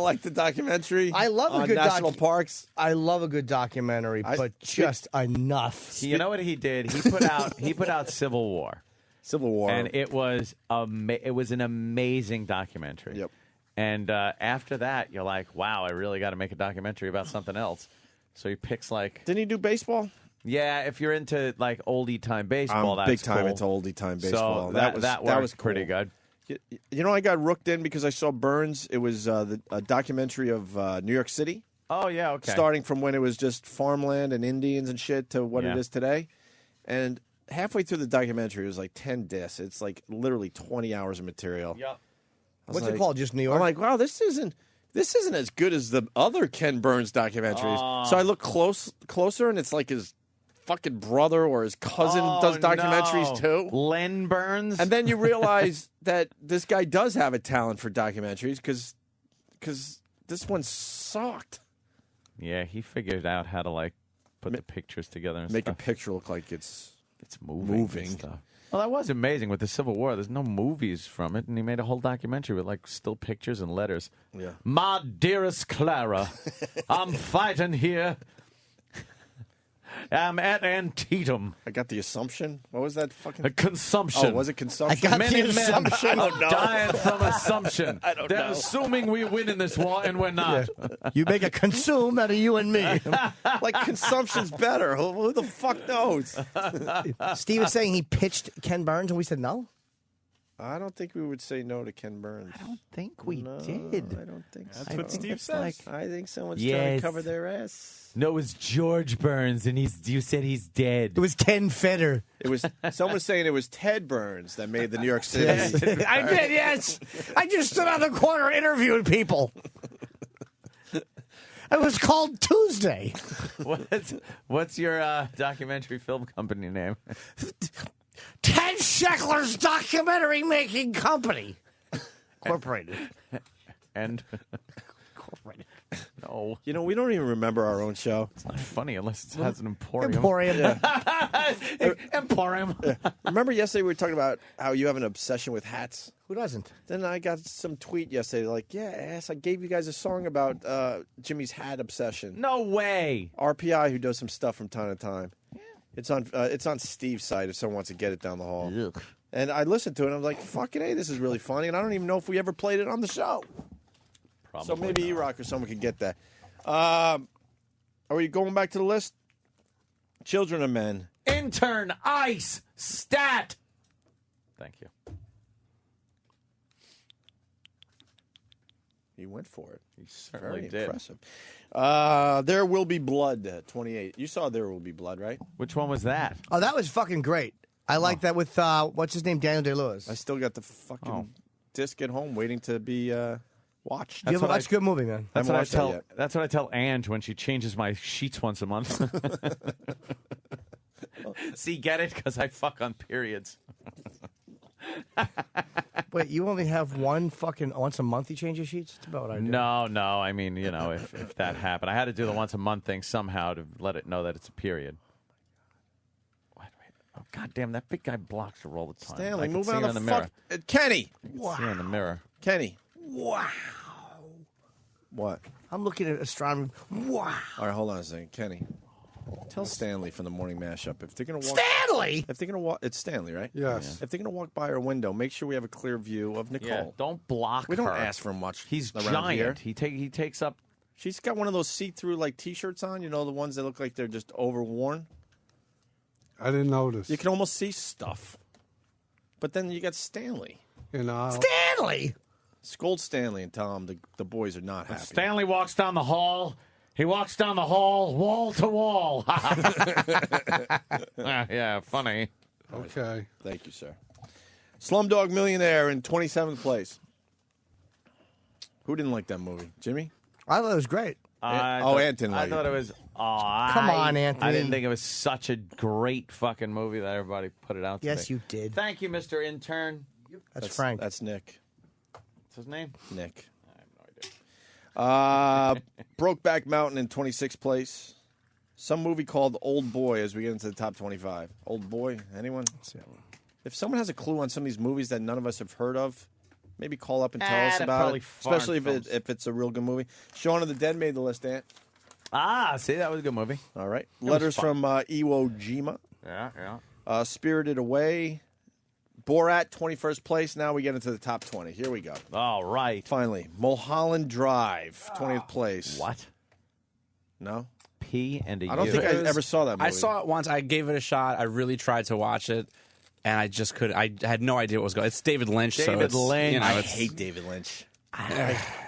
like the documentary? I love a on good national parks. I love a good documentary, but just enough. You know what he did? He put out Civil War. Civil War, and it was an amazing documentary. Yep. And after that, you're like, wow, I really got to make a documentary about something else. So he picks like, Didn't he do baseball? yeah, if you're into like oldie time baseball, that's big time cool. into oldie time baseball. So that was pretty cool. good. You know, I got rooked in because I saw Burns. It was a documentary of New York City, Oh yeah, okay. starting from when it was just farmland and Indians and shit to what Yeah. it is today. And halfway through the documentary, it was like 10 discs. It's like literally 20 hours of material. Yep. I was What's it like- called? Just New York? I'm like, wow, this isn't as good as the other Ken Burns documentaries. So I look closer, and it's like his fucking brother or his cousin does documentaries too. Len Burns. And then you realize that this guy does have a talent for documentaries because this one sucked. Yeah, he figured out how to like put the pictures together and Make a stuff. picture look like it's moving. and stuff. Well, that was amazing with the Civil War. There's no movies from it, and he made a whole documentary with like still pictures and letters. Yeah. My dearest Clara, I'm fighting here. I'm at Antietam. I got the assumption. What was that fucking Consumption. Oh, was it consumption? I got Many the men assumption. are dying from assumption. I don't They're know. assuming we win in this war, and we're not. You make a consume out of you and me. Like consumption's better. Who the fuck knows? Steve was saying he pitched Ken Burns, and we said no. I don't think we would say no to Ken Burns. I don't think we did. I don't think so. That's what Steve says. I think someone's trying Yes. to cover their ass. No, it was George Burns, and you said he's dead. It was Ken Fedder. It was someone was saying it was Ted Burns that made the New York City. I did, yes. I just stood on the corner interviewing people. It was called Tuesday. What's your documentary film company name? Ted Sheckler's Documentary Making Company. Incorporated. And Incorporated. no, You know, we don't even remember our own show. it's not funny unless it has an emporium. Emporium. Emporium. Remember yesterday we were talking about how you have an obsession with hats? Who doesn't? Then I got some tweet yesterday like, yeah, ass, I gave you guys a song about Jimmy's hat obsession. No way. RPI, who does some stuff from time to time. It's on Steve's site if someone wants to get it down the hall. Ugh. And I listened to it and I was like, fucking hey, this is really funny. And I don't even know if we ever played it on the show. Probably So maybe not. E-Rock or someone could get that. Are we going back to the list? Children of Men. Intern Ice Stat. Thank you. He went for it. He certainly Very did. impressive. There Will Be Blood, 28. You saw There Will Be Blood, right? Which one was that? Oh, that was fucking great. I like that with, what's his name, Daniel Day-Lewis. I still got the fucking disc at home waiting to be watched. That's a good movie, man. That's Haven't what I watched that tell. yet. That's what I tell Ange when she changes my sheets once a month. See, get it? Because I fuck on periods. Wait, you only have one fucking once a month you change your sheets? That's about what I do. No. I mean, you know, if that happened, I had to do the once a month thing somehow to let it know that it's a period. Wait. Oh, God damn, that big guy blocks her all the time. Stanley, I can move see out her of in the the mirror. fuck. Kenny. See her in the mirror. Kenny. Wow. What? I'm looking at astronomy. Wow. All right, hold on a second. Kenny. Tell Stanley from the morning mashup if they're gonna walk. Stanley. If they're gonna walk, it's Stanley, right? Yes. If they're gonna walk by our window, make sure we have a clear view of Nicole. Yeah, don't block We don't her. ask for much. He's around here. giant. He takes up. She's got one of those see-through like T-shirts on. You know, the ones that look like they're just overworn. I didn't notice. You can almost see stuff. But then you got Stanley. You know, Stanley. Scold Stanley and tell him the boys are not happy. Stanley walks down the hall. He walks down the hall, wall to wall. Yeah, funny. okay. Thank you, sir. Slumdog Millionaire in 27th place. Who didn't like that movie? Jimmy? I thought it was great. Ant didn't like I thought it was. Oh, Come on, Anthony. I didn't think it was such a great fucking movie that everybody put it out to Yes, be. you did. Thank you, Mr. Intern. That's Frank. That's Nick. What's his name? Nick. I have no idea. Brokeback Mountain in 26th place. Some movie called Old Boy as we get into the top 25. Old Boy? Anyone? If someone has a clue on some of these movies that none of us have heard of, maybe call up and tell us they're about probably it. foreign Especially if it's a real good movie. Shaun of the Dead made the list, Ant. See, that was a good movie. All right. was Letters fun. from Iwo Jima. Yeah. Spirited Away. Borat, 21st place. Now we get into the top 20. Here we go. All right. Finally, Mulholland Drive, 20th place. What? No? P and a I don't U. think I ever saw that movie. I saw it once. I gave it a shot. I really tried to watch it, and I just couldn't. I had no idea what was going. It's David Lynch. so David it's, Lynch. You know, I it's, hate David Lynch. I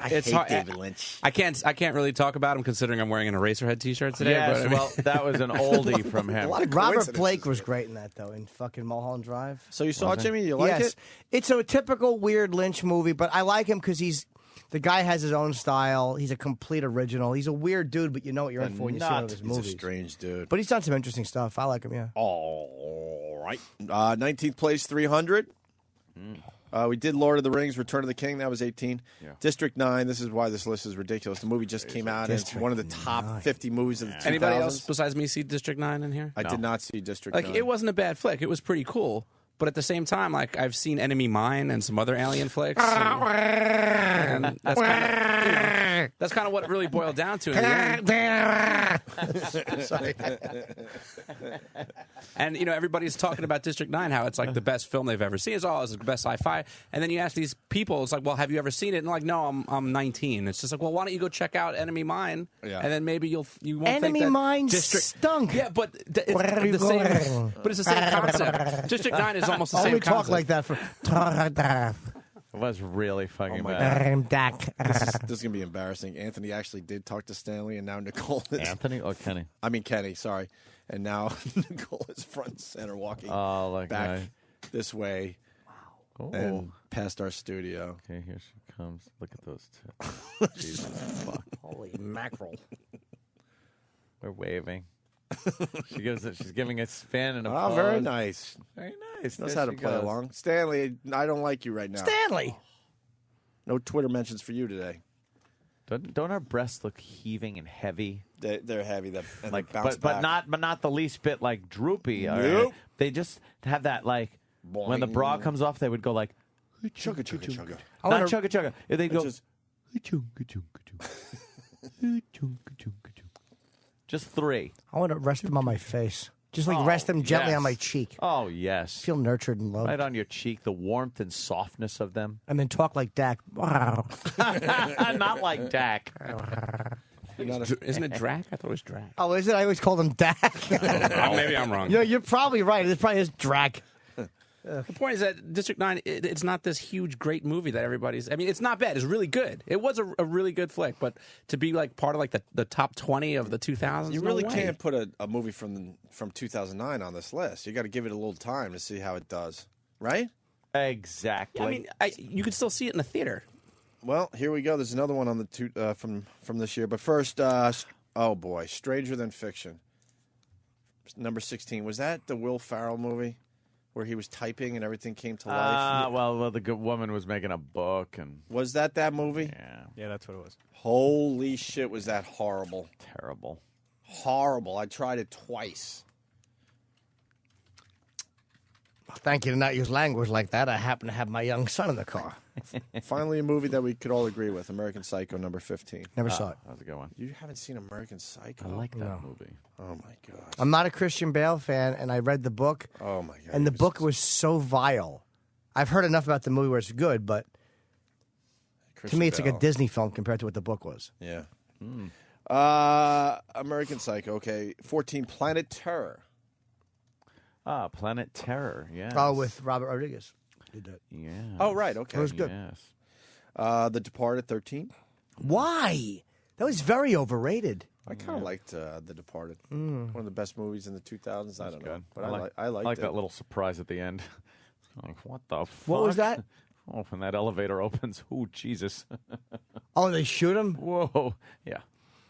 hate David Lynch. I can't really talk about him considering I'm wearing an Eraserhead T-shirt today. Yes, but, I mean, well, that was an oldie from him. Robert Blake was great in that, though, in fucking Mulholland Drive. So you saw it, Jimmy? You like Yes. it? It's a typical weird Lynch movie, but I like him because the guy has his own style. He's a complete original. He's a weird dude, but you know what you're in for when you see one of his He's movies. a strange dude. But he's done some interesting stuff. I like him, yeah. All right. 19th place, 300. We did Lord of the Rings, Return of the King. That was 18. Yeah. District 9. This is why this list is ridiculous. The movie just came out, and it's one of the top 50 movies of the 2000s. anybody else besides me see District 9 in here? I did not see District Like 9. it wasn't a bad flick. It was pretty cool. But at the same time, like I've seen Enemy Mine and some other alien flicks, and that's kind of what it really boiled down to. In the end. Sorry. And you know, everybody's talking about District 9, how it's like the best film they've ever seen. It's the best sci-fi. And then you ask these people, it's like, well, have you ever seen it? And like, no, I'm 19. It's just like, well, why don't you go check out Enemy Mine? Yeah. And then maybe you won't Enemy think that Mine District stunk. Yeah, but it's Where are you the same. going? But it's the same concept. District 9 is almost the Oh, same we talk concept. like that for. It was really fucking my bad. This is gonna be embarrassing. Anthony actually did talk to Stanley, and now Nicole is Anthony or Kenny? I mean Kenny. Sorry, and now Nicole is front and center, walking Oh, back okay. this way and past our studio. Okay, here she comes. Look at those two. Jesus fuck. Holy mackerel. We're waving. She's giving a spin and a Oh, pose. very nice. Very nice. Knows There how to she play goes. along. Stanley, I don't like you right now. Stanley. No Twitter mentions for you today. Don't our breasts look heaving and heavy? They're heavy. And Like, they bounce but back. not the least bit like droopy. all right? Nope. They just have that like when the bra Boing. comes off, they would go like chugga chugga chugga. not chugga chugga. They go Just- just three. I want to rest them on my face. Just like rest them gently yes. on my cheek. Oh yes, Feel nurtured and loved. right on your cheek, the warmth and softness of them. And then talk like Dak. Wow. Not like Dak. Isn't it Drac? I thought it was Drac. Oh, is it? I always called him Dak. Oh, maybe I'm wrong. You're probably right. It probably is Drac. The point is that District 9, it's not this huge, great movie that everybody's... I mean, it's not bad. It's really good. It was a really good flick, but to be like part of like the top 20 of the 2000s, You no really way. can't put a movie from 2009 on this list. You got to give it a little time to see how it does, right? Exactly. I mean, you could still see it in the theater. Well, here we go. There's another one on the from this year. But first, oh boy, Stranger Than Fiction. Number 16. Was that the Will Ferrell movie where he was typing and everything came to life? Well, the good woman was making a book, and Was that movie? Yeah, that's what it was. Holy shit, was that horrible. terrible. Horrible. I tried it twice. Thank you to not use language like that. I happen to have my young son in the car. Finally, a movie that we could all agree with, American Psycho, number 15. Never saw it. That was a good one. You haven't seen American Psycho? I like that movie. Oh, my God. I'm not a Christian Bale fan, and I read the book. Oh, my God. And the book was so vile. I've heard enough about the movie where it's good, but to me, it's like a Disney film compared to what the book was. Yeah. American Psycho, okay. 14, Planet Terror. Planet Terror. Yeah. Oh, with Robert Rodriguez. Did that. Yeah. Oh, right, okay. It was good. Yes. The Departed, 13. Why? That was very overrated. I kind of liked The Departed. One of the best movies in the 2000s. I don't know. Good. But I liked like it. that little surprise at the end. Like, what the fuck? What was that? Oh, when that elevator opens. Oh, Jesus. Oh, they shoot him? Whoa. Yeah.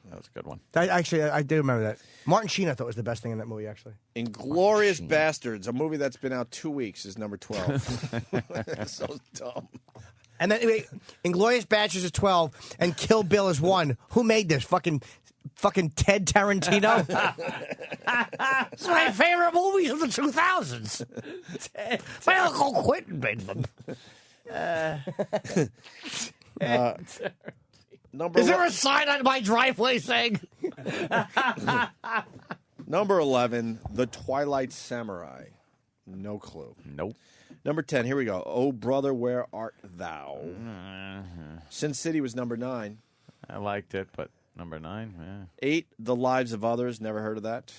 That was a good one. I do remember that. Martin Sheen, I thought, was the best thing in that movie, actually. Inglorious Bastards, a movie that's been out 2 weeks, is number 12. So dumb. And then, anyway, Inglourious Basterds is 12, and Kill Bill is 1. Who made this? Fucking Ted Tarantino? It's my favorite movies of the 2000s. My Uncle Quentin made them. Number Is there a sign on my driveway saying? Number 11, The Twilight Samurai. No clue. Nope. Number 10, here we go. Oh, Brother, Where Art Thou? Sin City was number 9. I liked it, but number 9, yeah. 8, The Lives of Others. Never heard of that.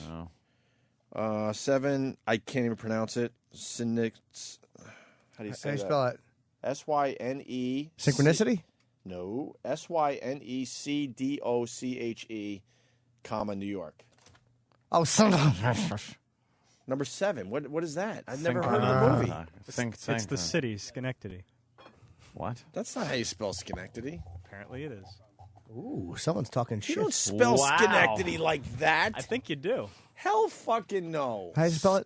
Oh. 7, I can't even pronounce it. How do you say How do you that? spell it? S-Y-N-E. Synchronicity? No. S-Y-N-E-C-D-O-C-H-E, comma, New York. Oh, Number 7. What is that? I've never heard of the movie. It's the city, Schenectady. What? That's not how you spell Schenectady. Apparently it is. Ooh, someone's talking shit. You don't spell Schenectady like that. I think you do. Hell fucking no. How do you spell it?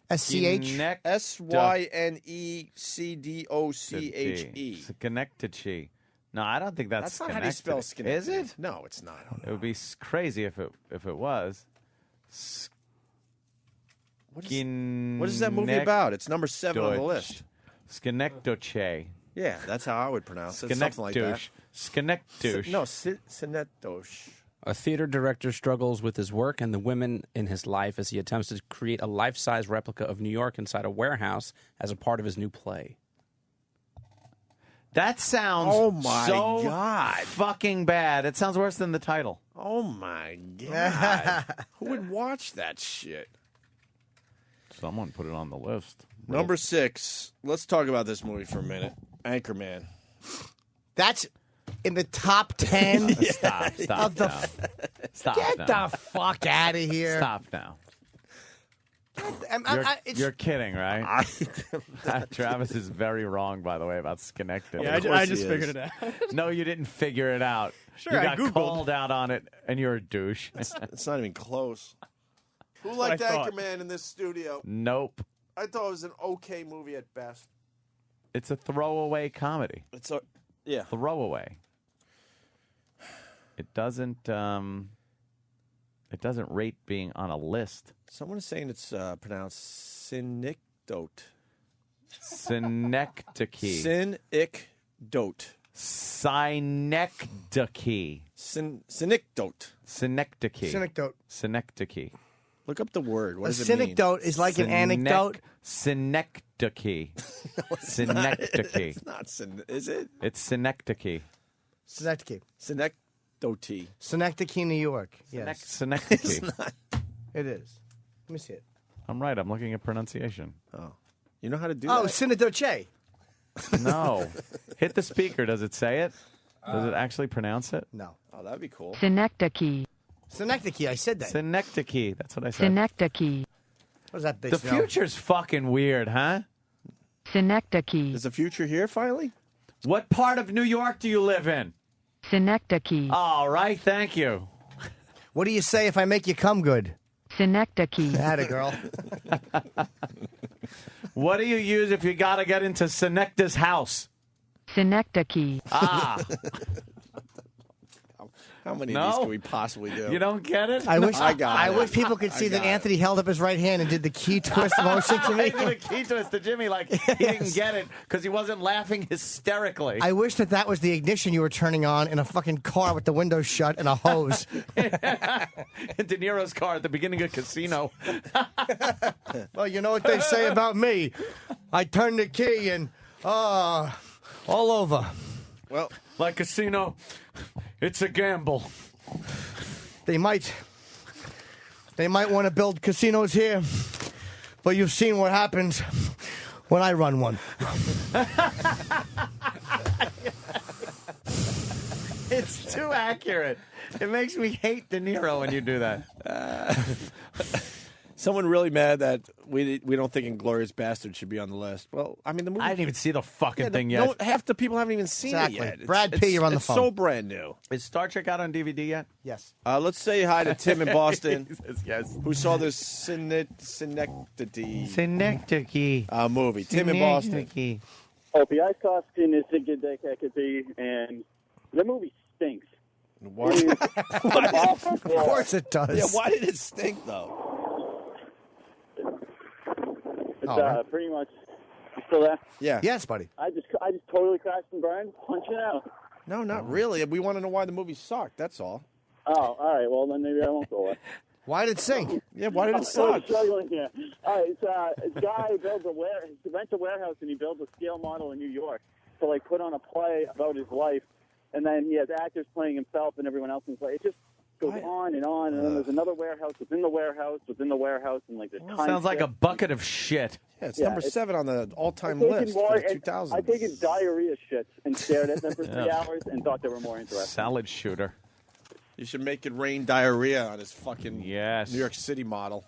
S-C-H? S-Y-N-E-C-D-O-C-H-E. Schenectady. No, I don't think that's That's not how you spell Schenectady. Is it? No, it's not. It would be crazy if it was. What is that movie about? It's number 7 on the list. Schenectady. Yeah, that's how I would pronounce it. Something like that. Schenectady. No, Synecdoche. A theater director struggles with his work and the women in his life as he attempts to create a life-size replica of New York inside a warehouse as a part of his new play. That sounds Oh, my so God. fucking bad. It sounds worse than the title. Oh, my God. Who would watch that shit? Someone put it on the list. Number 6. Let's talk about this movie for a minute. Anchorman. That's in the top 10. Stop of the now. Stop Get now. the fuck out of here. Stop now. It's- You're kidding, right? Travis is very wrong, by the way, about Schenectady. Yeah, I just figured it out. No, you didn't figure it out. Sure, you I got Googled. called out on it, and you're a douche. It's not even close. Who what liked I thought. Anchorman in this studio? Nope. I thought it was an okay movie at best. It's a throwaway comedy. It's a yeah. Throwaway. It doesn't rate being on a list. Someone is saying it's pronounced synecdote. Synecdoche. Synecdote. Synecdoche. Synecdote. Synecdoche. Synecdoche. Synecdoche. Look up the word. What A does it mean? synecdoche is like an anecdote. Synecdoche. Synecdoche. It's not is it? It's synecdoche. Synecdoche. Synecdote. Synecdoche, New York. Yes. Synecdoche. It is. Let me see it. I'm right. I'm looking at pronunciation. Oh. You know how to do Oh, that? synecdoche. No. Hit the speaker. Does it say it? Does it actually pronounce it? No. Oh, that'd be cool. Synecdoche. Synecdoche, I said that. Synecdoche. That's what I said. Synecdoche. What is that big The smell? future's fucking weird, huh? Synecdoche. Is the future here finally? What part of New York do you live in? Synecdoche. All right, thank you. What do you say if I make you come good? Synecdoche. Atta girl. What do you use if you got to get into Synecdoche's house? Synecdoche. Ah. How many No? of these can we possibly do? You don't get it? I wish I got it. wish people could see I that got it. Anthony held up his right hand and did the key twist motion to me. He did a key twist to Jimmy like he didn't get it because he wasn't laughing hysterically. I wish that was the ignition you were turning on in a fucking car with the windows shut and a hose. In De Niro's car at the beginning of Casino. Well, you know what they say about me. I turn the key and, all over. Well, Like Casino, it's a gamble. They might want to build casinos here, but you've seen what happens when I run one. It's too accurate. It makes me hate De Niro when you do that. someone really mad that we don't think Inglourious Bastard should be on the list. Well, I mean, the movie. I didn't even see the fucking thing yet. No, half the people haven't even seen Exactly. it yet. Brad P., you're on the it's phone. so brand new. Is Star Trek out on DVD yet? Yes. Let's say hi to Tim in Boston, yes. who saw this Synecdoche Synecdoche movie. Tim in Boston. Okay, I saw Synecdoche, and the movie stinks. Why? Of course it does. Yeah, why did it stink though? It's pretty much. You still there? Yeah. Yes, buddy. I just totally crashed and burned, punching out. No, not really. We want to know why the movie sucked. That's all. Oh, all right. Well, then maybe I won't go there. Why did it sink? Yeah, why did it I'm suck? struggling here. All right, it's a guy who builds he rents a warehouse and he builds a scale model in New York to like put on a play about his life, and then he has actors playing himself and everyone else in play. It just goes on, and then there's another warehouse within the warehouse within the warehouse, and like there's time. Sounds like a shift. bucket of shit. Yeah, it's Yeah, number it's- 7 on the all-time I've taken list more- for the 2000s. I taken diarrhea shits and stared at them for 3 Yeah. hours and thought they were more interesting. Salad shooter. You should make it rain diarrhea on his fucking New York City model.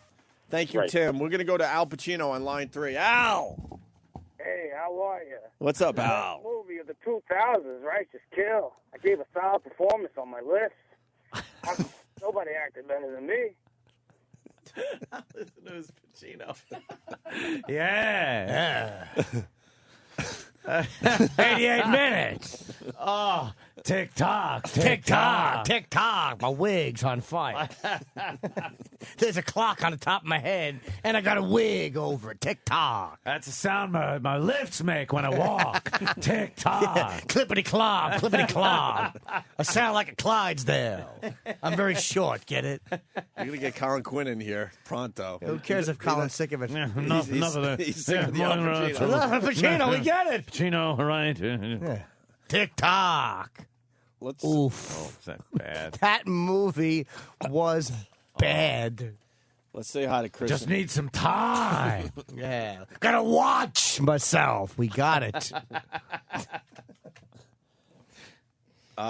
Thank you, Right. Tim. We're going to go to Al Pacino on line 3. Al! Hey, how are you? What's up, That Al? movie of the 2000s, Righteous Kill. I gave a solid performance on my list. Nobody acted better than me. Listen to his Pacino. Yeah. 88 minutes. Oh, tick-tock, Tick-tock, tick-tock. My wig's on fire. There's a clock on the top of my head, and I got a wig over it. Tick-tock. That's the sound my lips make when I walk. Tick-tock. Clippity-clop, clippity-clop. I sound like a Clydesdale. I'm very short, get it? You're going to get Colin Quinn in here pronto. Who cares if Colin's sick of it? Enough of that. He's sick of the Al Pacino. Enough of Pacino, we get it. Pacino, right? Tick-tock. Let's. Oof. Oh, is that bad? That movie was bad. Let's say hi to Chris. Just need some time. Yeah. Gotta watch myself. We got it.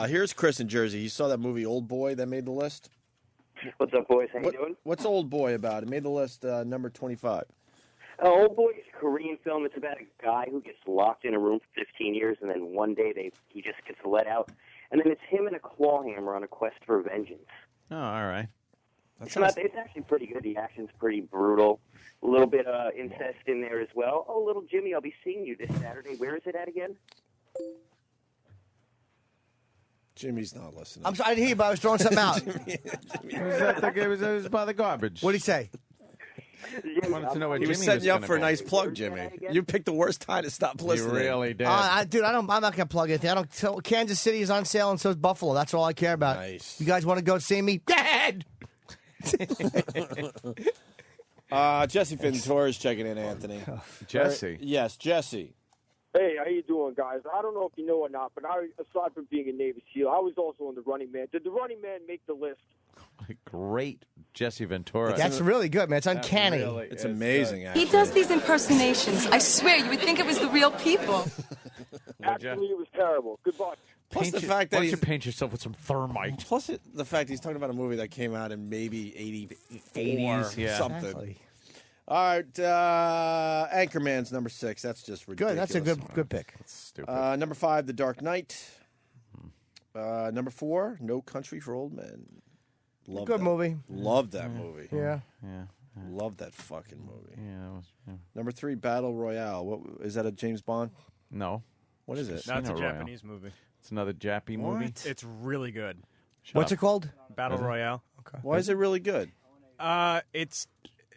Here's Chris in Jersey. He saw that movie Old Boy that made the list. What's up, boys? How you doing? What's Old Boy about? It made the list number 25. Old Boy is a Korean film. It's about a guy who gets locked in a room for 15 years, and then one day he just gets let out. And then it's him and a claw hammer on a quest for vengeance. Oh, all right. It's actually pretty good. The action's pretty brutal. A little bit incest in there as well. Oh, little Jimmy, I'll be seeing you this Saturday. Where is it at again? Jimmy's not listening. I'm sorry, I didn't hear you, but I was throwing something out. It was by the garbage. What did he say? I wanted to know what He was Jimmy setting you up gonna for a be. nice plug, Jimmy. You picked the worst time to stop listening. really did. Dude, I'm not gonna plug anything. I don't. Kansas City is on sale, and so is Buffalo. That's all I care about. Nice. You guys want to go see me? Dad. Jesse Ventura is checking in, Anthony. Jesse? Yes, Jesse. Hey, how you doing, guys? I don't know if you know or not, but aside from being a Navy SEAL, I was also in the Running Man. Did the Running Man make the list? Great Jesse Ventura. That's really good, man. It's uncanny. It's amazing, He actually. does these impersonations. I swear, you would think it was the real people. Actually, it was terrible. Goodbye. Plus the fact that Why don't you he's... paint yourself with some thermite? Plus the fact he's talking about a movie that came out in maybe 84 80s, yeah. something. Exactly. All right, Anchorman's number 6. That's just ridiculous. Good. That's a good pick. That's stupid. Number 5, The Dark Knight. Number 4, No Country for Old Men. Love Good that. movie. Love that movie. Yeah. Love that fucking movie. Yeah. Number 3, Battle Royale. What is that? A James Bond? No. What is it? No, it's a Casino Royale. Japanese movie. It's another Jappy movie. It's really good. What's it called? Battle Royale. Okay. Why is it really good?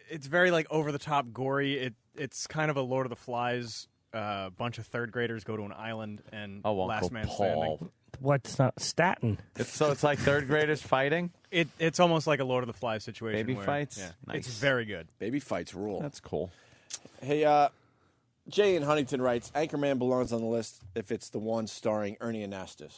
It's very like over the top gory. It's kind of a Lord of the Flies. Bunch of third graders go to an island and last Uncle man Paul. standing. What's not statin? It's like third graders fighting. It's almost like a Lord of the Flies situation. Baby where- fights? Yeah, Nice. It's very good. Baby fights rule. That's cool. Hey, Jay in Huntington writes, Anchorman belongs on the list if it's the one starring Ernie Anastas.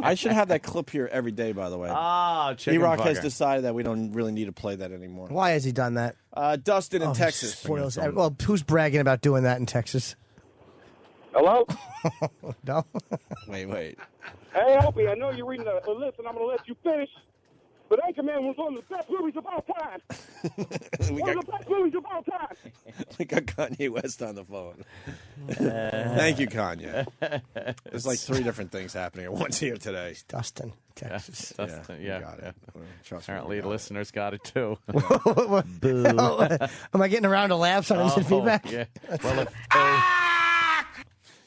I should have that clip here every day, by the way. E-Rock has decided that we don't really need to play that anymore. Why has he done that? Dustin in Oh, Texas. Spoils. Well, who's bragging about doing that in Texas? Hello? No. Wait. Hey, Opie, I know you're reading a list, and I'm going to let you finish. But Anchorman was one of the best movies of all time. One of the best movies of all time. We got Kanye West on the phone. Thank you, Kanye. There's like 3 different things happening at once here today. Dustin, Texas. Dustin, you yeah. got it. Trust Apparently, me. the listeners got it too. Boo. Am I getting around to laughs on instant feedback? Yeah. Well,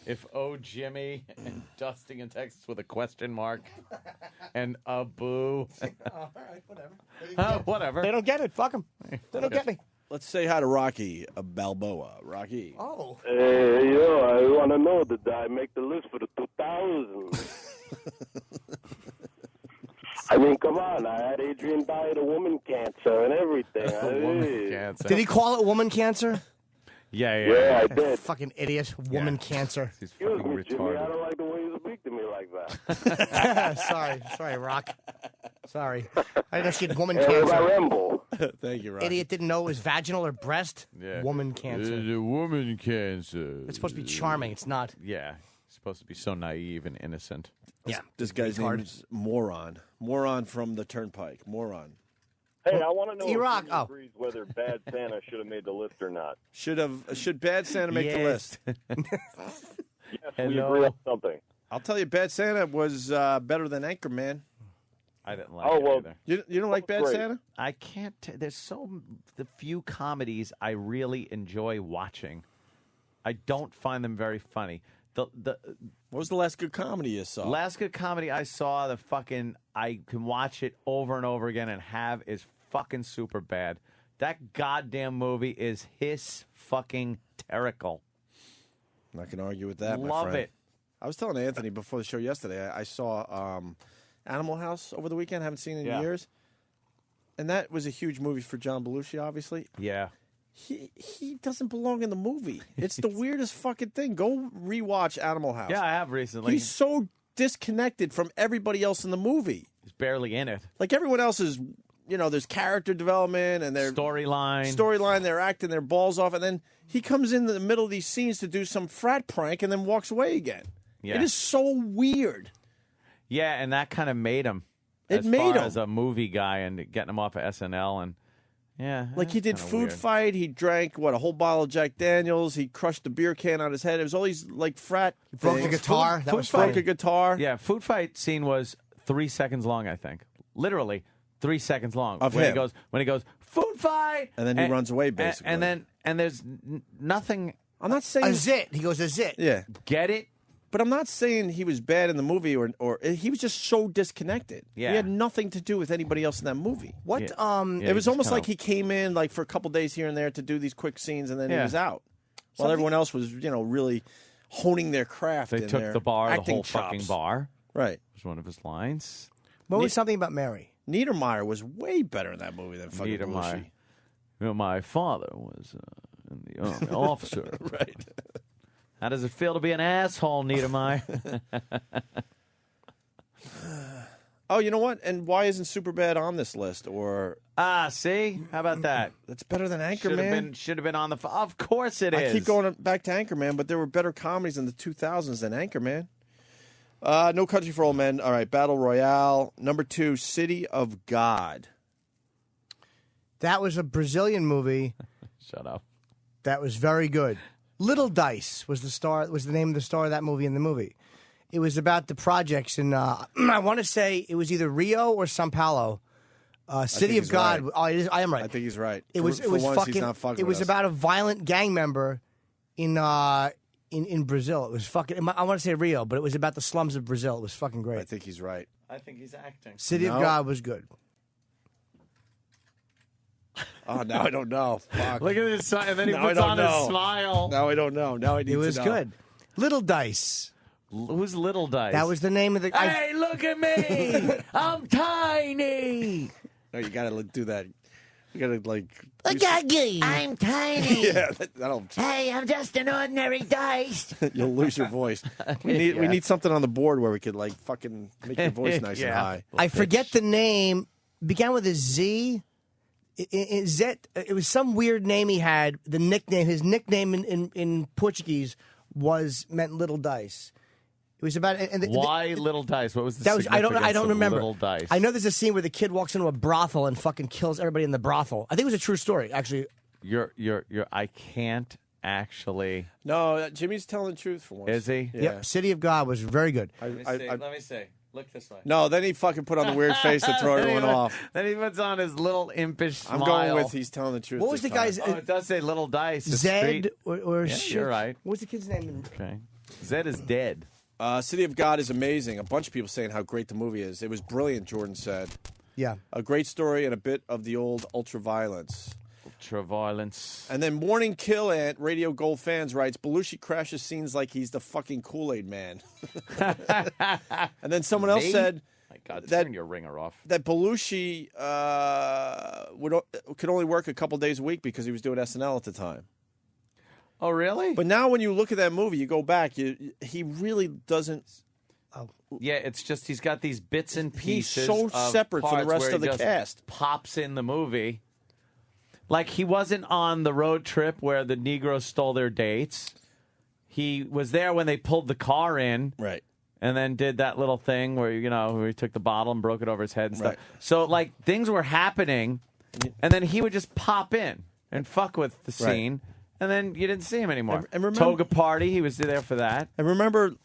if Jimmy and Dustin in Texas with a question mark and a boo. All right, whatever. Whatever. They don't get it. Fuck them. They don't get me. Let's say hi to Rocky Balboa. Rocky. Oh. Hey, yo, I want to know, did I make the list for the 2000s? I mean, come on. I had Adrian die of woman cancer and everything. Woman cancer. Did he call it woman cancer? Yeah, I did. Fucking idiot. Woman cancer. He's Excuse fucking me, Jimmy. I retarded. don't like the way you speak to me like that. Sorry, Rock. Sorry. I didn't know she had woman Hey, what about cancer. Rambo? Thank you, Rocky. Idiot didn't know it was vaginal or breast. Yeah. Woman cancer. The woman cancer. It's supposed to be charming. It's not. Yeah. It's supposed to be so naive and innocent. Yeah. This guy's name Retard. is Moron. Moron from the Turnpike. Moron. Hey, I want to know E-Rock, if Jimmy agrees whether Bad Santa should have made the list or not. Should Bad Santa make the list? Yes, we agree on something. I'll tell you, Bad Santa was better than Anchorman. I didn't like Oh, it well, either. You don't like Bad Great. Santa? I can't. There's the few comedies I really enjoy watching. I don't find them very funny. The What was the last good comedy you saw? last good comedy I saw, I can watch it over and over again and have is fucking super bad. That goddamn movie is fucking terrible. I'm not going to argue with that, my Love friend. it. I was telling Anthony before the show yesterday, I saw Animal House over the weekend. Haven't seen it in Yeah. years. And that was a huge movie for John Belushi, obviously. Yeah. He doesn't belong in the movie. It's the weirdest fucking thing. Go rewatch Animal House. Yeah, I have recently. He's so disconnected from everybody else in the movie. He's barely in it. Like everyone else is there's character development and their storyline. They're acting their balls off, and then he comes in the middle of these scenes to do some frat prank and then walks away again. Yeah. It is so weird. Yeah, and that kind of made him. It as made far him. as a movie guy and getting him off of SNL and Like he did kinda Food weird. Fight. He drank a whole bottle of Jack Daniels. He crushed the beer can on his head. It was all these like frat. broke the things. guitar. That was broke funny. a guitar. Yeah, Food Fight scene was 3 seconds long, I think. Literally 3 seconds long. Of when him. He goes, Food Fight! And then he runs away, basically. And there's nothing. I'm not saying A zit. He goes a zit. Yeah, get it. But I'm not saying he was bad in the movie, or he was just so disconnected. Yeah. He had nothing to do with anybody else in that movie. What? Yeah. It was almost like he came in like for a couple days here and there to do these quick scenes, and then he Yeah. was out. While everyone else was, really honing their craft. They and took their the bar, the acting whole chops. fucking bar. Right. Was one of his lines. What was something about Mary? Niedermeyer was way better in that movie than fucking Niedermeyer. Belushi. My father was in the army officer. Right. How does it feel to be an asshole, Niedermeyer? Oh, you know what? And why isn't Superbad on this list? Or see, how about that? That's better than Anchorman. Should have been on the. Of course it is. I keep going back to Anchorman, but there were better comedies in the 2000s than Anchorman. No Country for Old Men. All right, Battle Royale. Number 2, City of God. That was a Brazilian movie. Shut up. That was very good. Little Dice was the name of the star of that movie in the movie. It was about the projects in I want to say it was either Rio or São Paulo. City of God. Right. Oh, I am right. I think he's right. It was For once, fucking. he's not fucking It was with us. about a violent gang member in Brazil. It was fucking. I want to say Rio, but it was about the slums of Brazil. It was fucking great. I think he's right. I think he's acting. City of God was good. Oh, now I don't know. Fuck. Look at this, and then he Now I puts don't on know. his smile. Now I don't know. Now I need to know. It was good. Little Dice. Who's Little Dice? That was the name of the. Hey, look at me! I'm tiny. No, you gotta do that. You gotta like. Look at me. I'm tiny. Yeah, that'll. Hey, I'm just an ordinary dice. You'll lose your voice. We need something on the board where we could like fucking make your voice nice and high. I forget the name. Began with a Z. It was some weird name he had. The nickname, his nickname in Portuguese meant Little Dice. It was about Why Little Dice? What was the that was I don't significance of remember. Little Dice? I know there's a scene where the kid walks into a brothel and fucking kills everybody in the brothel. I think it was a true story, actually. I can't actually. No, Jimmy's telling the truth for once. Is he? Yeah. Yep. City of God was very good. Let me see. Look this way. No, then he fucking put on the weird face to throw everyone off. Then he puts on his little impish smile. I'm going with he's telling the truth. What was this the guy's? time. it does say Little Dice. the Zed street. or Yeah, shit. you're right. What's the kid's name? Okay. Zed is dead. City of God is amazing. A bunch of people saying how great the movie is. It was brilliant, Jordan said. Yeah. A great story and a bit of the old ultra-violence. Ultra-violence. And then Morning Kill Ant, Radio Gold Fans, writes, Belushi crashes scenes like he's the fucking Kool-Aid man. And then someone else Me? said My God, that- turn your ringer off. that Belushi could only work a couple days a week because he was doing SNL at the time. Oh, really? But now when you look at that movie, you go back, he really doesn't. Yeah, it's just he's got these bits and He's pieces. so of separate from the parts rest where of he the just cast. Pops in the movie. Like he wasn't on the road trip where the Negroes stole their dates. He was there when they pulled the car in. Right. And then did that little thing where, where he took the bottle and broke it over his head and stuff. Right. So, like, things were happening, and then he would just pop in and fuck with the Right. scene, and then you didn't see him anymore. And remember- Toga Party, he was there for that. I remember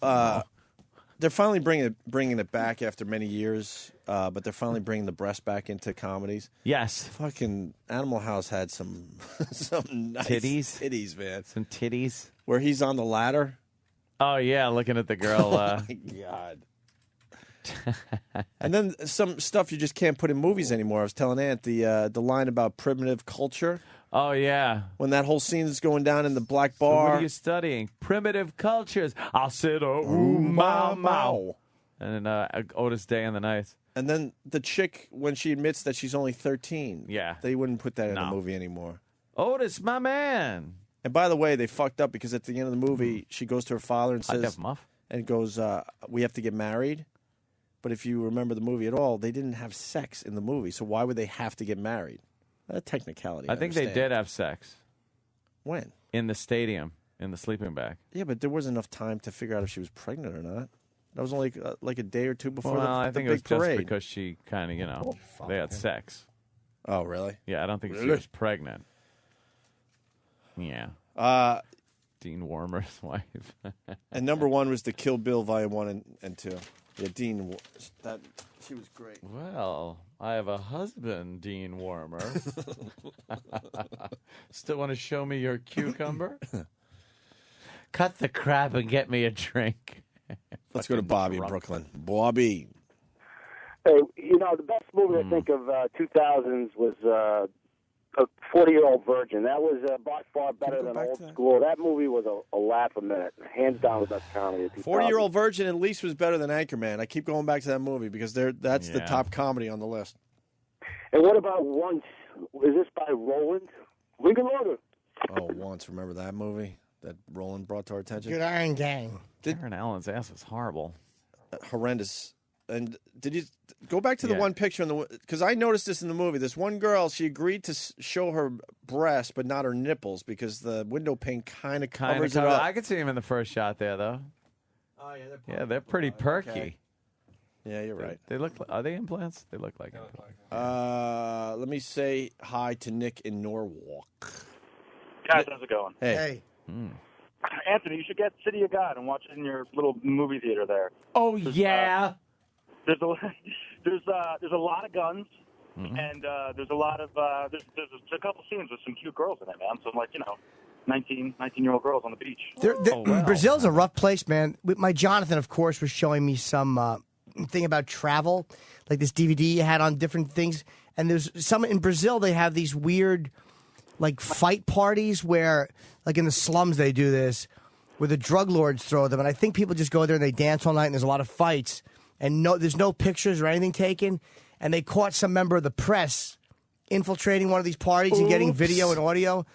they're finally bringing it back after many years, but they're finally bringing the breast back into comedies. Yes. Fucking Animal House had some nice Titties, man. Some titties. Where he's on the ladder. Oh, yeah, looking at the girl. Oh, my God. And then some stuff you just can't put in movies anymore. I was telling Ant the line about primitive culture. Oh, yeah. When that whole scene is going down in the black So bar. what are you studying? Primitive cultures. I said, ooh, mau, mau. And Otis Day and the Night. And then the chick, when she admits that she's only 13. Yeah. They wouldn't put that in No. a movie anymore. Otis, my man. And by the way, they fucked up because at the end of the movie, she goes to her father and Hot says, Def Muff. and goes, we have to get married. But if you remember the movie at all, they didn't have sex in the movie. So why would they have to get married? A technicality. I think they did have sex. When? In the stadium, in the sleeping bag. Yeah, but there wasn't enough time to figure out if she was pregnant or not. That was only like a day or two before I the think big it was parade. just because she kind of, they had sex. Oh, really? Yeah, I don't think she Really? was pregnant. Yeah. Dean Warmer's wife. And number one was the Kill Bill Volume 1 and 2. Yeah, Dean. She was great. Well, I have a husband, Dean Warmer. Still want to show me your cucumber? Cut the crap and get me a drink. Let's go to Bobby in Brooklyn. Bobby. Hey, the best movie I think of 2000s was a 40-Year-Old Virgin. That was by far better than Old School. That movie was a laugh a minute. Hands down the best comedy of 2000s. 40-Year-Old Virgin at least was better than Anchorman. I keep going back to that movie because that's the top comedy on the list. And what about Once? Is this by Roland? Lincoln Loader. Oh, Once. Remember that movie that Roland brought to our attention? Good Iron Gang. Darren Allen's ass was horrible. Horrendous. And did you go back to the one picture because I noticed this in the movie. This one girl, she agreed to show her breast but not her nipples because the window pane kind of covers it up. I could see him in the first shot there, though. Oh yeah, they're pretty perky. Okay. Yeah, you're right. They look. Are they implants? They look like implants. Let me say hi to Nick in Norwalk. Guys, how's it going? Hey. Anthony, you should get City of God and watch it in your little movie theater there. Oh yeah. There's a lot of guns, and there's a lot of there's a couple scenes with some cute girls in it, man. Some 19-year-old girls on the beach. Brazil's a rough place, man. My Jonathan, of course, was showing me some thing about travel, like this DVD you had on different things. And there's some in Brazil. They have these weird, fight parties where, in the slums, they do this, where the drug lords throw them. And I think people just go there and they dance all night, and there's a lot of fights. And there's no pictures or anything taken. And they caught some member of the press infiltrating one of these parties and getting video and audio.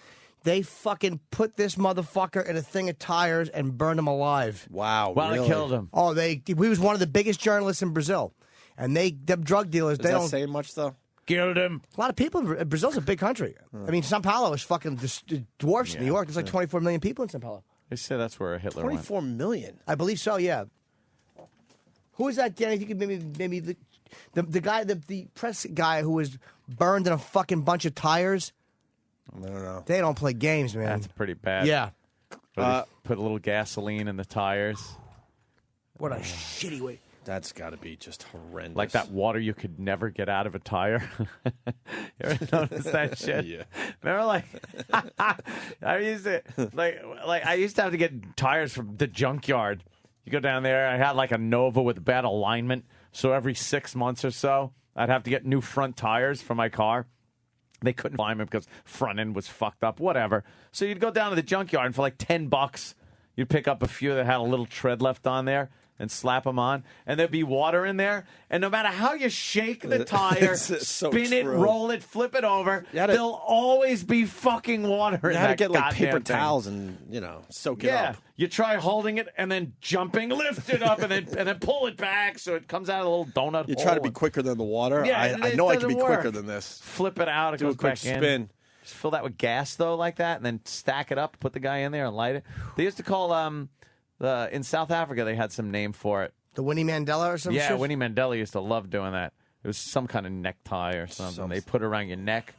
They fucking put this motherfucker in a thing of tires and burned him alive. Wow, Well, they killed him. Oh, he was one of the biggest journalists in Brazil. And them drug dealers, Does they that don't say much, though? Killed him. A lot of people. Brazil's a big country. I mean, Sao Paulo is fucking dwarfs New York. There's 24 million people in Sao Paulo. They say that's where Hitler went. 24 million? I believe so, yeah. Who is that, Danny? You could maybe the guy, the press guy who was burned in a fucking bunch of tires. I don't know. They don't play games, man. That's pretty bad. Yeah. Put a little gasoline in the tires. What a shitty way. That's got to be just horrendous. Like that water you could never get out of a tire. You ever notice that shit? Yeah. Remember, I used to I used to have to get tires from the junkyard. You go down there. I had a Nova with bad alignment, so every 6 months or so, I'd have to get new front tires for my car. They couldn't find them because front end was fucked up. Whatever. So you'd go down to the junkyard, and for $10, you'd pick up a few that had a little tread left on there and slap them on, and there'd be water in there. And no matter how you shake the tire, so spin it, true. roll it, flip it over, there'll always be fucking water in You that had to get paper goddamn thing. towels and soak it Yeah, up. you try holding it and then jumping, lift it up, and then pull it back so it comes out of a little donut. You hole try to be and quicker than the water. Yeah, I it know I can be doesn't quicker work. than this. Flip it out, it Do a goes quick back in. spin. Just fill that with gas though, like that, and then stack it up. Put the guy in there and light it. They used to call in South Africa. They had some name for it. The Winnie Mandela or something? Yeah, Winnie Mandela used to love doing that. It was some kind of necktie or something. They put it around your neck.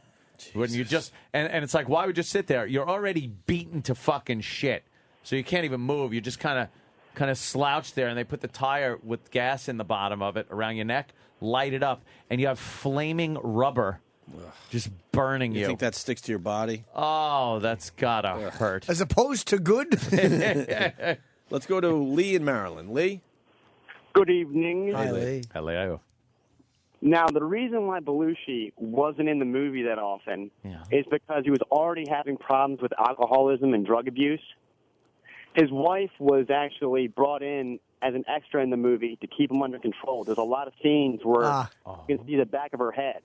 When you just and it's like, why would you sit there? You're already beaten to fucking shit, so you can't even move. You just kind of slouch there, and they put the tire with gas in the bottom of it around your neck, light it up, and you have flaming rubber just burning you. You think that sticks to your body? Oh, that's gotta hurt. As opposed to good? Let's go to Lee in Maryland. Lee? Good evening. Hi, Lee. Hello. Now, the reason why Belushi wasn't in the movie that often is because he was already having problems with alcoholism and drug abuse. His wife was actually brought in as an extra in the movie to keep him under control. There's a lot of scenes where you can see the back of her head.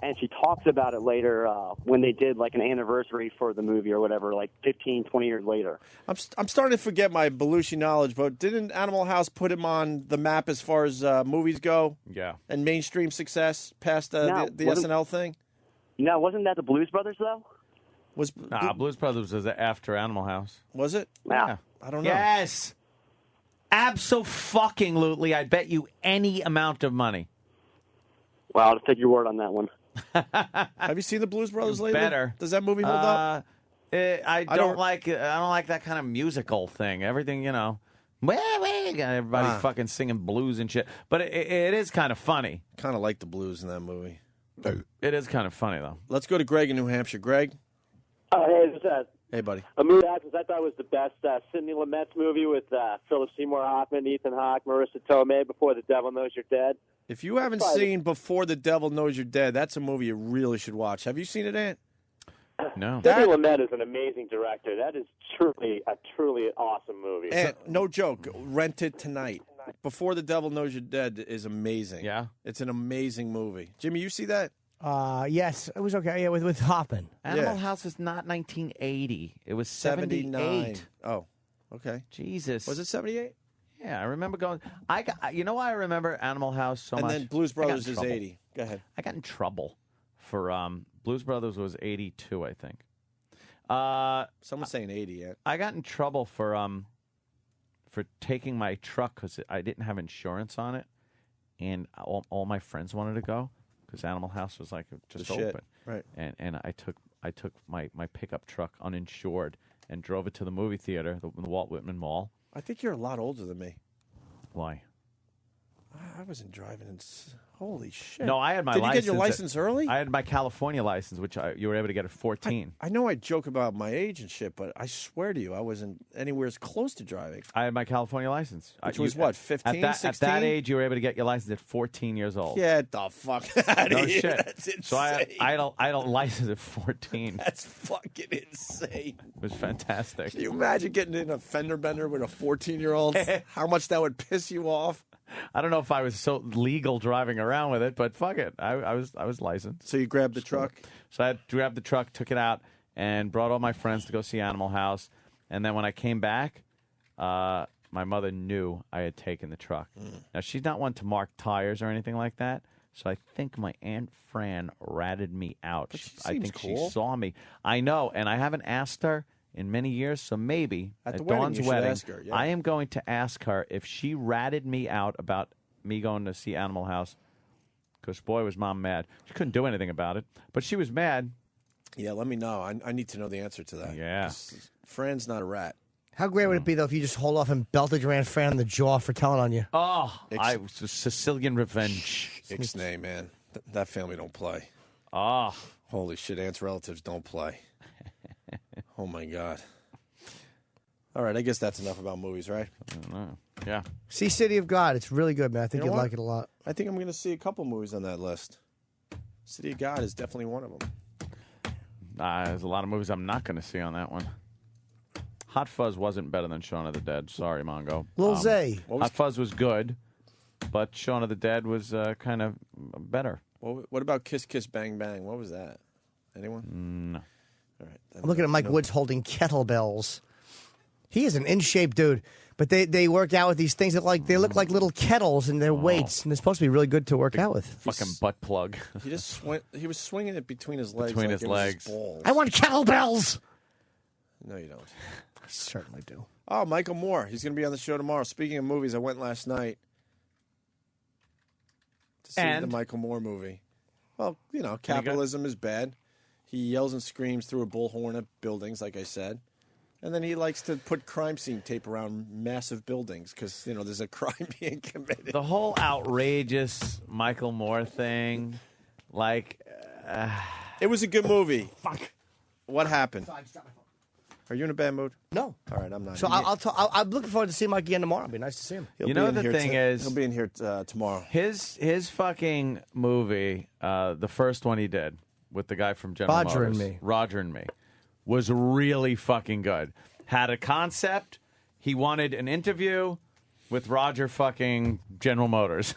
and she talks about it later when they did like an anniversary for the movie or whatever, like 15, 20 years later. I'm starting to forget my Belushi knowledge, but didn't Animal House put him on the map as far as movies go? Yeah. And mainstream success past the SNL thing? No, wasn't that the Blues Brothers, though? Blues Brothers was after Animal House. Was it? Yeah. I don't know. Yes. Abso-fucking-lutely. I bet you any amount of money. Well, I'll take your word on that one. Have you seen the Blues Brothers lately? Better. Does that movie hold up? I don't like that kind of musical thing. Everything, everybody's fucking singing blues and shit. But it is kind of funny. Kind of like the blues in that movie. It is kind of funny, though. Let's go to Greg in New Hampshire. Greg? Hey, this is Hey, buddy. a movie I thought was the best Sidney Lumet's movie with Philip Seymour Hoffman, Ethan Hawke, Marissa Tomei, Before the Devil Knows You're Dead. If you haven't seen Before the Devil Knows You're Dead, that's a movie you really should watch. Have you seen it, Ant? No. Sidney Lumet is an amazing director. That is truly awesome movie. And no joke, rent it tonight. Before the Devil Knows You're Dead is amazing. Yeah? It's an amazing movie. Jimmy, you see that? Yes, it was okay. Yeah, with Hoffman. Animal House was not 1980. It was 78. Oh, okay. Jesus. Was it 78? Yeah, I remember going. You know why I remember Animal House so much? And then Blues Brothers is trouble. 80. Go ahead. I got in trouble for Blues Brothers was 82, I think. Someone's saying 80 yet. I got in trouble for taking my truck because I didn't have insurance on it, and all my friends wanted to go because Animal House was like just The shit. open, Right? And I took my pickup truck uninsured and drove it to the movie theater, the Walt Whitman Mall. I think you're a lot older than me. Why? I wasn't driving. Holy shit. No, I had my Did license. you get your license early? I had my California license, which you were able to get at 14. I know I joke about my age and shit, but I swear to you, I wasn't anywhere as close to driving. I had my California license. Which was what, 15, at 16? that age, you were able to get your license at 14 years old. Get the fuck out No of here. shit. That's insane. So I don't license at 14. That's fucking insane. It was fantastic. Can you imagine getting in a fender bender with a 14-year-old? How much that would piss you off? I don't know if I was so legal driving around with it, but fuck it. I was licensed. So you grabbed the truck? So I grabbed the truck, took it out, and brought all my friends to go see Animal House. And then when I came back, my mother knew I had taken the truck. Now, she's not one to mark tires or anything like that, so I think my Aunt Fran ratted me out. But she I seems think cool. she saw me. I know, and I haven't asked her in many years, so maybe At the at wedding, Dawn's you should wedding, ask her, yeah. I am going to ask her if she ratted me out about me going to see Animal House, because, boy, was Mom mad. She couldn't do anything about it, but she was mad. Yeah, let me know. I need to know the answer to that. Yeah. Fran's not a rat. How great would it be, though, if you just hold off and belted your Aunt Fran in the jaw for telling on you? Oh, I was a Sicilian revenge. Ixnay, man. That family don't play. Oh. Holy shit, Aunt's relatives don't play. Oh, my God. All right, I guess that's enough about movies, right? I don't know. Yeah. See City of God. It's really good, man. I think You know you'd what? like it a lot. I think I'm going to see a couple movies on that list. City of God is definitely one of them. There's a lot of movies I'm not going to see on that one. Hot Fuzz wasn't better than Shaun of the Dead. Sorry, Mongo. Lil Zay. Hot Fuzz was good, but Shaun of the Dead was kind of better. What about Kiss Kiss Bang Bang? What was that? Anyone? No. All right. I'm looking at Mike Woods holding kettlebells. He is an in-shape dude, but they work out with these things that they look like little kettles in their weights, and they're supposed to be really good to work out with. Fucking butt plug. He just he was swinging it between his legs. Between like his it was legs. balls. I want kettlebells. No, you don't. I certainly do. Oh, Michael Moore. He's going to be on the show tomorrow. Speaking of movies, I went last night to see And? the Michael Moore movie. Well, capitalism is bad. He yells and screams through a bullhorn at buildings, like I said. And then he likes to put crime scene tape around massive buildings because, there's a crime being committed. The whole outrageous Michael Moore thing, It was a good movie. Fuck. What happened? Are you in a bad mood? No. All right, I'm not. So I'm looking forward to seeing Mike again tomorrow. It'll be nice to see him. He'll You be know in the here thing is, he'll be in here tomorrow. His fucking movie, the first one he did with the guy from General Roger and Motors, Me. Roger and Me, was really fucking good. Had a concept. He wanted an interview with Roger fucking General Motors.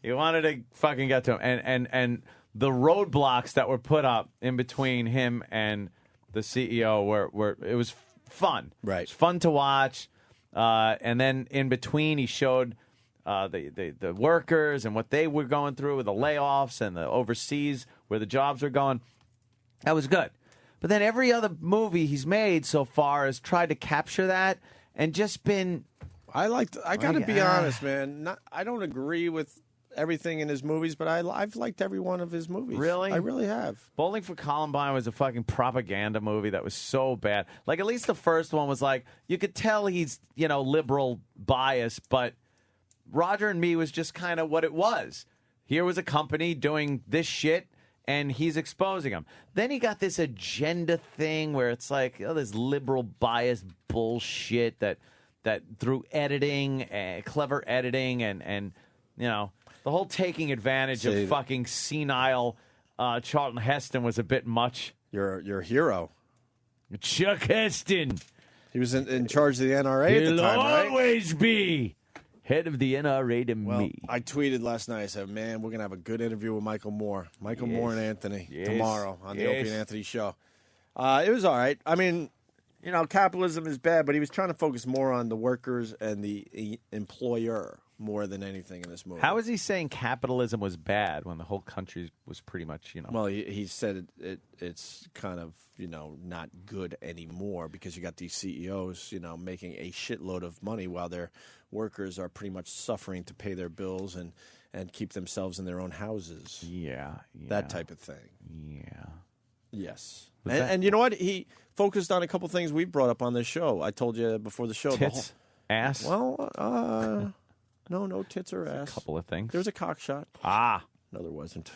He wanted to fucking get to him, and the roadblocks that were put up in between him and the CEO were it was fun. Right. It's fun to watch. And then in between, he showed the workers and what they were going through with the layoffs and the overseas where the jobs were going. That was good. But then every other movie he's made so far has tried to capture that and just been. I got to be honest, man. I don't agree with everything in his movies, but I've liked every one of his movies. Really? I really have. Bowling for Columbine was a fucking propaganda movie that was so bad. Like, at least the first one was like, you could tell he's, liberal bias, but Roger and Me was just kind of what it was. Here was a company doing this shit, and he's exposing them. Then he got this agenda thing where it's like, this liberal bias bullshit that through editing, clever editing, and the whole taking advantage of fucking senile Charlton Heston was a bit much. Your hero. Chuck Heston. He was in charge of the NRA at the time, right? He'll always be head of the NRA to me. I tweeted last night. I said, man, we're going to have a good interview with Michael Moore. Michael Moore and Anthony tomorrow on the Opie and Anthony show. It was all right. I mean, capitalism is bad, but he was trying to focus more on the workers and the employer more than anything in this movie. How is he saying capitalism was bad when the whole country was pretty much, Well, he said it's kind of, not good anymore because you got these CEOs, making a shitload of money while their workers are pretty much suffering to pay their bills and keep themselves in their own houses. Yeah. That type of thing. Yeah. Yes. And you know what? He focused on a couple things we brought up on this show. I told you before the show. Tits? Ass? Well, no tits or ass. A couple of things. There was a cock shot. Ah. No, there wasn't.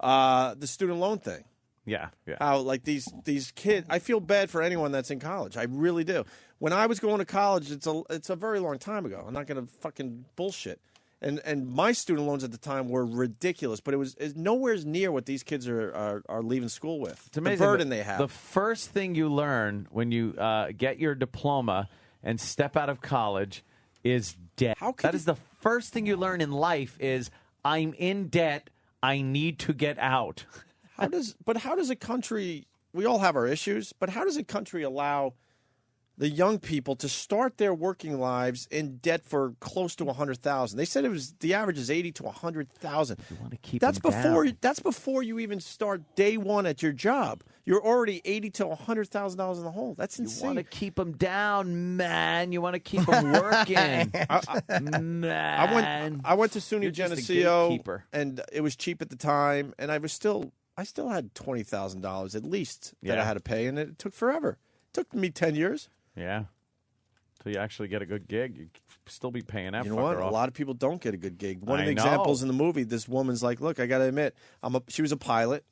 The student loan thing. Yeah. How, like, these kids, I feel bad for anyone that's in college. I really do. When I was going to college, it's a very long time ago. I'm not going to fucking bullshit. And my student loans at the time were ridiculous, but it's nowhere near what these kids are leaving school with. It's amazing. The burden they have. The first thing you learn when you get your diploma and step out of college is debt. That is the first thing you learn in life is, I'm in debt. I need to get out. How does a country, we all have our issues, but how does a country allow the young people to start their working lives in debt for close to $100,000? They said the average is $80,000 to $100,000. You want to keep that's them before down. That's before you even start day one at your job. You're already $80,000 to $100,000 in the hole. That's insane. You want to keep them down, man. You want to keep them working, man. I went to SUNY You're just a Geneseo, gatekeeper. and it was cheap at the time, and I still had $20,000 at least that I had to pay, and it took forever. It took me 10 years. Yeah. Until you actually get a good gig, you still be paying that. You know what? Off. A lot of people don't get a good gig. One of the I know. examples in the movie, this woman's like, "Look, I got to admit, she was a pilot,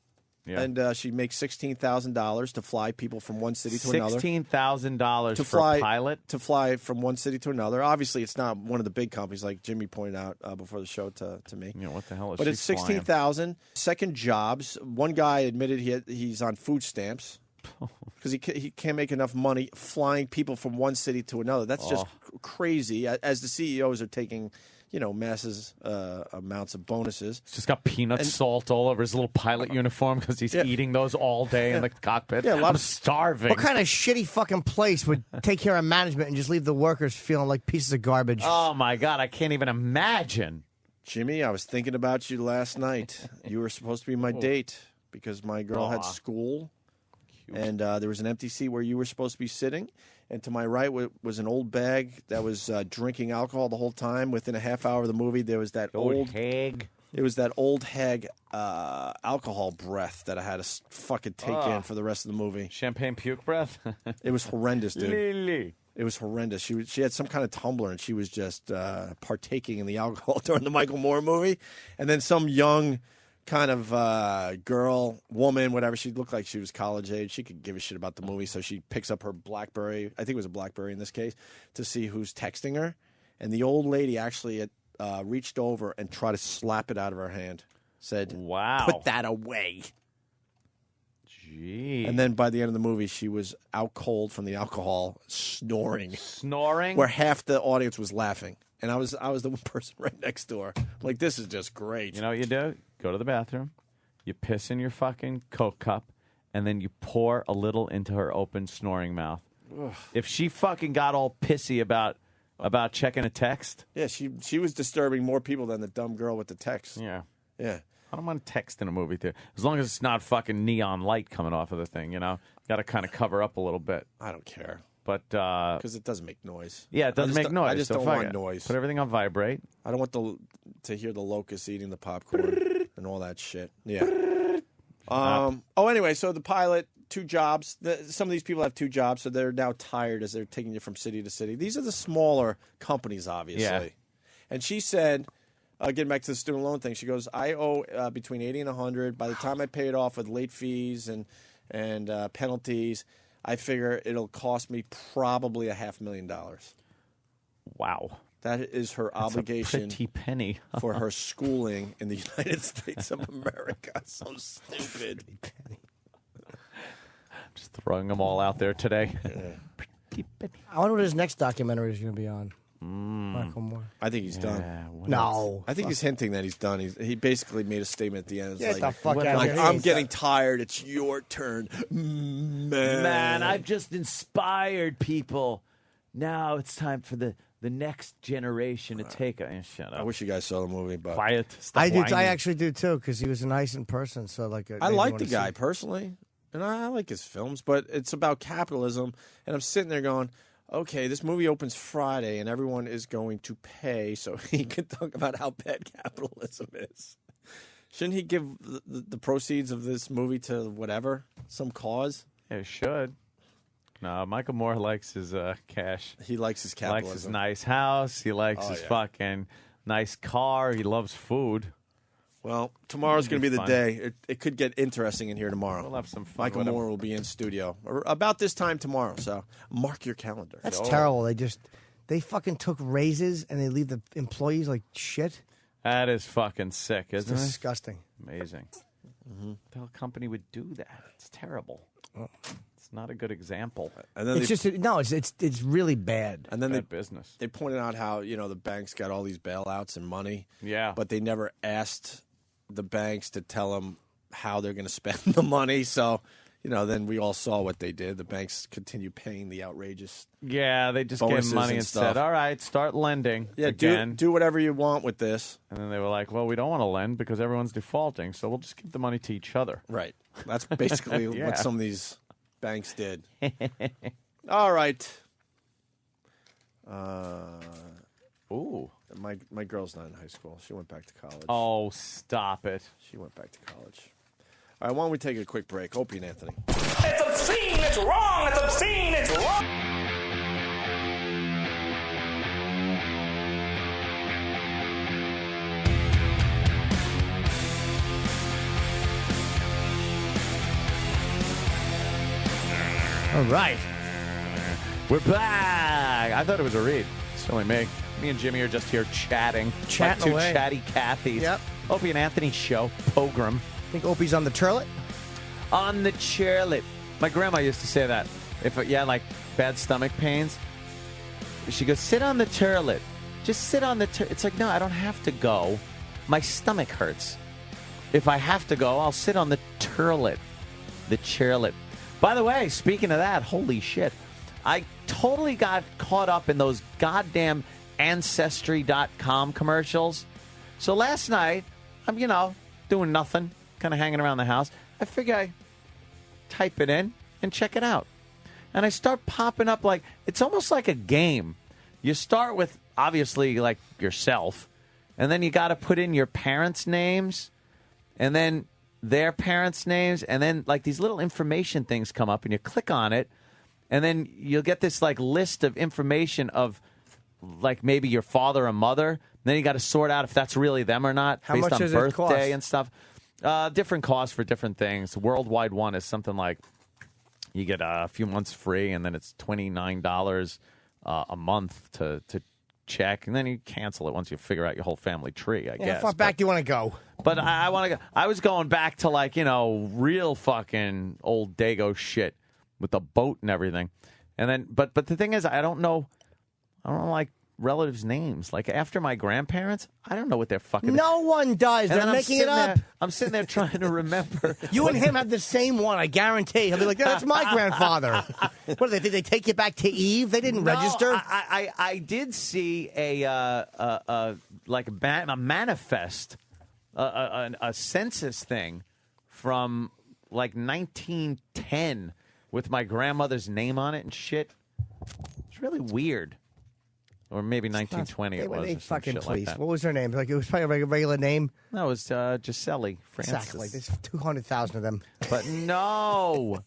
Yeah. and she makes $16,000 to fly people from one city to another. $16,000 to for fly a pilot to fly from one city to another. Obviously, it's not one of the big companies like Jimmy pointed out before the show to me. What the hell is But she it's flying? $16,000. Second jobs. One guy admitted he's on food stamps because he can't make enough money flying people from one city to another. That's just crazy. As the CEOs are taking, massive amounts of bonuses. He's just got peanut salt all over his little pilot uniform because he's eating those all day in the cockpit. Yeah, I'm starving. What kind of shitty fucking place would take care of management and just leave the workers feeling like pieces of garbage? Oh, my God. I can't even imagine. Jimmy, I was thinking about you last night. You were supposed to be my date because my girl had school. And there was an empty seat where you were supposed to be sitting. And to my right was an old bag that was drinking alcohol the whole time. Within a half hour of the movie, there was that old hag. It was that old hag alcohol breath that I had to fucking take in for the rest of the movie. Champagne puke breath? It was horrendous, dude. Lily. It was horrendous. She had some kind of tumbler, and she was just partaking in the alcohol during the Michael Moore movie. And then some young kind of girl, woman, whatever. She looked like she was college age. She could give a shit about the movie, so she picks up her BlackBerry. I think it was a BlackBerry in this case, to see who's texting her. And the old lady actually reached over and tried to slap it out of her hand. Said, "Wow, put that away." Gee. And then by the end of the movie, she was out cold from the alcohol, snoring. Snoring? Where half the audience was laughing. And I was the one person right next door. I'm like, this is just great. You know what you do? Go to the bathroom. you piss in your fucking Coke cup, and then you pour a little into her open snoring mouth. Ugh. If she fucking got all pissy about checking a text. Yeah, she was disturbing more people than the dumb girl with the text. Yeah. Yeah. I don't want text in a movie theater. As long as it's not fucking neon light coming off of the thing, you know? Got to kind of cover up a little bit. I don't care. But, because it doesn't make noise. Yeah, it doesn't make noise. I just so don't fuck want it. noise. Put everything on vibrate. I don't want to hear the locusts eating the popcorn and all that shit. Yeah. Anyway, so the pilot, 2 jobs. Some of these people have 2 jobs, so they're now tired as they're taking you from city to city. These are the smaller companies, obviously. Yeah. And she said, getting back to the student loan thing, she goes, I owe between $80 and $100. By the time I pay it off with late fees and penalties, I figure it'll cost me probably $500,000. Wow. That is her That's obligation a pretty penny. for her schooling in the United States of America. So stupid. Just throwing them all out there today. I wonder what his next documentary is going to be on. Michael Moore. I think he's done. No. I think he's hinting that he's done. He basically made a statement at the end. It's Get like, the fuck out of here. I'm getting tired. It's your turn. Man, I've just inspired people. Now it's time for the next generation to take it. Shut up. I wish you guys saw the movie, but Quiet. Stop I do. whining. I actually do too because he was nice in person. So like, I like the guy personally, and I like his films. But it's about capitalism, and I'm sitting there going, okay, this movie opens Friday, and everyone is going to pay, so he can talk about how bad capitalism is. Shouldn't he give the proceeds of this movie to whatever, some cause? Yeah, he should. No, Michael Moore likes his cash. He likes his He likes capitalism. his nice house. He likes his fucking nice car. He loves food. Well, tomorrow's going to be the Fun. day. It could get interesting in here tomorrow. We'll have some fun Michael with him. Moore will be in studio about this time tomorrow, so mark your calendar. That's terrible. They fucking took raises and they leave the employees like shit. That is fucking sick, isn't it? Disgusting. Amazing. The hell company would do that? It's terrible. It's not a good example. And then it's really bad. And then Bad business. They pointed out how the banks got all these bailouts and money. Yeah. But they never asked the banks to tell them how they're going to spend the money. So, then we all saw what they did. The banks continue paying the outrageous. Yeah, they just gave bonuses him money and and stuff. said, all right, start lending Yeah, again. do whatever you want with this. And then they were like, well, we don't want to lend because everyone's defaulting, so we'll just give the money to each other. Right. That's basically Yeah. what some of these banks did. All right. Ooh. My girl's not in high school. She went back to college. Oh, stop it. She went back to college. All right, why don't we take a quick break? Opie and Anthony. It's obscene. It's wrong. It's obscene. It's wrong. All right. We're back. I thought it was a read. It's only me. Me and Jimmy are just here chatting. Chatting like two away. chatty Cathys. Yep. Opie and Anthony show. Program. Think Opie's on the turlet? On the chairlet. My grandma used to say that. If you had like bad stomach pains, she goes, sit on the turlet. Just sit on the turlet. It's like, no, I don't have to go. My stomach hurts. If I have to go, I'll sit on the turlet. The chairlet. By the way, speaking of that, holy shit. I totally got caught up in those goddamn Ancestry.com commercials. So last night, I'm, doing nothing, kind of hanging around the house. I figure I type it in and check it out. And I start popping up like, it's almost like a game. You start with, obviously, like yourself, and then you got to put in your parents' names, and then their parents' names, and then like these little information things come up, and you click on it, and then you'll get this like list of information of like maybe your father or mother. Then you got to sort out if that's really them or not How based much on does it cost? birthday and stuff. Different costs for different things. Worldwide one is something like you get a few months free, and then it's $29 a month to check, and then you cancel it once you figure out your whole family tree. I Yeah, guess. how far back do you want to go? But I want to go. I was going back to like real fucking old Dago shit with the boat and everything, and then but the thing is I don't know like relatives' names. Like after my grandparents, I don't know what they're fucking. No one does. And They're then making it up. I'm sitting there trying to remember. You and him have the same one, I guarantee. He'll be like, yeah, that's my grandfather. What do they think? They take you back to Eve? They didn't register? I did see a manifest, a census thing from like 1910 with my grandmother's name on it and shit. It's really weird. Or maybe 1920 it was. They or some fucking shit please. like that. What was her name? Like it was probably a regular name. No, it was Giselle Francis. Exactly. There's 200,000 of them. But no,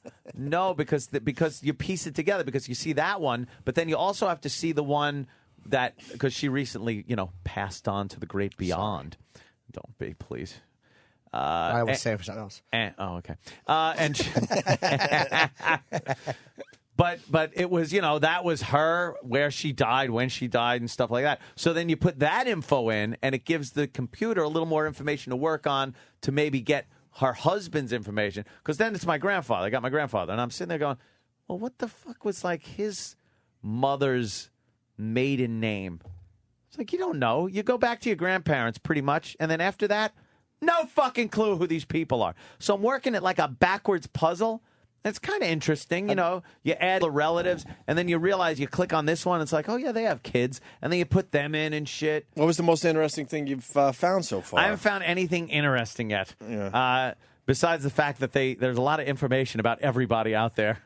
because you piece it together because you see that one, but then you also have to see the one that because she recently passed on to the great beyond. Don't be, please. I was saying for something else. Okay. But it was, that was her, where she died, when she died, and stuff like that. So then you put that info in, and it gives the computer a little more information to work on to maybe get her husband's information. Because then it's my grandfather. I got my grandfather. And I'm sitting there going, well, what the fuck was like his mother's maiden name? It's like, you don't know. You go back to your grandparents pretty much. And then after that, no fucking clue who these people are. So I'm working it like a backwards puzzle. It's kind of interesting, You add the relatives, and then you realize you click on this one. It's like, oh yeah, they have kids, and then you put them in and shit. What was the most interesting thing you've found so far? I haven't found anything interesting yet. Yeah. Besides the fact that there's a lot of information about everybody out there,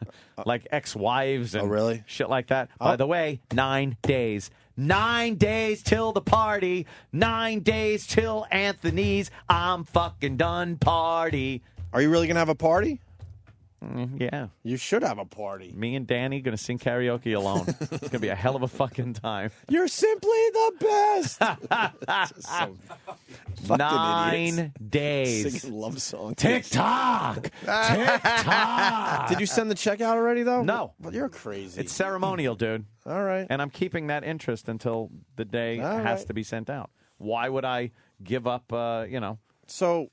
like ex-wives and really? Shit like that. By the way, 9 days. 9 days till the party. 9 days till Anthony's. I'm fucking done party. Are you really going to have a party? Yeah. You should have a party. Me and Danny going to sing karaoke alone. It's going to be a hell of a fucking time. You're simply the best. 9 days. Singing love songs. TikTok. TikTok. Did you send the check out already, though? No. Well, you're crazy. It's ceremonial, dude. All right. And I'm keeping that interest until the day All has right. to be sent out. Why would I give up, So,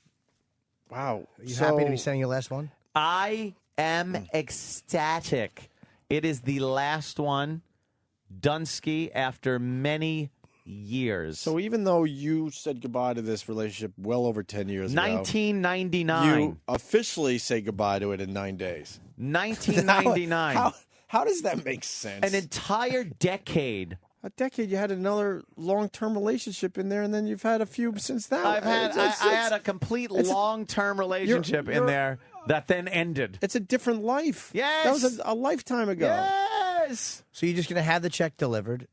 wow. Are you happy to be saying your last one? I am ecstatic. It is the last one. Dunsky, after many years. So even though you said goodbye to this relationship well over 10 years ago. 1999. You officially say goodbye to it in 9 days. 1999. How does that make sense? An entire decade. A decade, you had another long-term relationship in there, and then you've had a few since that. I had a complete long-term relationship in there that then ended. It's a different life. Yes. That was a lifetime ago. Yes. So you're just going to have the check delivered.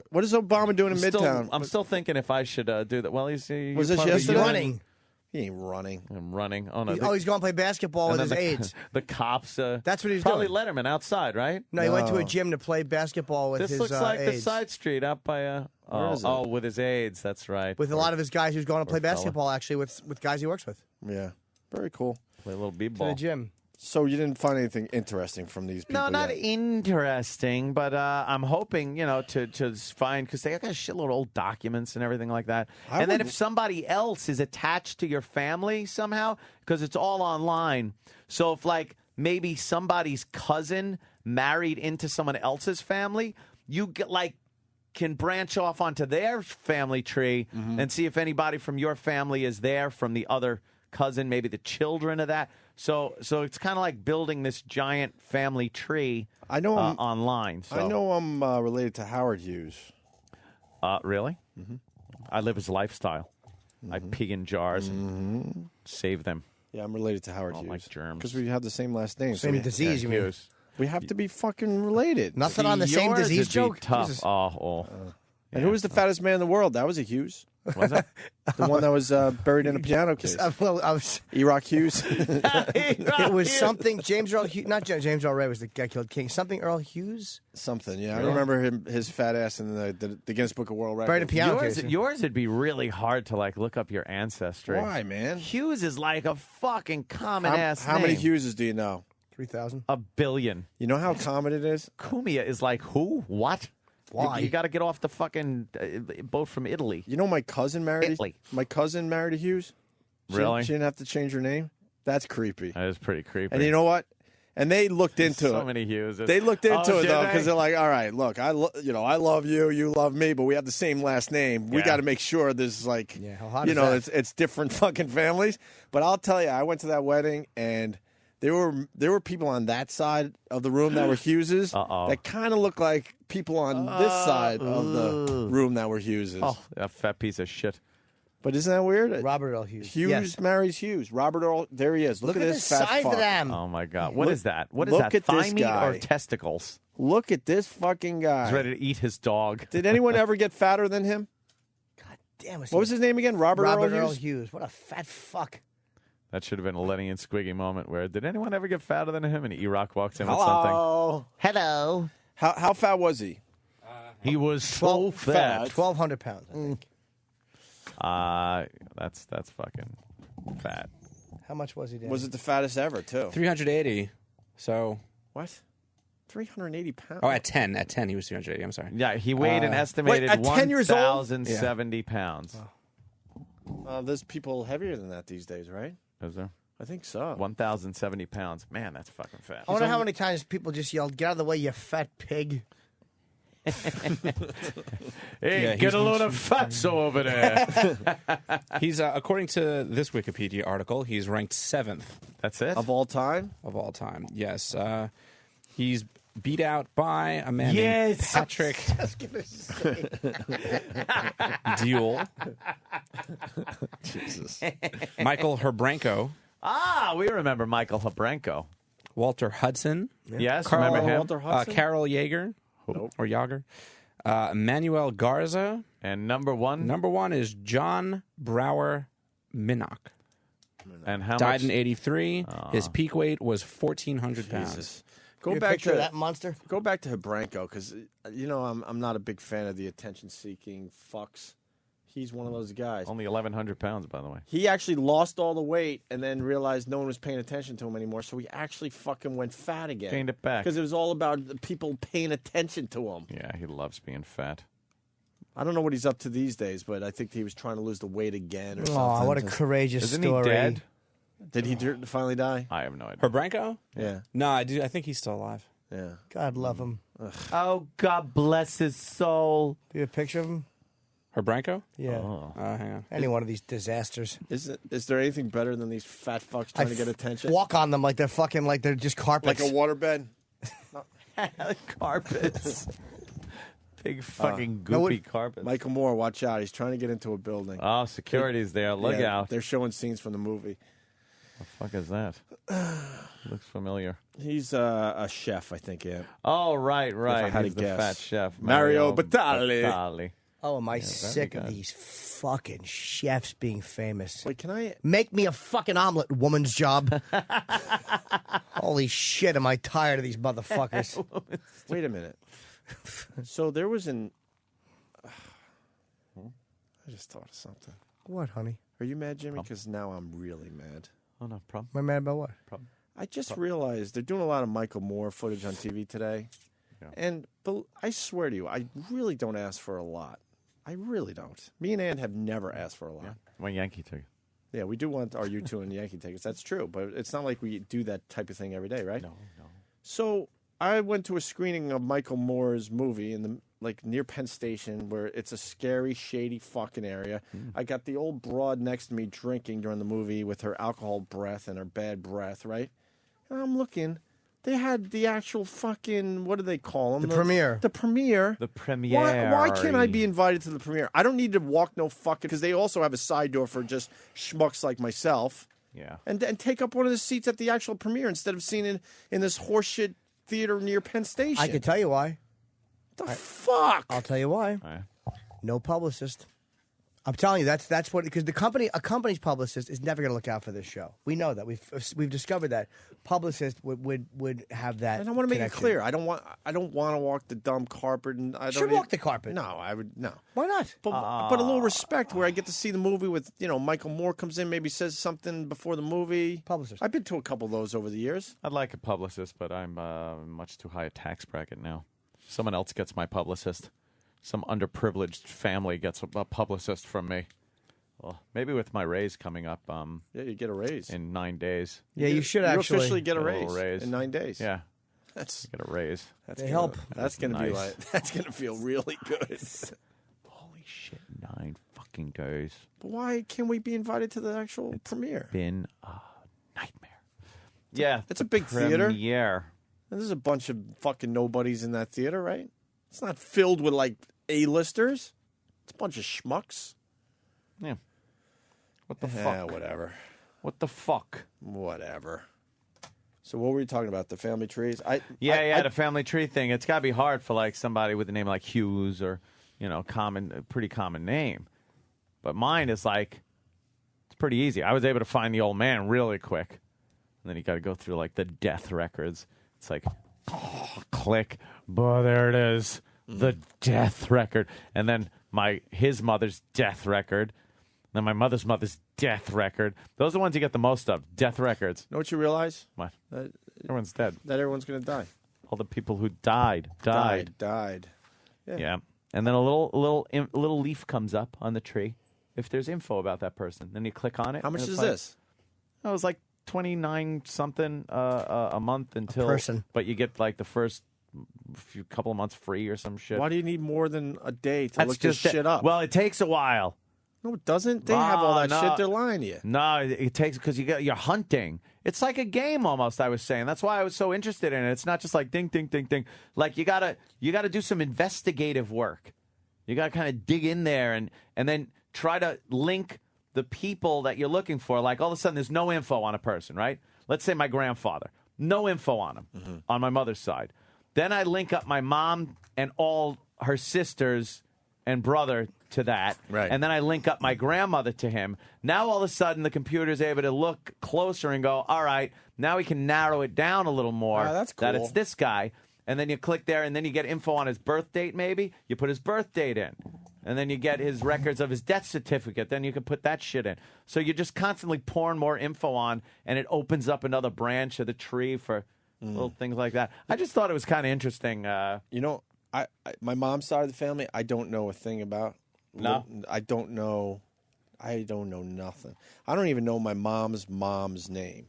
What is Obama doing in Midtown? I'm still thinking if I should do that. Well, Was this yesterday? Running. He ain't running. I'm running. Oh, no. He's going to play basketball with his aides. The cops. That's what he's probably doing. Letterman outside, right? No, he went to a gym to play basketball with This his looks like aides. the side street up by. Where is it? With his aides. That's right. With a lot of his guys who's going to play fella. basketball, actually, with guys he works with. Yeah. Very cool. Play a little To b-ball. the gym. So you didn't find anything interesting from these people No, not yet? interesting, but I'm hoping, to find, because they got a shitload of old documents and everything like that. And then if somebody else is attached to your family somehow, because it's all online. So if, like, maybe somebody's cousin married into someone else's family, you get, like, can branch off onto their family tree and see if anybody from your family is there from the other cousin, maybe the children of that. So it's kind of like building this giant family tree. I know online. So. I know I'm related to Howard Hughes. Really? Mm-hmm. I live his lifestyle. I pee in jars and save them. Yeah, I'm related to Howard I don't Hughes. like germs. Because we have the same last name. Same disease, you mean? We have to be fucking related. Nothing on the same Yours disease would be joke? tough. Jesus. And who was the fattest man in the world? That was a Hughes. Was it? The one that was buried in a piano case. Well, I was. E-Rock Hughes. It was something. James Earl Hughes, not James Earl Ray was the guy who killed King. Something Earl Hughes. Something, yeah. I remember his fat ass in the Guinness Book of World Records. Buried in a piano case. Yours would be really hard to look up your ancestry. Why, man? Hughes is like a fucking common ass How name. many Hugheses do you know? 3,000. A billion. You know how common it is? Kumia is like who? What? Why? You got to get off the fucking boat from Italy. You know my cousin married Italy. My cousin married a Hughes. Really? She didn't have to change her name. That's creepy. That is pretty creepy. And you know what? And they looked into it. So many Hughes. They looked into it did though, they? because they're like, all right, look, I love you, you love me, but we have the same last name. We Yeah. got to make sure there's like, how hot is that? it's different fucking families. But I'll tell you, I went to that wedding and there were people on that side of the room that were Hugheses that kind of looked like people on this side of the room that were Hugheses. Oh, that fat piece of shit. But isn't that weird? Robert Earl Hughes. Hughes Yes. marries Hughes. Robert Earl, there he is. Look at this fat size fuck. of them. Oh my God! What Look- is that? What is look that? at Thigh this meat guy. or testicles? Look at this fucking guy. He's ready to eat his dog. Did anyone ever get fatter than him? Damn it. What was his name again? Robert Earl Earl Hughes? Hughes. What a fat fuck. That should have been a Lenny and Squiggy moment where did anyone ever get fatter than him? And E-Rock walks in with Hello. Hello. How fat was he? something. He was so fat. 1,200 pounds, I think. That's fucking fat. How much was he, Dan? Was it the fattest ever, too? 380. So. What? 380 pounds? Oh, at 10. At 10, he was 380. I'm sorry. Yeah, he weighed an estimated wait, at 10 years old? 1,070 pounds. There's people heavier than that these days, right? Is there? I think so. 1,070 pounds. Man, that's fucking fat. I wonder how many times people just yelled, "Get out of the way, you fat pig." Hey, Yeah, get he's- a load of fatso over there. He's according to this Wikipedia article, he's ranked 7th. That's it? Of all time? Of all time, yes. He's beat out by a man named Yes. Patrick Duel, Jesus. Michael Herbranko, We remember Michael Hebranko. Walter Hudson, Yes, Carl, remember him? Walter Hudson? Carol Yeager, or Yager, Manuel Garza, And number one? Number 1 is John Brower Minnock. And how Died much? in 83. His peak weight was 1,400 pounds. Jesus. Go back to that monster. Go back to Hebranko because I'm not a big fan of the attention-seeking fucks. He's one of those guys. Only 1,100 pounds, by the way. He actually lost all the weight and then realized no one was paying attention to him anymore, so he actually fucking went fat again. Gained it back. Because it was all about the people paying attention to him. Yeah, he loves being fat. I don't know what he's up to these days, but I think he was trying to lose the weight again or something. Oh, what a courageous Isn't story. he dead? Did he finally die? I have no idea. Herbranko? Yeah. No, I think he's still alive. Yeah. God love him. Oh, God bless his soul. Do you have a picture of him? Herbranko? Yeah. Hang on. Any one of these disasters. Is there anything better than these fat fucks trying to get attention? Walk on them like they're fucking, like they're just carpets. Like a waterbed? Carpets. Big fucking No, goopy carpets. Michael Moore, watch out. He's trying to get into a building. Oh, security's there. Look Yeah, out. They're showing scenes from the movie. The fuck is that? Looks familiar. He's a chef, I think, yeah. Oh, right. If I had He's to the guess. fat chef. Mario Batali. Oh, am I very sick of good. these fucking chefs being famous? Wait, can I? Make me a fucking omelet, woman's job. Holy shit, am I tired of these motherfuckers. Wait a minute. So there was an. I just thought of something. What, honey? Are you mad, Jimmy? Because now I'm really mad. Oh, no problem. Am I mad about what? I just realized they're doing a lot of Michael Moore footage on TV today. Yeah. And I swear to you, I really don't ask for a lot. I really don't. Me and Ann have never asked for a lot. My Yankee ticket. Yeah, we do want our U2 and Yankee tickets. That's true. But it's not like we do that type of thing every day, right? No. So I went to a screening of Michael Moore's movie in the near Penn Station, where it's a scary, shady fucking area. I got the old broad next to me drinking during the movie with her alcohol breath and her bad breath, right? And I'm looking. They had the actual fucking, what do they call them? The premiere. The premiere. The premiere. Why can't I be invited to the premiere? I don't need to walk no fucking, because they also have a side door for just schmucks like myself. Yeah. And take up one of the seats at the actual premiere instead of seeing it in this horseshit theater near Penn Station. I can tell you why. The fuck? I'll tell you why. No publicist. I'm telling you, that's what, because a company's publicist is never going to look out for this show. We know that. We've discovered that publicist would have that. And I want to make connection. it clear. I don't want to walk the dumb carpet, and I don't Should walk the carpet. No, I would no. Why not? But a little respect, where I get to see the movie with Michael Moore comes in, maybe says something before the movie. Publicist. I've been to a couple of those over the years. I'd like a publicist, but I'm much too high a tax bracket now. Someone else gets my publicist. Some underprivileged family gets a publicist from me. Well, maybe with my raise coming up. Yeah, you get a raise in 9 days. Yeah, you should You actually officially get a little raise in 9 days. Yeah, That's get a raise. that's They gonna- help. That's going to be Nice. like that's going to feel really good. Holy shit, 9 fucking days. But why can't we be invited to the actual premiere? Been a nightmare. Yeah, It's a big theater. premiere. And there's a bunch of fucking nobodies in that theater, right? It's not filled with like A-listers. It's a bunch of schmucks. Yeah. What the Yeah, fuck? whatever. What the fuck? Whatever. So what were you talking about? The family trees? Yeah, the family tree thing. It's got to be hard for like somebody with a name like Hughes or, a pretty common name. But mine is like, it's pretty easy. I was able to find the old man really quick. And then you got to go through like the death records. It's like, click, boy, there it is, the death record. And then his mother's death record. Then my mother's death record. Those are the ones you get the most of, death records. Know what you realize? What? That Everyone's dead. everyone's going to die. All the people who died. Died. Yeah. And then a little leaf comes up on the tree if there's info about that person. Then you click on it. How much and is it's like- this? It was like 29 something a month until person. But you get like the first couple of months free or some shit. Why do you need more than a day to That's look this just shit up? Well, it takes a while. No, it doesn't. They have all that no. shit. They're lying to you. No, it takes because you're hunting. It's like a game almost. I was saying that's why I was so interested in it. It's not just like ding, ding, ding, ding. Like you gotta do some investigative work. You gotta kind of dig in there and then try to link the people that you're looking for. Like all of a sudden, there's no info on a person, right? Let's say my grandfather, no info on him on my mother's side. Then I link up my mom and all her sisters and brother to that. Right. And then I link up my grandmother to him. Now all of a sudden the computer's able to look closer and go, all right, now we can narrow it down a little more. Ah, that's That cool. it's this guy. And then you click there and then you get info on his birth date maybe. You put his birth date in. And then you get his records of his death certificate. Then you can put that shit in. So you're just constantly pouring more info on and it opens up another branch of the tree for little things like that. I just thought it was kind of interesting. You know, I my mom's side of the family, I don't know a thing about. No? I don't know. I don't know nothing. I don't even know my mom's name.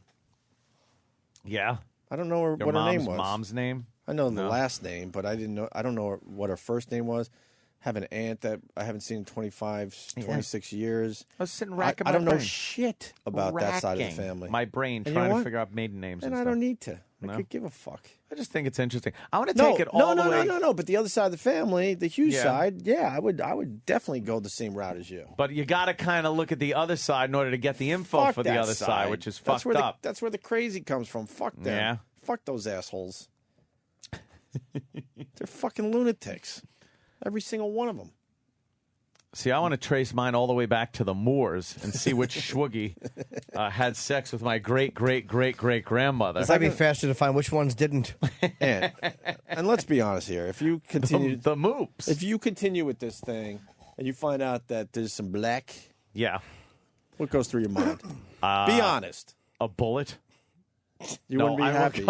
Yeah. I don't know Your what her name was. mom's name? I know the No. last name, but I don't know what her first name was. I have an aunt that I haven't seen in 26 years. I was sitting racking I my don't know brain. shit about that side of the Racking family. My brain And you trying know to what? figure out maiden names. And And I stuff. don't need to. No? I could give a fuck. I just think it's interesting. I want to No, take it all no, the way. no. But the other side of the family, the Hughes Yeah. side, yeah, I would definitely go the same route as you. But you got to kind of look at the other side in order to get the info Fuck for the that other side, which is That's fucked where up. That's where the crazy comes from. Fuck them. Yeah. Fuck those assholes. They're fucking lunatics. Every single one of them. See, I want to trace mine all the way back to the Moors and see which Schwoogie had sex with my great-great-great-great-grandmother. It'd be faster to find which ones didn't. And let's be honest here. If you continue the moops. If you continue with this thing and you find out that there's some black, Yeah. what goes through your mind? Be honest. A bullet? You No, wouldn't be I happy.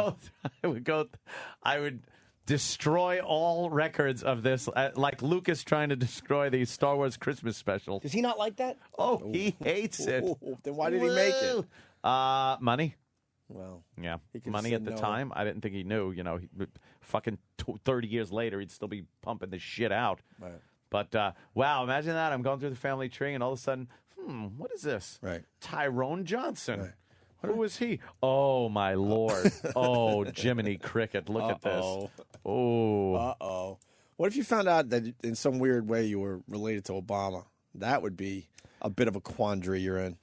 I would destroy all records of this, like Lucas trying to destroy the Star Wars Christmas special. Does he not like that? Oh, he hates it. Then why did he make it? Money. Well, Yeah, he could've money said at the no. time. I didn't think he knew. Fucking 30 years later, he'd still be pumping this shit out. Right. But wow, imagine that. I'm going through the family tree, and all of a sudden, what is this? Right. Tyrone Johnson. Right. Who is he? Oh my lord! Oh, Jiminy Cricket! Look at this. Oh. Uh-oh. What if you found out that in some weird way you were related to Obama? That would be a bit of a quandary you're in.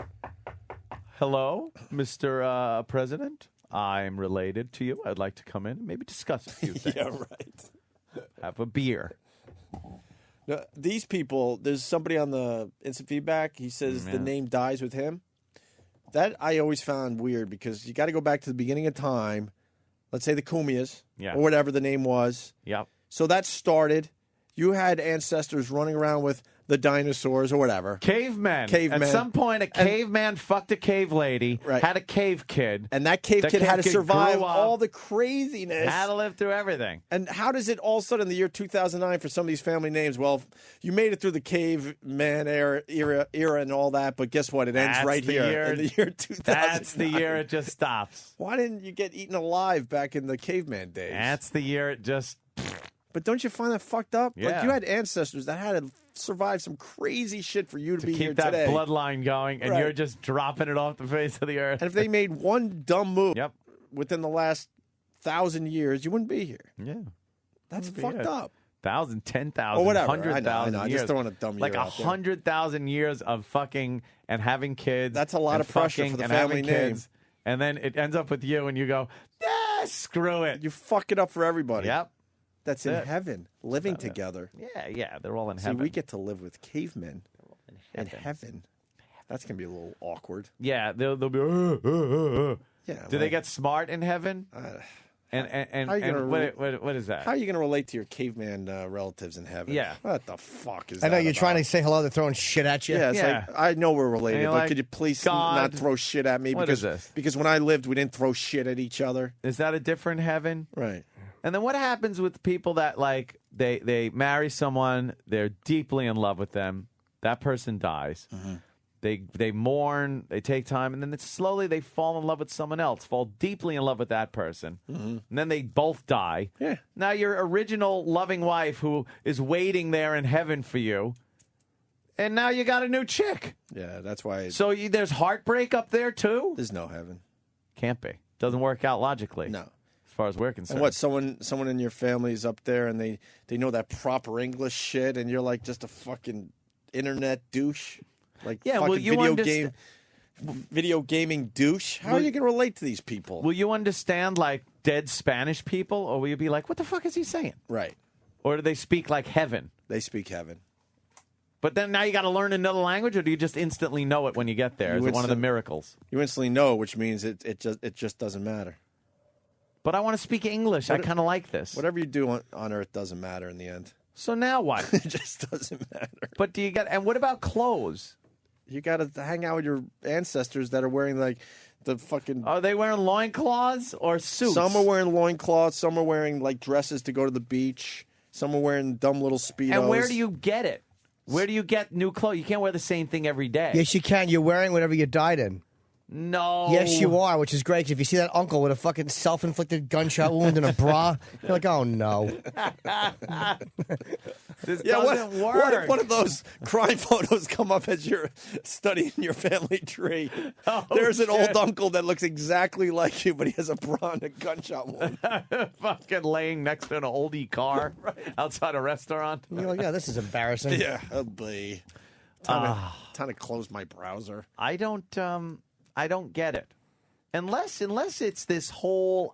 Hello, Mr. President. I'm related to you. I'd like to come in and maybe discuss a few things. Yeah, right. Have a beer. Now, these people, there's somebody on the instant feedback. He says the name dies with him. That I always found weird because you got to go back to the beginning of time. Let's say the Kumias or whatever the name was. Yep. So that started. You had ancestors running around with the dinosaurs or whatever. Cavemen. Cavemen. At some point, a caveman fucked a cave lady, had a cave kid. And that cave kid had to survive all the craziness. Had to live through everything. And how does it all of a sudden in the year 2009 for some of these family names? Well, you made it through the caveman era and all that, but guess what? It ends right here in the year 2000. That's the year it just stops. Why didn't you get eaten alive back in the caveman days? That's the year it just... But don't you find that fucked up? Yeah. Like you had ancestors that had to survive some crazy shit for you to be keep here that today. bloodline going, and you're just dropping it off the face of the earth. And if they made one dumb move within the last 1,000 years, you wouldn't be here. Yeah. That's fucked up. 1,000, 10,000, Or whatever. 100,000 I know. years. Just throwing a dumb like year out there. 100,000 years of fucking and having kids. That's a lot and of pressure fucking for the and family having name. kids, and then it ends up with you, and you go, screw it. You fuck it up for everybody. Yep. That's in heaven, living together. Yeah, they're all in See, heaven. we get to live with cavemen in heaven. That's going to be a little awkward. Yeah, they'll be. Yeah. Do they get smart in heaven? How you gonna What is that? How are you going to relate to your caveman relatives in heaven? Yeah. What the fuck is I that know you're about? trying to say hello. They're throwing shit at you. Yeah, it's like, I know we're related, And you're but like, could you please God, not throw shit at me? what Because, is this? Because when I lived, we didn't throw shit at each other. Is that a different heaven? Right. And then what happens with people that like they marry someone, they're deeply in love with them, that person dies. They mourn, they take time, and then slowly they fall in love with someone else, fall deeply in love with that person, and then they both die. Yeah. Now your original loving wife who is waiting there in heaven for you, and now you got a new chick. Yeah, that's why. So there's heartbreak up there too? There's no heaven. Can't be. Doesn't work out logically. No. As far as we're concerned. And what, someone in your family is up there and they know that proper English shit and you're like just a fucking internet douche? Like Yeah, fucking well, you video gaming douche? How are you going to relate to these people? Will you understand like dead Spanish people, or will you be like, what the fuck is he saying? Right. Or do they speak like heaven? They speak heaven. But then now you got to learn another language, or do you just instantly know it when you get there? Is it one of the miracles? You instantly know, which means it just doesn't matter. But I want to speak English. I kind of like this. Whatever you do on Earth doesn't matter in the end. So now what? It just doesn't matter. But do you get? And what about clothes? You got to hang out with your ancestors that are wearing like the fucking. Are they wearing loincloths or suits? Some are wearing loincloths. Some are wearing like dresses to go to the beach. Some are wearing dumb little Speedos. And where do you get it? Where do you get new clothes? You can't wear the same thing every day. Yes, you can. You're wearing whatever you died in. No. Yes, you are, which is great. 'Cause if you see that uncle with a fucking self-inflicted gunshot wound and a bra, you're like, oh, no. This Yeah, doesn't work. What if one of those crime photos come up as you're studying your family tree? There's an old uncle that looks exactly like you, but he has a bra and a gunshot wound. Fucking laying next to an oldie car outside a restaurant. You're like, yeah, this is embarrassing. Yeah, oh boy. Time to close my browser. I don't get it. Unless it's this whole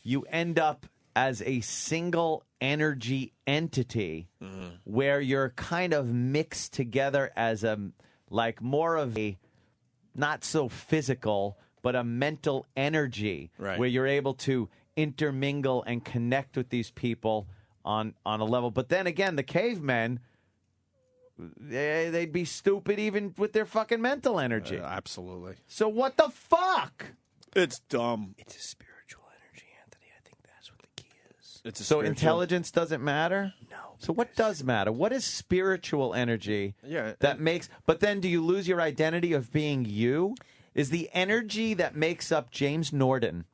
you end up as a single energy entity where you're kind of mixed together as more of a not so physical but a mental energy where you're able to intermingle and connect with these people on a level. But then again, the cavemen, they'd be stupid even with their fucking mental energy. Absolutely. So what the fuck? It's dumb. It's a spiritual energy, Anthony. I think that's what the key is. It's a So spiritual- intelligence doesn't matter? No. So what does matter? What is spiritual energy Yeah, that makes... But then do you lose your identity of being you? Is the energy that makes up James Norden,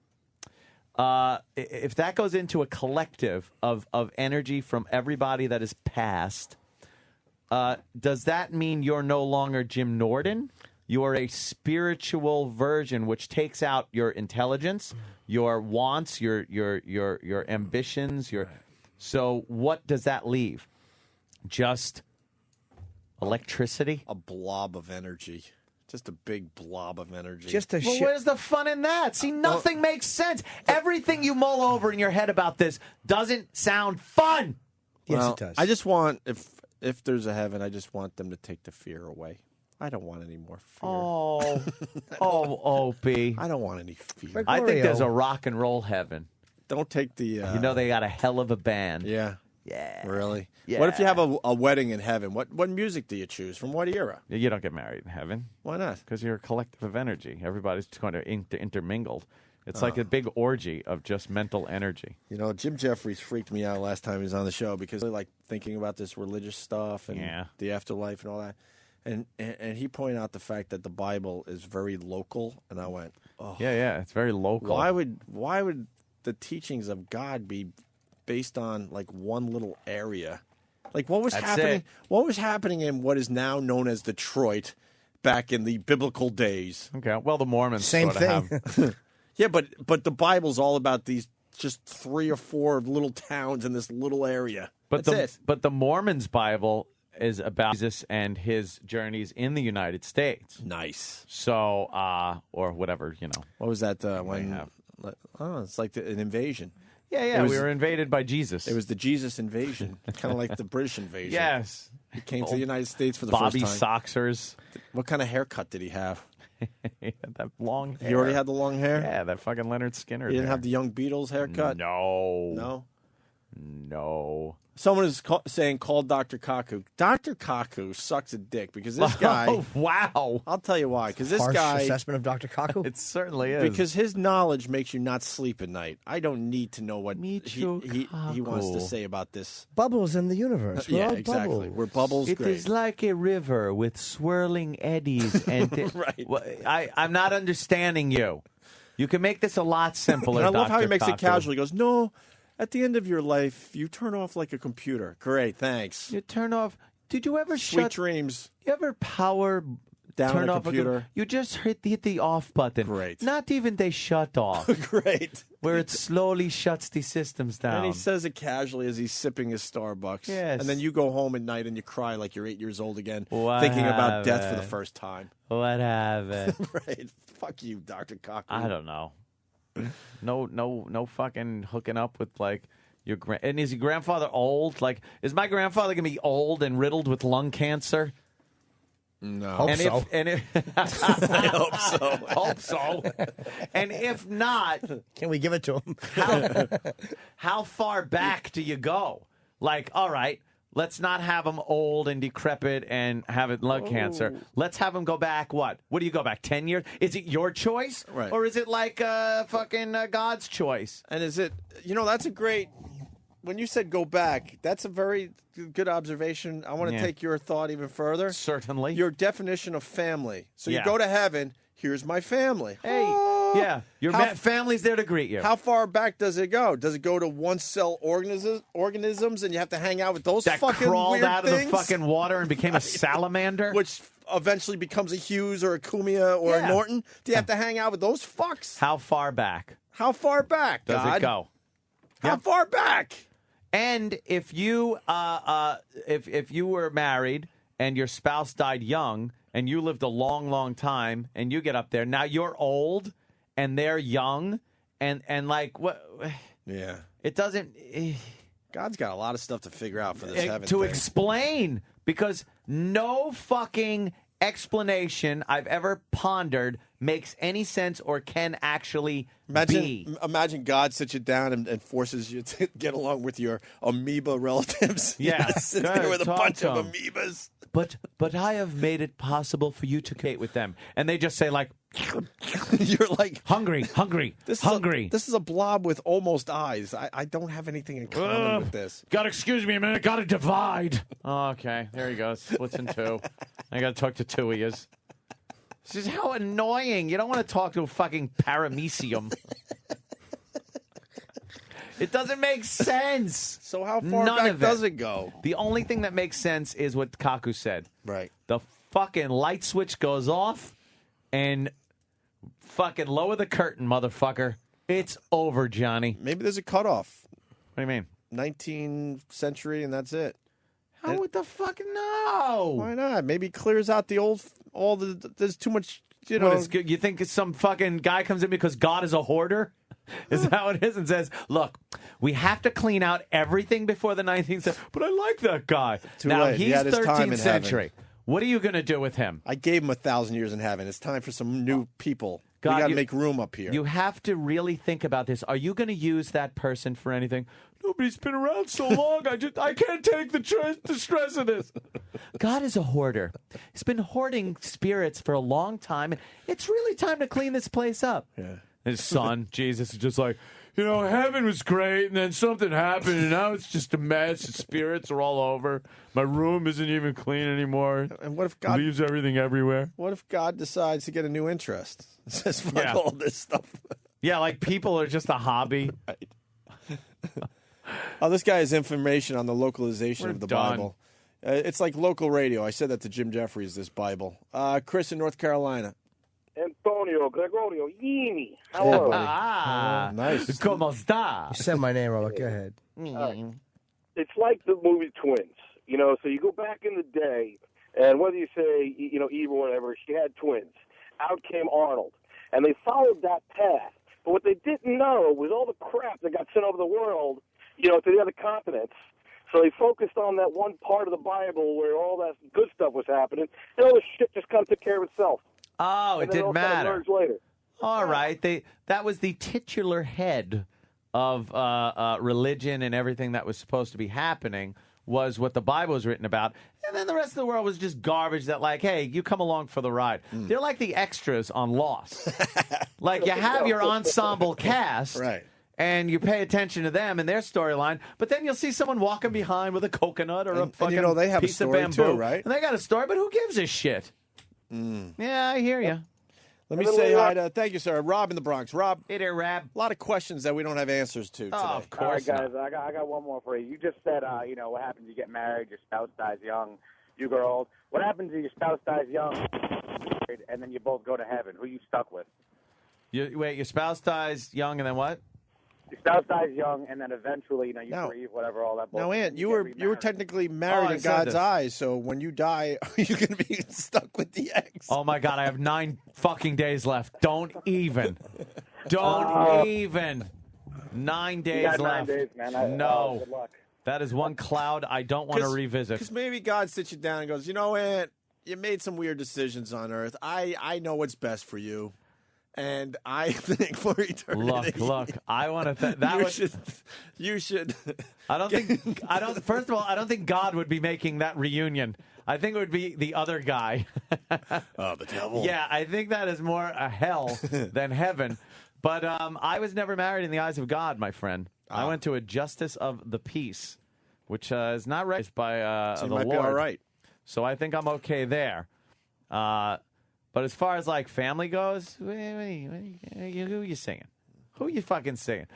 if that goes into a collective of energy from everybody that is past... does that mean you're no longer Jim Norden? You are a spiritual version, which takes out your intelligence, your wants, your ambitions. So what does that leave? Just electricity? A blob of energy. Just a big blob of energy. Well, where's the fun in that? See, nothing makes sense. Everything you mull over in your head about this doesn't sound fun. Yes, it does. I just want, if there's a heaven, I just want them to take the fear away. I don't want any more fear. Opie. I don't want any fear. I think there's a rock and roll heaven. Don't take the... you know they got a hell of a band. Yeah. Yeah. Really? Yeah. What if you have a wedding in heaven? What music do you choose? From what era? You don't get married in heaven. Why not? Because you're a collective of energy. Everybody's going to intermingled. It's like a big orgy of just mental energy. You know, Jim Jeffries freaked me out last time he was on the show because I like thinking about this religious stuff and the afterlife and all that. And he pointed out the fact that the Bible is very local, and I went, oh. Yeah, it's very local. Why would the teachings of God be based on like one little area? Like what was happening? What was happening in what is now known as Detroit back in the biblical days? Okay, well, the Mormons Same sort of have. Yeah, but the Bible's all about these just 3 or 4 little towns in this little area. But That's it. But the Mormons' Bible is about Jesus and his journeys in the United States. Nice. So, or whatever, What was that when? Oh, it's like an invasion. Yeah, we were invaded by Jesus. It was the Jesus invasion, kind of like the British invasion. Yes. He came to the United States for the Bobby first time. Soxers. What kind of haircut did he have? He had that long hair. He already had the long hair? Yeah, that fucking Leonard Skinner. He didn't have the Young Beatles haircut? No. No? Someone is saying, call Dr. Kaku. Dr. Kaku sucks a dick because this guy... Oh, wow. I'll tell you why. Because this Harsh guy... assessment of Dr. Kaku? It certainly is. Because his knowledge makes you not sleep at night. I don't need to know what he wants to say about this. Bubbles in the universe. We're Yeah, all exactly. bubbles. We're bubbles. It great. is like a river with swirling eddies. And Right. I'm not understanding you. You can make this a lot simpler, And I love how he Dr. makes it Kaku. casual. He goes, no, at the end of your life, you turn off like a computer. Great, thanks. You turn off. Did you ever Sweet shut? dreams. You ever power Down turn a off computer. You just hit the off button. Great. Not even they shut off. Great. Where it slowly shuts the systems down. And he says it casually as he's sipping his Starbucks. Yes. And then you go home at night and you cry like you're 8 years old again, What thinking about death for the happened? first time. What happened? Right. Fuck you, Dr. Kaku. I don't know. No fucking hooking up with like your and is your grandfather old? Like, is my grandfather gonna be old and riddled with lung cancer? No. Hope and so. I hope so. Hope so. And if not, Can we give it to him? how far back do you go? Like, all right, let's not have him old and decrepit and have lung cancer. Let's have him go back, what? What do you go back, 10 years? Is it your choice? Right. Or is it like fucking God's choice? And is it, that's a great, when you said go back, that's a very good observation. I want to Yeah. take your thought even further. Certainly. Your definition of family. So you Yeah. go to heaven, here's my family. Hey, yeah, your family's there to greet you. How far back does it go? Does it go to one-cell organisms and you have to hang out with those that fucking crawled weird out things? of the fucking water and became a salamander? Which eventually becomes a Hughes or a Kumia or Yeah. a Norton? Do you have to hang out with those fucks? How far back How far back, does God? it go? How far back? And if you if you were married and your spouse died young and you lived a long, long time and you get up there, now you're old and they're young and like what? Yeah. It doesn't. God's got a lot of stuff to figure out for this heaven to thing. explain because no fucking explanation I've ever pondered makes any sense or can actually be. Imagine God sits you down and forces you to get along with your amoeba relatives. You Yeah. just sit Go ahead, there with a talk bunch to of 'em. amoebas. But I have made it possible for you to communicate with them, and they just say like, You're like hungry. This is a blob with almost eyes. I don't have anything in common with this. Gotta excuse me a minute. Gotta divide. Okay, there he goes. Splits in two. I gotta talk to two of yous. This is how annoying. You don't want to talk to a fucking paramecium. It doesn't make sense. So how far None back of does it go? The only thing that makes sense is what Kaku said. Right. The fucking light switch goes off and fucking lower the curtain, motherfucker. It's over, Johnny. Maybe there's a cutoff. What do you mean? 19th century, and that's it. How would the fuck know? Why not? Maybe clears out there's too much, What, it's good? You think it's some fucking guy comes in because God is a hoarder? Is that how it is? And says, look, we have to clean out everything before the 19th century. But I like that guy. Too now, late. He he's had his time 13th in century. heaven. What are you going to do with him? I gave him 1,000 years in heaven. It's time for some new people. God, got to make room up here. You have to really think about this. Are you going to use that person for anything? Nobody's been around so long. I can't take the stress of this. God is a hoarder. He's been hoarding spirits for a long time, and it's really time to clean this place up. Yeah. His son, Jesus, is just like, heaven was great, and then something happened, and now it's just a mess. The spirits are all over. My room isn't even clean anymore. And what if God leaves everything everywhere? What if God decides to get a new interest? Says fuck all this stuff. Yeah, like people are just a hobby. Right. Oh, this guy has information on the localization of the Bible. It's like local radio. I said that to Jim Jeffries, this Bible. Chris in North Carolina. Antonio Gregorio Yini. Hello. Nice. ¿Cómo está? You said my name, Robert. Go ahead. It's like the movie Twins. So you go back in the day, and whether you say, Eve or whatever, she had twins. Out came Arnold. And they followed that path. But what they didn't know was all the crap that got sent over the world, to the other continents. So they focused on that one part of the Bible where all that good stuff was happening, and all the shit just kind of took care of itself. Oh, it didn't matter. Later. All right. That was the titular head of religion and everything that was supposed to be happening was what the Bible was written about. And then the rest of the world was just garbage that, like, hey, you come along for the ride. They're like the extras on Lost. Like, you have your ensemble cast. Right. And you pay attention to them and their storyline, but then you'll see someone walking behind with a coconut or a fucking they have piece a of story bamboo. too, right? And they got a story, but who gives a shit? Yeah, I hear you. Let me say hi to, thank you, sir, Rob in the Bronx. Rob. Hey there, Rob. A lot of questions that we don't have answers to today. Of course. All right, guys, I got one more for you. You just said, what happens? You get married, your spouse dies young, you grow old. What happens if your spouse dies young, and then you both go to heaven? Who are you stuck with? Wait, your spouse dies young, and then what? Your spouse dies young, and then eventually, you grieve, whatever, all that. Now, Ant, you were technically married in God's eyes, so when you die, are you going to be stuck with the ex? Oh my God, I have 9 fucking days left. Don't even. Don't even. 9 days You got left. 9 days, man. No. Good luck. That is one cloud I don't want to revisit. Because maybe God sits you down and goes, Ant, you made some weird decisions on Earth. I know what's best for you. And I think for eternity. Look. I want to. You should. First of all, I don't think God would be making that reunion. I think it would be the other guy. Oh, the devil. Yeah, I think that is more a hell than heaven. But I was never married in the eyes of God, my friend. I went to a justice of the peace, which is not recognized by So you the might Lord. be all right. So I think I'm okay there. But as far as like family goes, who are you singing? Who are you fucking singing?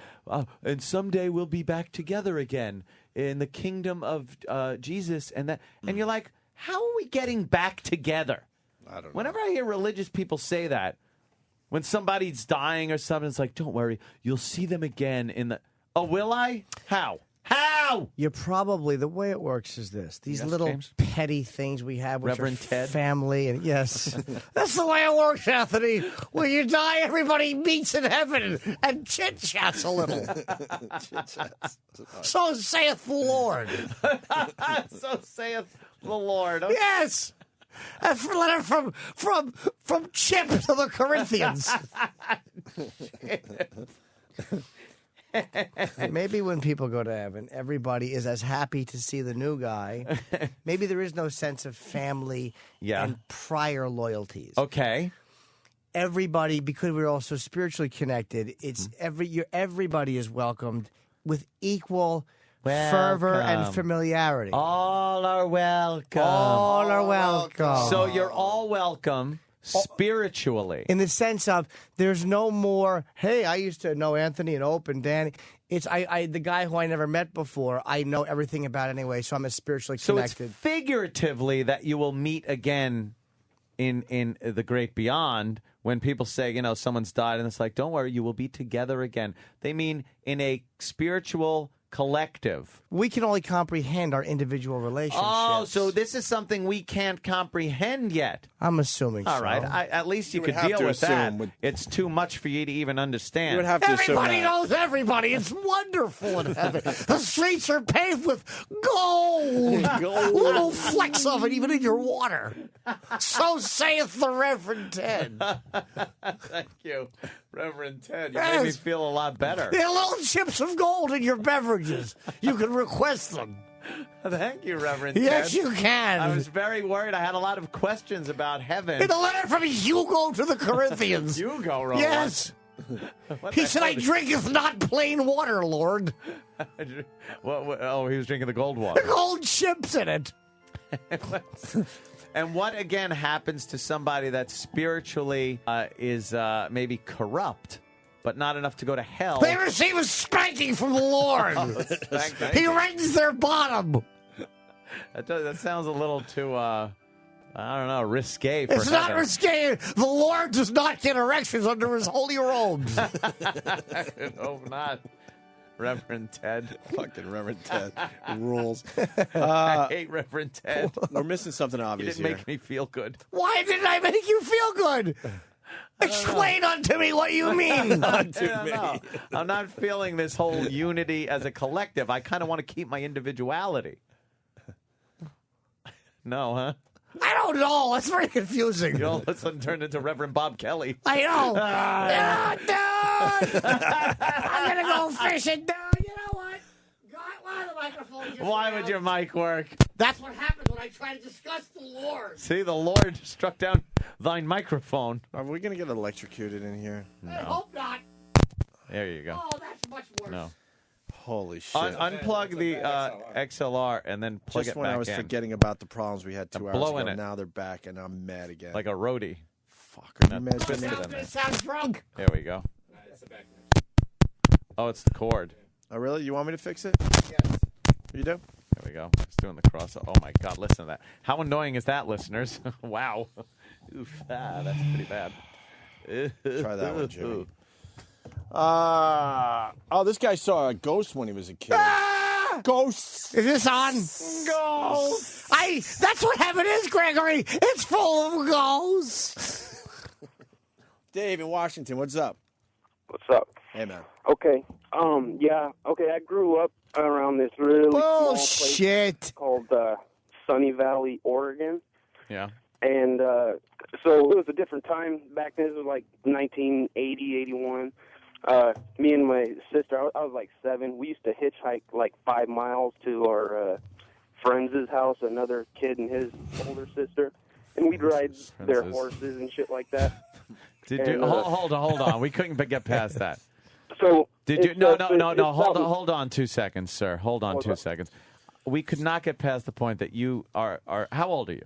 And someday we'll be back together again in the kingdom of Jesus, and you're like, how are we getting back together? I don't know. Whenever I hear religious people say that, when somebody's dying or something, it's like, don't worry, you'll see them again in the. Oh, will I? How? You're probably, the way it works is this. These little James? petty things we have with Reverend Ted? family. And yes, that's the way it works, Anthony. When you die, everybody meets in heaven and chit-chats a little. So saith the Lord. So saith the Lord. Okay. Yes. That's a letter from Chip to the Corinthians. Maybe when people go to heaven, everybody is as happy to see the new guy. Maybe there is no sense of family and prior loyalties. Okay. Everybody, because we're all so spiritually connected, it's everybody is welcomed with equal fervor and familiarity. All are welcome. All are welcome. So you're all welcome spiritually. In the sense of there's no more, hey, I used to know Anthony and Ope and Danny. It's the guy who I never met before, I know everything about anyway, so I'm as spiritually connected. So it's figuratively that you will meet again in the great beyond. When people say, someone's died, and it's like, don't worry, you will be together again. They mean in a spiritual collective. We can only comprehend our individual relationships. Oh, so this is something we can't comprehend yet. I'm assuming All so. right, at least you would could have deal to with that. assume It's too much for you to even understand. You would have to assume Everybody that. knows everybody. It's wonderful in heaven. The streets are paved with gold. Little flecks of it even in your water. So saith the Reverend Ted. Thank you, Reverend Ted. You made me feel a lot better. There are little chips of gold in your beverages. You can request them. Thank you, Reverend Yes, Ted. you can. I was very worried. I had a lot of questions about heaven. In the letter from Hugo to the Corinthians. Hugo wrote Yes. What He the said, hell I did- drinketh not plain water, Lord. What, oh, he was drinking the gold water. Gold chips in it. And what, again, happens to somebody that spiritually is maybe corrupt, but not enough to go to hell? They receive a spanking from the Lord. He rings their bottom. That sounds a little too, I don't know, risque for It's not heaven. risque. The Lord does not get erections under his holy robes. I hope not. Reverend Ted. Fucking Reverend Ted. Rules. I hate Reverend Ted. We're missing something He obvious didn't here. make me feel good. Why didn't I make you feel good? Explain unto me what you mean. I don't know. I'm not feeling this whole unity as a collective. I kind of want to keep my individuality. No, huh? I don't know. It's very confusing. You all of a sudden turned into Reverend Bob Kelly. I know. Dude! I'm going to go fishing, dude. You know what? Why the microphone just Why went would out? your mic work? That's what happens when I try to discuss the Lord. See, the Lord struck down thine microphone. Are we going to get electrocuted in here? I hope not. There you go. Oh, that's much worse. No. Holy shit. Unplug the XLR and then plug Just it when back I was in. forgetting about the problems we had 2 hours blowing ago, it. now they're back and I'm mad again. Like a roadie. Fuck, are you Now mad? twist it I'm in there. going to sound drunk. There we go. Oh, it's the cord. Oh, really? You want me to fix it? Yes. You do? There we go. It's doing the cross. Oh, my God. Listen to that. How annoying is that, listeners? Wow. Oof. That's pretty bad. Try that one, Jimmy. This guy saw a ghost when he was a kid. Ghosts. Is this on? Ghosts. That's what heaven is, Gregory. It's full of ghosts. Dave in Washington, what's up? What's up? Hey, man. Okay. Okay, I grew up around this really small place Bullshit. called Sunny Valley, Oregon. Yeah. And so it was a different time back then. It was like 1980, 81. Me and my sister, I was like 7. We used to hitchhike like 5 miles to our friend's house, another kid and his older sister. And we'd ride their horses and shit like that. Did you hold on? We couldn't get past that. So Did you? it's, No. it's Hold on 2 seconds, sir. Hold on 2 seconds. We could not get past the point that you are. How old are you?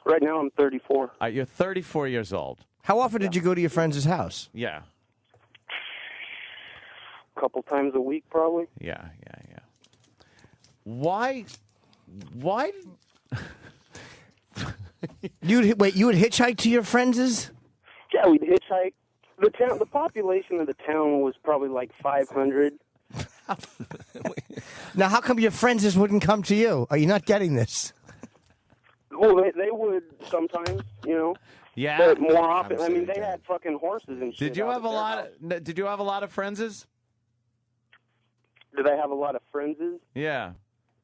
Right now, I'm 34. You're 34 years old. How often did you go to your friend's house? Yeah. A couple times a week, probably. Yeah. Why? You would hitchhike to your friend's? Yeah, we'd hitchhike. The population of the town was probably like 500. Now, how come your friends wouldn't come to you? Are you not getting this? Well, they would sometimes, you know. Yeah. But more often, I mean, they had fucking horses and shit. Did you out have at a their lot? house. Did you have a lot of friendses? Did I have a lot of friendses? Yeah.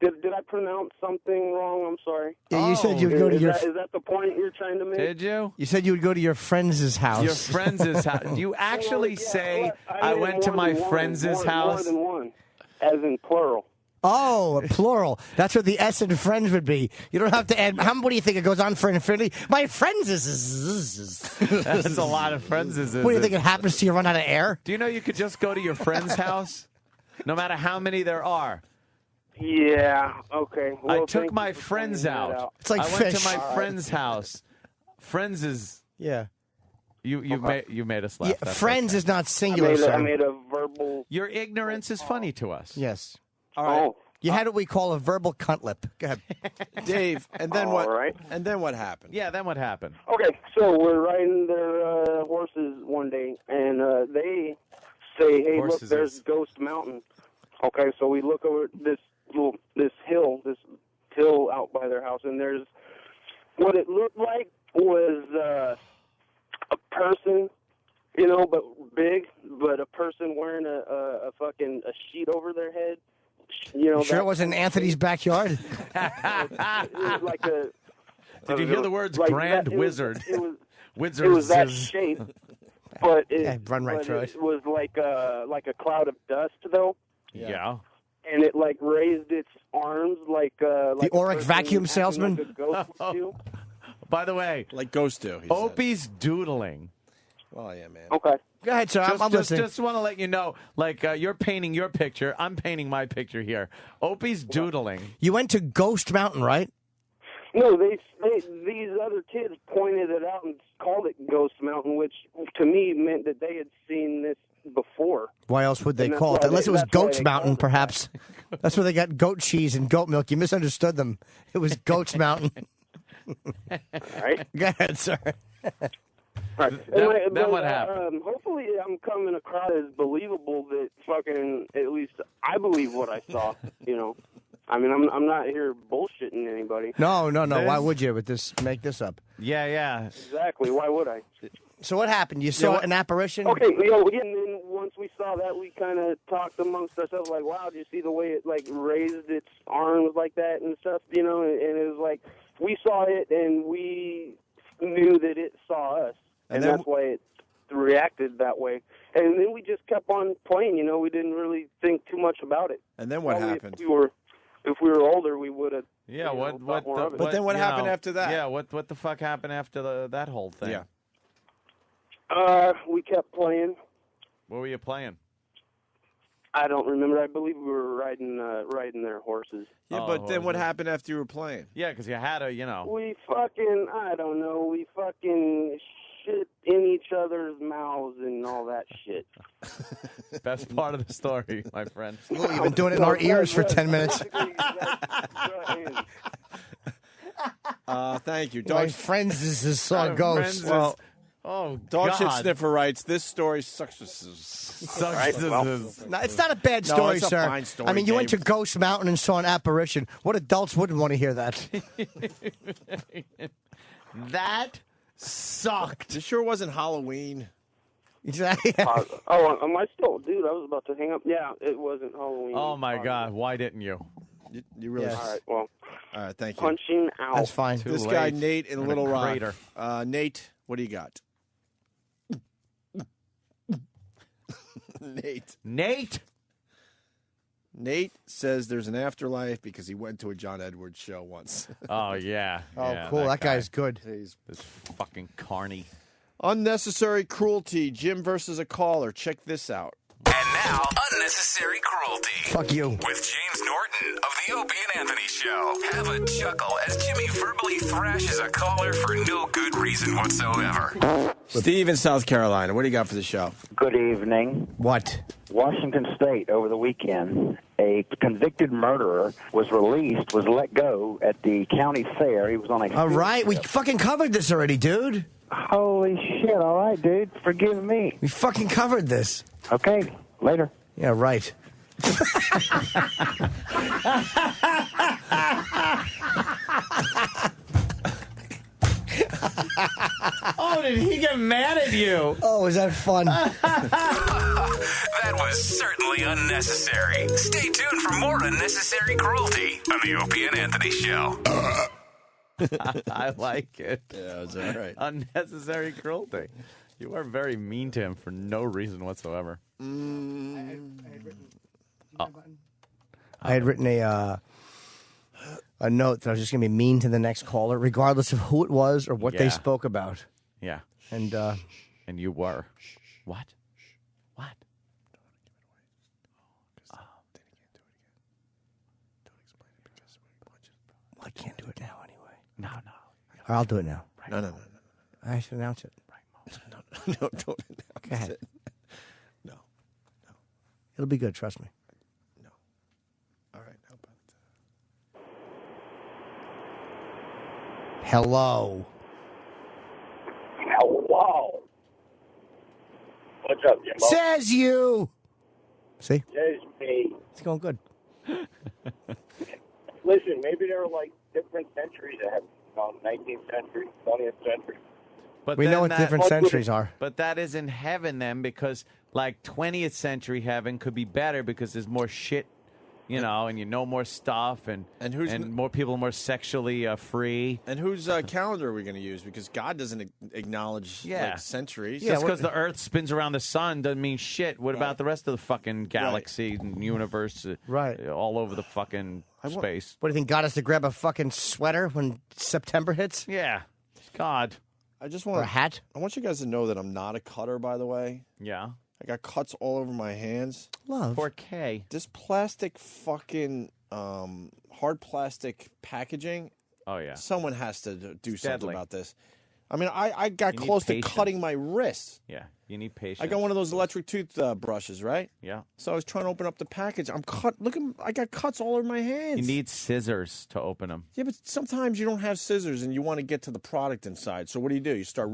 Did I pronounce something wrong? I'm sorry. Yeah, you said you would go to your. Is that the point you're trying to make? Did you? You said you would go to your friend's house. Your friend's house. Do you actually say I mean went to more my than one, friend's more house? than one, as in plural. Oh, plural. That's what the S in friends would be. You don't have to add. What do you think it goes on for infinity? My friends is. That's a lot of friends. What do you think it happens to you? Run out of air? Do you know you could just go to your friend's house, no matter how many there are? Yeah. Okay. Well, I took thank my you for friends pointing that out. It's like I went fish. to my All right. friend's house. Friends is Yeah. you made us laugh. Yeah, That's friends okay. is not I singular, made, sir. I made a verbal. Your ignorance is funny to us. Yes. All right. Oh. You had what we call a verbal cunt lip. Go ahead. Dave, and then All what? right. And then what happened? Yeah. Then what happened? Okay, so we're riding their horses one day, and they say, "Hey, Horses look, there's is- Ghost Mountain." Okay, so we look over this hill out by their house, and there's what it looked like was a person, but big, but a person wearing a fucking sheet over their head. You sure it wasn't Anthony's backyard? It was like a. Did you hear the words like Grand that, Wizard? It was that shape, but run right through it was like a cloud of dust, though. Yeah. And it like raised its arms like the Auric vacuum salesman. Like a ghost would do. By the way, like Ghost do. Opie's doodling. Oh yeah, man. Okay. Go ahead, sir. I'm listening. Just want to let you know, like you're painting your picture, I'm painting my picture here. Opie's doodling. You went to Ghost Mountain, right? No, these other kids pointed it out and called it Ghost Mountain, which to me meant that they had seen this before. Why else would they And that's call it? why Unless they- it was that's why Goat's they Mountain, called it perhaps. That's where they got goat cheese and goat milk. You misunderstood them. It was Goat's Mountain. Right? Go ahead, sir. Right. Then what happened? Hopefully, I'm coming across as believable that fucking at least I believe what I saw. I mean, I'm not here bullshitting anybody. No. Why would you make this up? Yeah. Exactly. Why would I? So what happened? You saw an apparition? Okay, and then once we saw that, we kind of talked amongst ourselves, like, wow, did you see the way it, like, raised its arms like that and stuff, and it was like, we saw it, and we knew that it saw us, and that's why it reacted that way. And then we just kept on playing, we didn't really think too much about it. And then what happened? If we were older, we would have. Yeah, But then what happened after that? Yeah, what the fuck happened after that whole thing? Yeah. We kept playing. What were you playing? I don't remember. I believe we were riding their horses. Yeah, but then what happened after you were playing? Yeah, because you had a, We fucking, I don't know, we fucking shit in each other's mouths and all that shit. Best part of the story, my friend. You've been doing it in our ears for 10 minutes. Thank you. My friends is saw ghosts. Well, Dog Shit God. Sniffer writes, this story sucks. No, it's not a bad No, story, it's a sir. fine story, I mean, you went to Dave. Ghost Mountain and saw an apparition. What adults wouldn't want to hear that? That sucked. It sure wasn't Halloween. Exactly. Am I still, dude? I was about to hang up. Yeah, it wasn't Halloween. Oh my God! Why didn't you? You really. Yes. All right. Well, All right, thank you. punching out. That's fine. This Too guy late. Nate in In a Little Rock. crater. Nate, what do you got? Nate says there's an afterlife because he went to a John Edwards show once. Oh yeah. Oh, Yeah, cool. That guy. guy's good. This fucking carny. Unnecessary cruelty. Jim versus a caller. Check this out. And now, Unnecessary Cruelty. Fuck you. With James Norton of the Opie and Anthony Show. Have a chuckle as Jimmy verbally thrashes a caller for no good reason whatsoever. Steve in South Carolina. What do you got for the show? Good evening. What? Washington State over the weekend, a convicted murderer was let go at the county fair. He was on a All right. We fucking covered this already, dude. Holy shit. All right, dude. Forgive me. We fucking covered this. Okay. Later. Yeah, right. Oh, did he get mad at you? Oh, is that fun? That was certainly unnecessary. Stay tuned for more Unnecessary Cruelty on the Opie and Anthony Show. I like it. Yeah, it's all right. Unnecessary cruelty. You are very mean to him for no reason whatsoever. I had written a note that I was just going to be mean to the next caller, regardless of who it was or what they Yeah. spoke about. Yeah. And you were. What? What? Well, I can't do it now anyway. No. All right, I'll do it now. No. I should announce it. No, don't Go announce ahead. it. No. It'll be good, trust me. All right. How about Hello. Hello. What's up, Jimbo? Says you. See? There's me. It's going good. Listen, maybe there are like different centuries ahead. 19th century, 20th century. But We then know what different centuries are. But that isn't heaven then, because like 20th century heaven could be better because there's more shit, you know, and you know more stuff, and more people are more sexually free. And whose calendar are we going to use? Because God doesn't acknowledge like, centuries. Just because the Earth spins around the sun doesn't mean shit. What about the rest of the fucking galaxy and universe? All over the fucking space. What do you think? Got us to grab a fucking sweater when September hits? Yeah. God. I just want Or a hat. I want you guys to know that I'm not a cutter, by the way. Yeah. I got cuts all over my hands. Love. 4K. This plastic fucking hard plastic packaging. Oh, yeah. Someone has to do something deadly. about this. I mean, I got You need close to patience. cutting my wrists. Yeah. You need patience. I got one of those electric toothbrushes, right? Yeah. So I was trying to open up the package. I'm cut. Look at, I got cuts all over my hands. You need scissors to open them. Yeah, but sometimes you don't have scissors and you want to get to the product inside. So what do? You start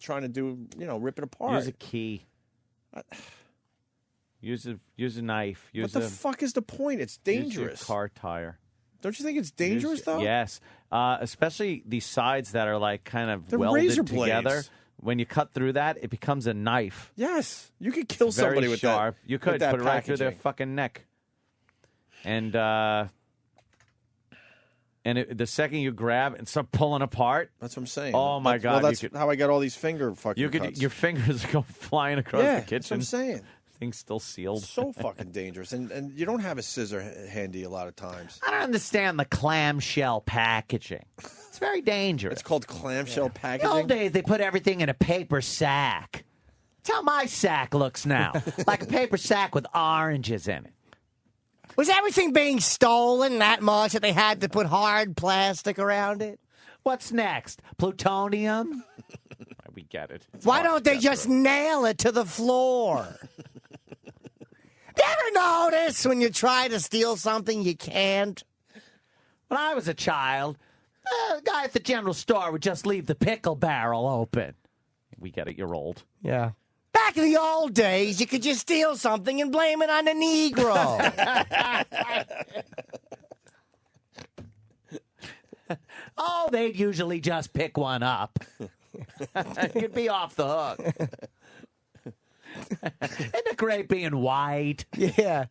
trying to do, rip it apart. Use a key. Use a knife. What the fuck is the point? It's dangerous. Use your car tire. Don't you think it's dangerous, though? Yes. Especially the sides that are like kind of They're welded razor together. blades. When you cut through that, it becomes a knife. Yes. You could kill It's very somebody with sharp. that. You could with that put it right through their packaging. fucking neck. And the second you grab and start pulling apart. That's what I'm saying. Oh my God! Well, that's you could, how I got all these finger fucking you could cuts. your fingers go flying across Yeah, the kitchen. that's what I'm saying. Thing's still sealed. So fucking dangerous, and you don't have a scissor handy a lot of times. I don't understand the clamshell packaging. It's very dangerous. It's called clamshell In the packaging. old days, they put everything in a paper sack. That's how my sack looks now, like a paper sack with oranges in it. Was everything being stolen that much that they had to put hard plastic around it? What's next? Plutonium? We get it. Why don't they just nail it to the floor? You ever notice when you try to steal something you can't? When I was a child, the guy at the general store would just leave the pickle barrel open. We get it. You're old. Yeah. Back in the old days, you could just steal something and blame it on the Negro. Oh, they'd usually just pick one up. You'd be off the hook. Isn't it great being white? Yeah.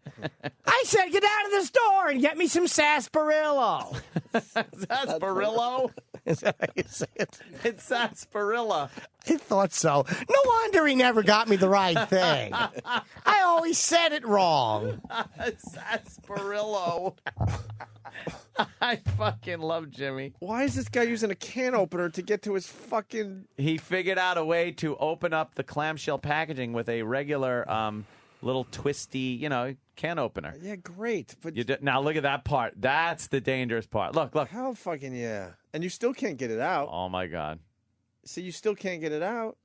I said, get out of the store and get me some sarsaparilla. Sarsaparilla? Is that how you say it? It's sarsaparilla. I thought so. No wonder he never got me the right thing. I always said it wrong. Sarsaparilla. I fucking love Jimmy. Why is this guy using a can opener to get to his fucking... He figured out a way to open up the clamshell packaging with a regular little twisty, can opener. Yeah, great. But Now look at that part. That's the dangerous part. Look. How fucking yeah. And you still can't get it out. Oh, my God. See, you still can't get it out.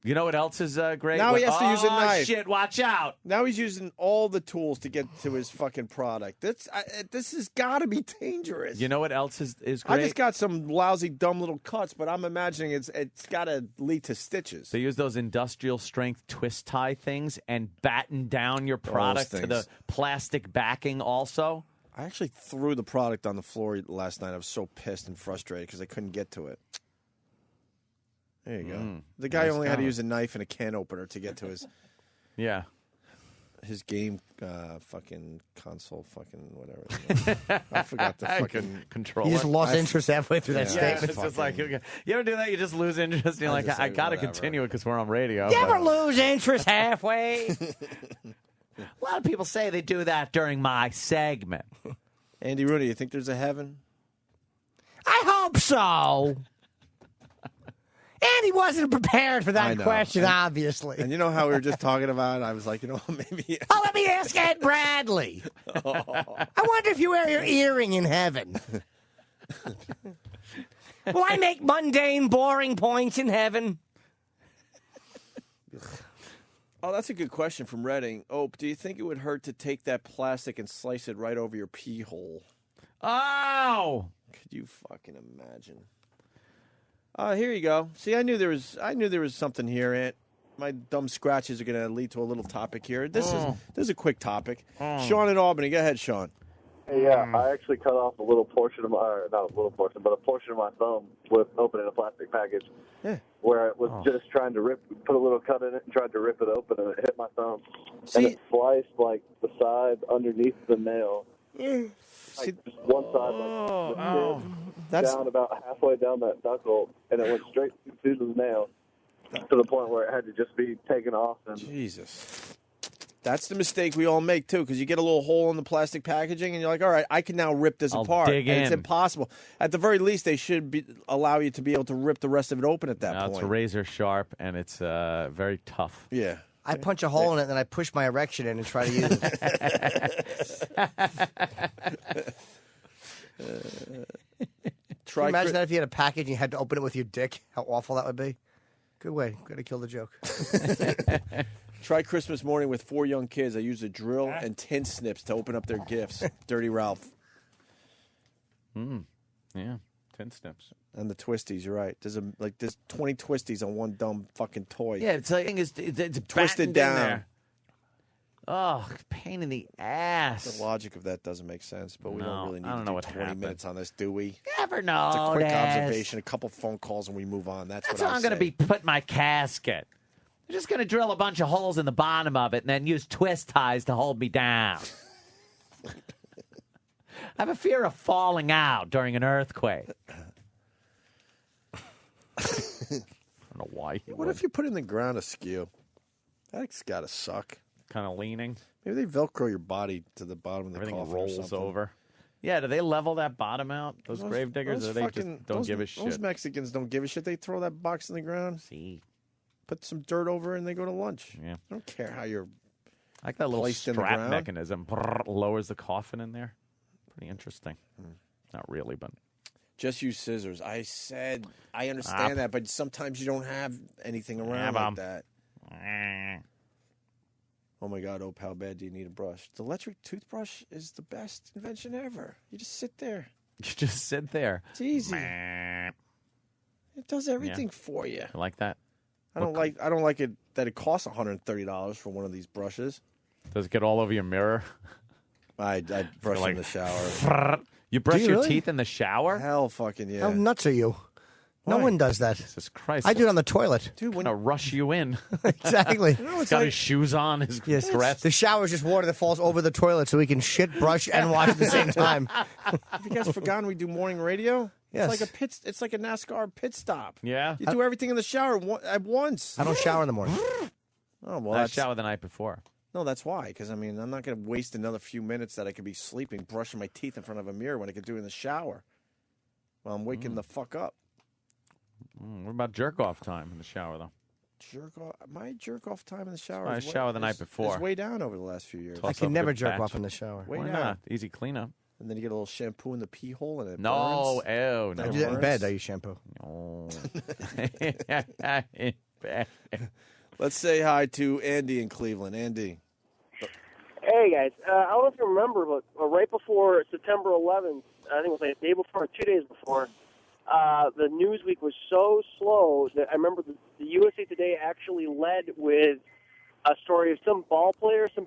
You know what else is great? Now he has to use a knife. Shit, watch out. Now he's using all the tools to get to his fucking product. This has got to be dangerous. You know what else is great? I just got some lousy, dumb little cuts, but I'm imagining it's got to lead to stitches. They use those industrial strength twist tie things and batten down your product to the plastic backing also. I actually threw the product on the floor last night. I was so pissed and frustrated because I couldn't get to it. There you go. The guy Nice only had to comment. use a knife and a can opener to get to his his game fucking console fucking whatever. I forgot the fucking controller. You just lost interest halfway through that statement. It's just like, you ever do that? You just lose interest. And you're like, just I like, got to whatever. continue it because we're on radio. You ever but- lose interest halfway? A lot of people say they do that during my segment. Andy Rooney, you think there's a heaven? I hope so. Andy wasn't prepared for I that know. question, And- obviously. And you know how we were just talking about it? I was like, maybe. Oh, let me ask Ed Bradley. I wonder if you wear your earring in heaven. Will I make mundane, boring points in heaven? Oh, that's a good question from Redding. Oh, do you think it would hurt to take that plastic and slice it right over your pee hole? Oh! Could you fucking imagine? Here you go. See, I knew there was something here, Ant. my dumb scratches are going to lead to a little topic here. This is a quick topic. Sean in Albany. Go ahead, Sean. Hey, yeah, I actually cut off a little portion of my, or not a little portion, but a portion of my thumb with opening a plastic package. Yeah. Where it was just trying to put a little cut in it and tried to rip it open, and it hit my thumb. And it sliced, like, the side underneath the nail. Like, just one side, like, down about halfway down that knuckle, and it went straight through the nail to the point where it had to just be taken off. And Jesus. That's the mistake we all make, too, because you get a little hole in the plastic packaging, and you're like, all right, I can now rip this apart. dig and it's in. impossible. At the very least, they should allow you to be able to rip the rest of it open at that No, point. it's razor sharp, and it's very tough. Yeah. I punch a hole in it, and then I push my erection in and try to use it. Can you imagine that if you had a package and you had to open it with your dick? How awful that would be. Good way. Got to kill the joke. Try Christmas morning with 4 young kids. I used a drill and tin snips to open up their gifts. Dirty Ralph. Yeah, tin snips. And the twisties, you're right. There's 20 twisties on one dumb fucking toy. Yeah, it's like it's twisted battened in down. there. Oh, pain in the ass. The logic of that doesn't make sense, but we No, don't really need I don't to know do what 20 happened. minutes on this, do we? Never It's a quick noticed. observation, a couple phone calls, and we move on. That's That's what how I'll I'm going to say. be putting my casket. I'm just going to drill a bunch of holes in the bottom of it and then use twist ties to hold me down. I have a fear of falling out during an earthquake. I don't know why. What if you put in the ground askew? That's got to suck. Kind of leaning? Maybe they Velcro your body to the bottom of the Everything coffin or rolls something. over. Yeah, do they level that bottom out, those grave diggers, or they just don't give a shit? Those Mexicans don't give a shit. They throw that box in the ground. See. Put some dirt over it and they go to lunch. Yeah. I don't care how you're I like that little placed in the strap ground. mechanism. Brrr, lowers the coffin in there. Pretty interesting. Not really, but... Just use scissors. I said, I understand that, but sometimes you don't have anything around like that. Oh my God, Ope, how bad do you need a brush? The electric toothbrush is the best invention ever. You just sit there. You just sit there. It's easy. Meh. It does everything for you. You like that? I don't like it that it costs $130 for one of these brushes. Does it get all over your mirror? I brush Like, in the shower. You brush Do you your really? teeth in the shower? Hell fucking yeah. How nuts are you? No Why? one does that. Jesus Christ. I do it on the toilet. Dude, I'm going to rush you in. Exactly. He's got his shoes on, his dress. The shower is just water that falls over the toilet so we can shit, brush, and wash at the same time. Have you guys forgotten we do morning radio? Yes. It's like a NASCAR pit stop. Yeah? You do everything in the shower at once. I don't shower in the morning. Oh, well, I that's, showered the night before. no, that's why. Because, I mean, I'm not going to waste another few minutes that I could be sleeping, brushing my teeth in front of a mirror when I could do it in the shower. Well, I'm waking the fuck up. What about jerk-off time in the shower, though? My jerk off time in the shower. I shower the night before. It's way down over the last few years. I can never jerk off in the shower. Way Why down. not? Easy cleanup. And then you get a little shampoo in the pee hole and it No, burns. ew. I No. do that in bed. I use shampoo. No. Let's say hi to Andy in Cleveland. Andy. Hey guys, I don't know if you remember, but right before September 11th, I think it was like a day before, or 2 days before, the news week was so slow that I remember the USA Today actually led with a story of some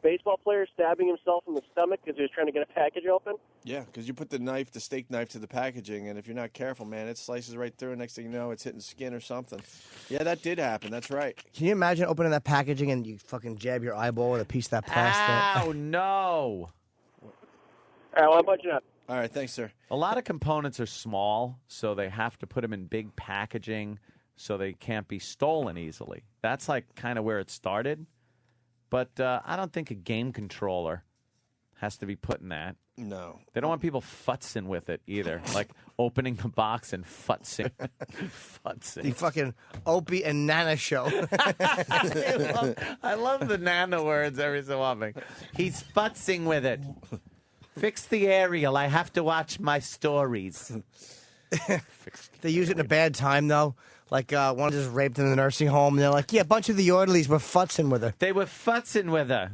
baseball player stabbing himself in the stomach because he was trying to get a package open. Yeah, because you put the steak knife to the packaging, and if you're not careful, man, it slices right through, and next thing you know, it's hitting skin or something. Yeah, that did happen. That's right. Can you imagine opening that packaging and you fucking jab your eyeball with a piece of that plastic? Ow, no. All right, well, I'm bunching up. All right, thanks, sir. A lot of components are small, so they have to put them in big packaging so they can't be stolen easily. That's like kind of where it started. But I don't think a game controller has to be put in that. No. They don't want people futzing with it either, like opening the box and futzing. The fucking Opie and Nana show. I love the Nana words every so often. He's futzing with it. Fix the aerial. I have to watch my stories. They use it in a bad time, though. Like, one just raped in the nursing home. And they're like, yeah, a bunch of the orderlies were futzing with her. They were futzing with her.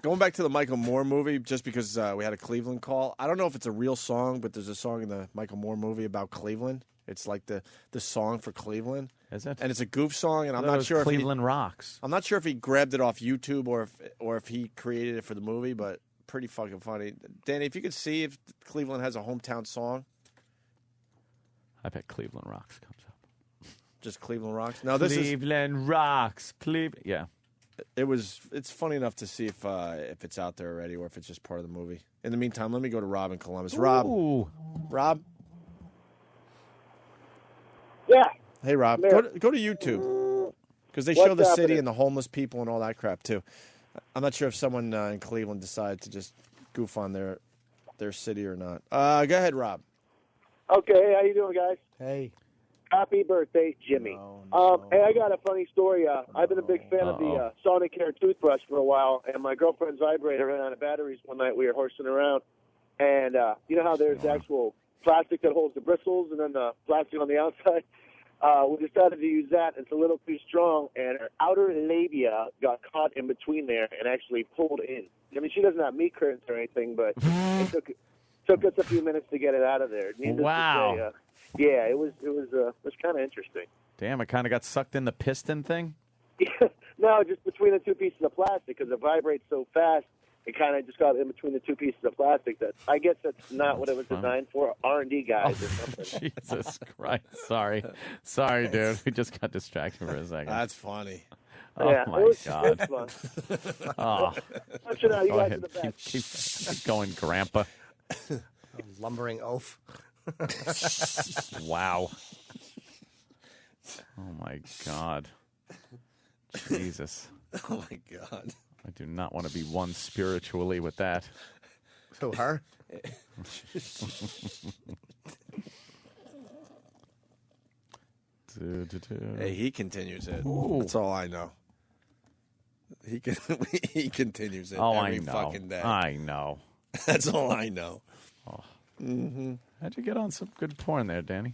Going back to the Michael Moore movie, just because we had a Cleveland call. I don't know if it's a real song, but there's a song in the Michael Moore movie about Cleveland. It's like the song for Cleveland. Is it? And it's a goof song, and I'm I thought not it was sure Cleveland if he, Rocks. I'm not sure if he grabbed it off YouTube or if he created it for the movie, but pretty fucking funny. Danny, if you could see if Cleveland has a hometown song. I bet Cleveland Rocks comes up. Just Cleveland Rocks. Now this Cleveland Rocks. Cleveland. Yeah. It's funny enough to see if it's out there already or if it's just part of the movie. In the meantime, let me go to Rob in Columbus. Rob. Yeah. Hey, Rob. Go to YouTube because they show the city and the homeless people and all that crap too. I'm not sure if someone in Cleveland decided to just goof on their city or not. Go ahead, Rob. Okay, how you doing, guys? Hey. Happy birthday, Jimmy. Hey, I got a funny story. I've been a big fan of the Sonicare toothbrush for a while, and my girlfriend's vibrator ran out of batteries one night. We were horsing around, and you know how there's the actual plastic that holds the bristles and then the plastic on the outside? We decided to use that. It's a little too strong, and her outer labia got caught in between there and actually pulled in. I mean, she doesn't have meat curtains or anything, but it took us a few minutes to get it out of there. Wow. To say, yeah, it was kind of interesting. Damn, it kind of got sucked in the piston thing? No, just between the two pieces of plastic because it vibrates so fast. It kind of just got in between the two pieces of plastic. That I guess that's not what it was designed for. R&D guys or something. Jesus Christ! Sorry, dude. We just got distracted for a second. That's funny. Oh yeah, my God! It's fun. Oh, You guys go are ahead. the best. Keep going, Grandpa. Lumbering oaf. Wow. Oh my God. Jesus. Oh my God. I do not want to be one spiritually with that. So her? Hey, he continues it. Ooh. That's all I know. He continues it Oh, every I know. fucking day. I know. That's all I know. Oh. Mm-hmm. How'd you get on some good porn there, Danny?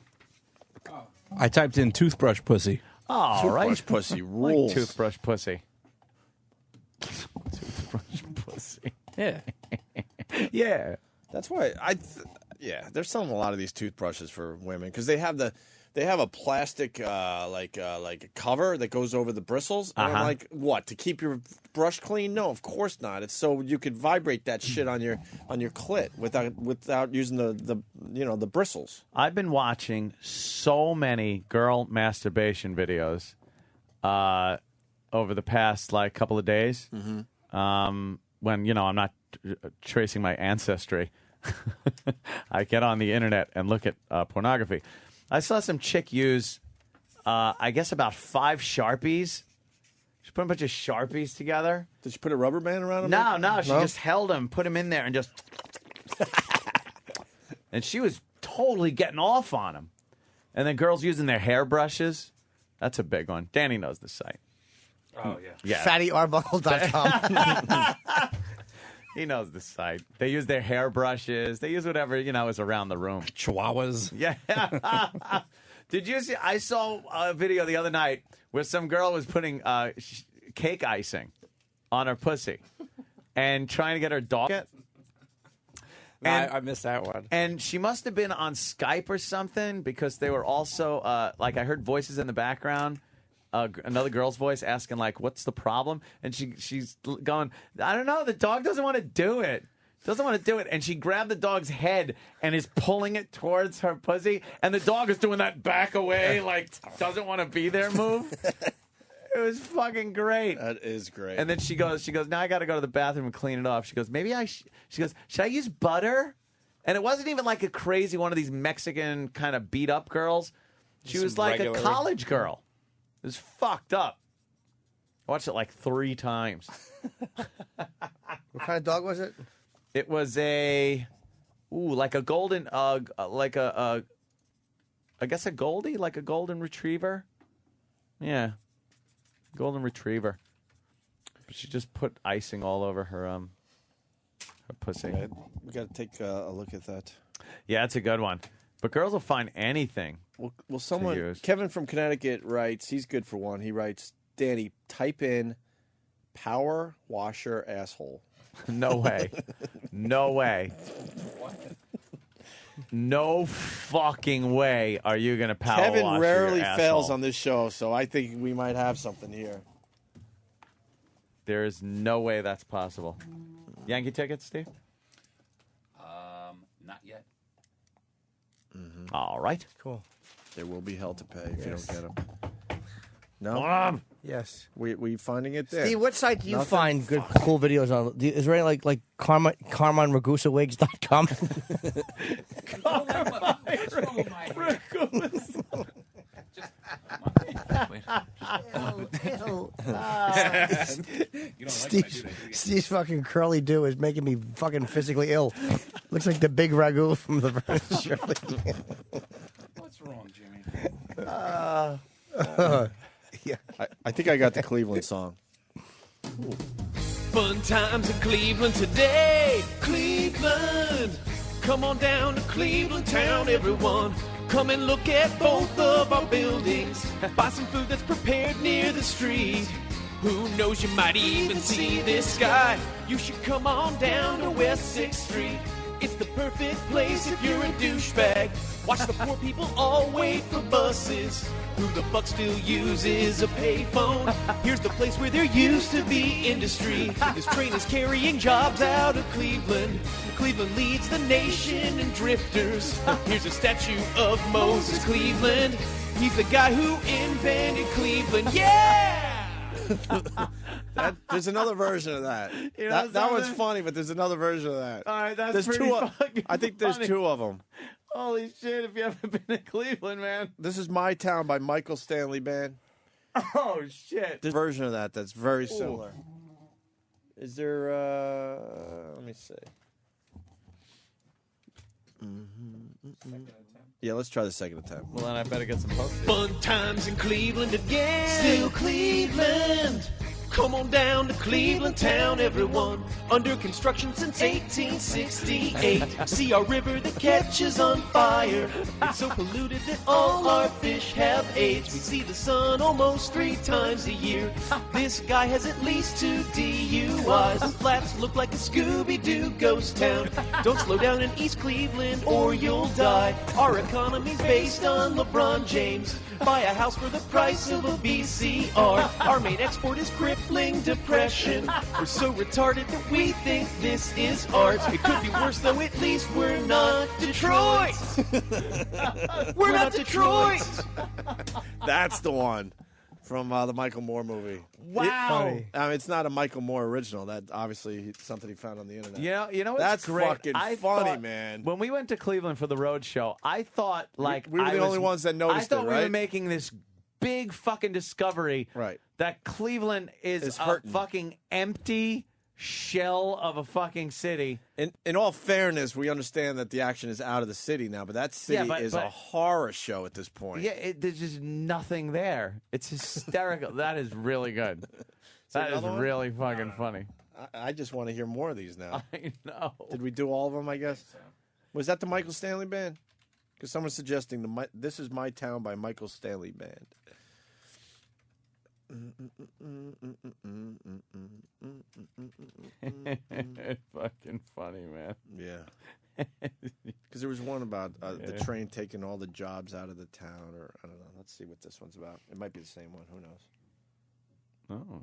I typed in toothbrush pussy. All right. Toothbrush pussy rules. Like toothbrush pussy. Toothbrush pussy. Yeah. Yeah. That's why they're selling a lot of these toothbrushes for women because they have a plastic like a cover that goes over the bristles. And I'm like, what, to keep your brush clean? No, of course not. It's so you could vibrate that shit on your clit without using the bristles. I've been watching so many girl masturbation videos over the past couple of days. Mm-hmm. When I'm not tracing my ancestry, I get on the internet and look at pornography. I saw some chick use, I guess, about 5 Sharpies. She put a bunch of Sharpies together. Did she put a rubber band around them? No. She just held them, put them in there, and just... and she was totally getting off on them. And then girls using their hairbrushes. That's a big one. Danny knows the site. Oh, yeah. FattyArbuckle.com. He knows the site. They use their hairbrushes. They use whatever, is around the room. Chihuahuas. Yeah. Did you see? I saw a video the other night where some girl was putting cake icing on her pussy and trying to get her dog it. I missed that one. And she must have been on Skype or something because they were also, I heard voices in the background. Another girl's voice asking, what's the problem? And she's going, I don't know, the dog doesn't want to do it. And she grabbed the dog's head and is pulling it towards her pussy. And the dog is doing that back away, doesn't want to be there move. It was fucking great. That is great. And then she goes, now I got to go to the bathroom and clean it off. She goes, she goes, should I use butter? And it wasn't even like a crazy one of these Mexican kind of beat up girls. She was like a college girl. It was fucked up. I watched it 3 times. What kind of dog was it? It was a golden, I guess a Goldie, like a golden retriever. Yeah, golden retriever. But she just put icing all over her pussy. Okay. We got to take a look at that. Yeah, it's a good one. But girls will find anything. Well, someone, Kevin from Connecticut writes, he's good for one. He writes, Danny, type in Power washer asshole. No way. No way. No fucking way are you going to power wash Kevin rarely your fails asshole. on this show, so I think we might have something here. There is no way that's possible. Yankee tickets, Steve? Not yet. All right. Cool. There will be hell to pay if you don't get them. No? Mom! Yes. We finding it there? Steve, what site do you Nothing? find good, cool videos on? Is there any like CarmineRagusaWigs.com? Steve's fucking curly do is making me fucking physically ill. Looks like the big ragu from the Vern Shirley. What's wrong, Jimmy? Yeah. I think I got the Cleveland song. Fun times in Cleveland today. Cleveland. Come on down to Cleveland town, everyone. Come and look at both of our buildings. Buy some food that's prepared near the street. Who knows, you might even see this guy. You should come on down to West 6th Street. It's the perfect place if you're a douchebag. Watch the poor people all wait for buses. Who the fuck still uses a payphone? Here's the place where there used to be industry. This train is carrying jobs out of Cleveland. Cleveland leads the nation in drifters. Here's a statue of Moses Cleveland. He's the guy who invented Cleveland. Yeah! There's another version of that. You know that one's something? funny, but there's another version of that. All right, that's there's pretty two. fucking I think there's funny. two of them. Holy shit, if you haven't been to Cleveland, man. This is My Town by Michael Stanley Band. Oh, shit. There's a version of that that's very similar. Is there, let me see. Yeah, let's try the second attempt. Well, then I better get some post-its. Fun times in Cleveland again. Still Cleveland. Come on down to Cleveland town, everyone. Under construction since 1868. See our river that catches on fire. It's so polluted that all our fish have AIDS. We see the sun almost 3 times a year. This guy has at least 2 DUIs. The flats look like a Scooby-Doo ghost town. Don't slow down in East Cleveland or you'll die. Our economy's based on LeBron James. Buy a house for the price of a VCR. Our main export is crippling depression. We're so retarded that we think this is art. It could be worse though, at least we're not Detroit. We're not Detroit. That's the one from the Michael Moore movie. Wow. It's not a Michael Moore original. That obviously something he found on the internet. You know what's That's great? fucking funny, thought- man. When we went to Cleveland for the road show, I thought like we were the only ones that noticed I thought it, we were right? making this big fucking discovery, right? That Cleveland is It's a hurting. fucking empty shell of a fucking city. In all fairness, we understand that the action is out of the city now, but that city is a horror show at this point. Yeah, there's just nothing there. It's hysterical. That is really good. That is another one? really fucking funny. I just want to hear more of these now. I know. Did we do all of them, I guess? Was that the Michael Stanley Band? Because someone's suggesting This Is My Town by Michael Stanley Band. Fucking funny, man. Yeah. Because there was one about the train taking all the jobs out of the town, or I don't know. Let's see what this one's about. It might be the same one. Who knows? Oh.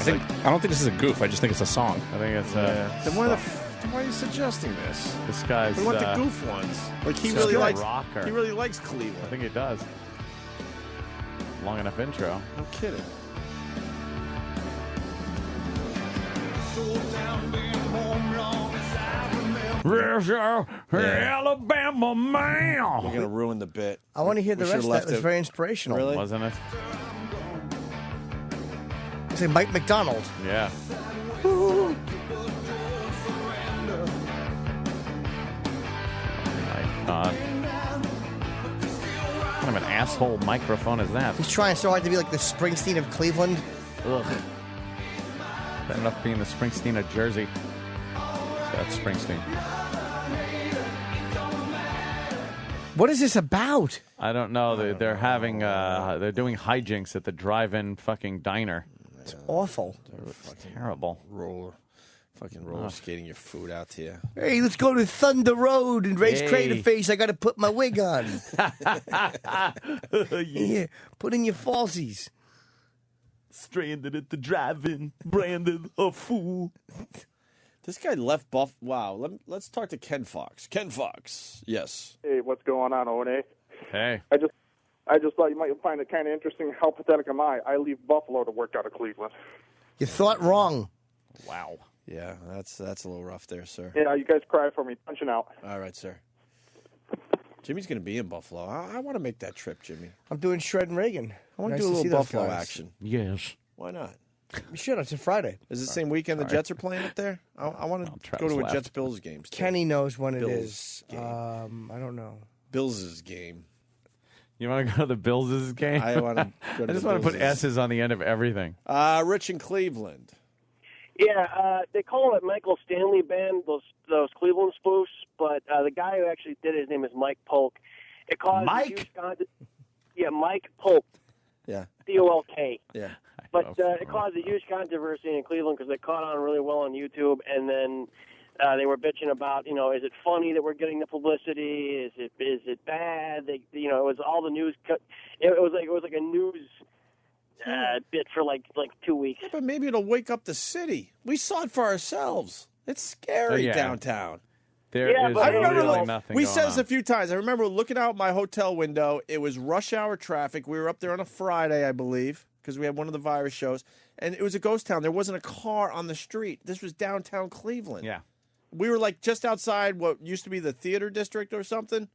I don't think this is a goof. I just think it's a song. I think it's Then why why are you suggesting this? This guy's. We want the goof ones. Like he this really guy's likes. a rocker. He really likes Cleveland. I think he does. Long enough intro. No kidding. Alabama man. We're gonna ruin the bit. I want to hear the We rest should've of that. left It was it. very inspirational. Really? Wasn't it? Say Mike McDonald. Yeah. My God. kind of an asshole microphone is that? He's trying so hard to be like the Springsteen of Cleveland. Ugh. That enough being the Springsteen of Jersey. So that's Springsteen. What is this about? I don't know. They're having they're doing hijinks at the drive-in fucking diner. It's awful. It's terrible. Roller skating your food out here. Hey, let's go to Thunder Road and raise Hey. Crater Face. I got to put my wig on. Yeah, put in your falsies. Stranded at the drive-in, branded a fool. This guy left Buff. Wow. Let's talk to Ken Fox. Ken Fox. Yes. Hey, what's going on, O&A? Hey. I just thought you might find it kind of interesting how pathetic am I. I leave Buffalo to work out of Cleveland. You thought wrong. Wow. Yeah, that's a little rough there, sir. Yeah, you guys cry for me. Punching out. All right, sir. Jimmy's going to be in Buffalo. I want to make that trip, Jimmy. I'm doing Shred and Reagan. I want Nice to do a see little those Buffalo guys. action. Yes. Why not? You should. It's a Friday. Is it the same weekend the Jets are playing up there? I want to go to a left. Jets-Bills game. still. Kenny knows when it Bills is. game. I don't know. Bills' game. You want to go to the Bills' game? I want to go to I just the want to put Bills'. S's on the end of everything. Rich in Cleveland. Yeah, they call it Michael Stanley Band, those Cleveland spoofs, but the guy who actually did it, his name is Mike Polk. It caused Mike? Mike Polk. Yeah. Polk. Yeah. But it caused a huge controversy in Cleveland because it caught on really well on YouTube, and then they were bitching about, is it funny that we're getting the publicity? Is it bad? It was all the news. It was like a news bit for like 2 weeks. Yeah, but maybe it'll wake up the city. We saw it for ourselves. It's scary downtown. There is I remember really nothing we going said this on. a few times. I remember looking out my hotel window. It was rush hour traffic. We were up there on a Friday, I believe, because we had one of the virus shows. And it was a ghost town. There wasn't a car on the street. This was downtown Cleveland. Yeah. We were like just outside what used to be the theater district or something.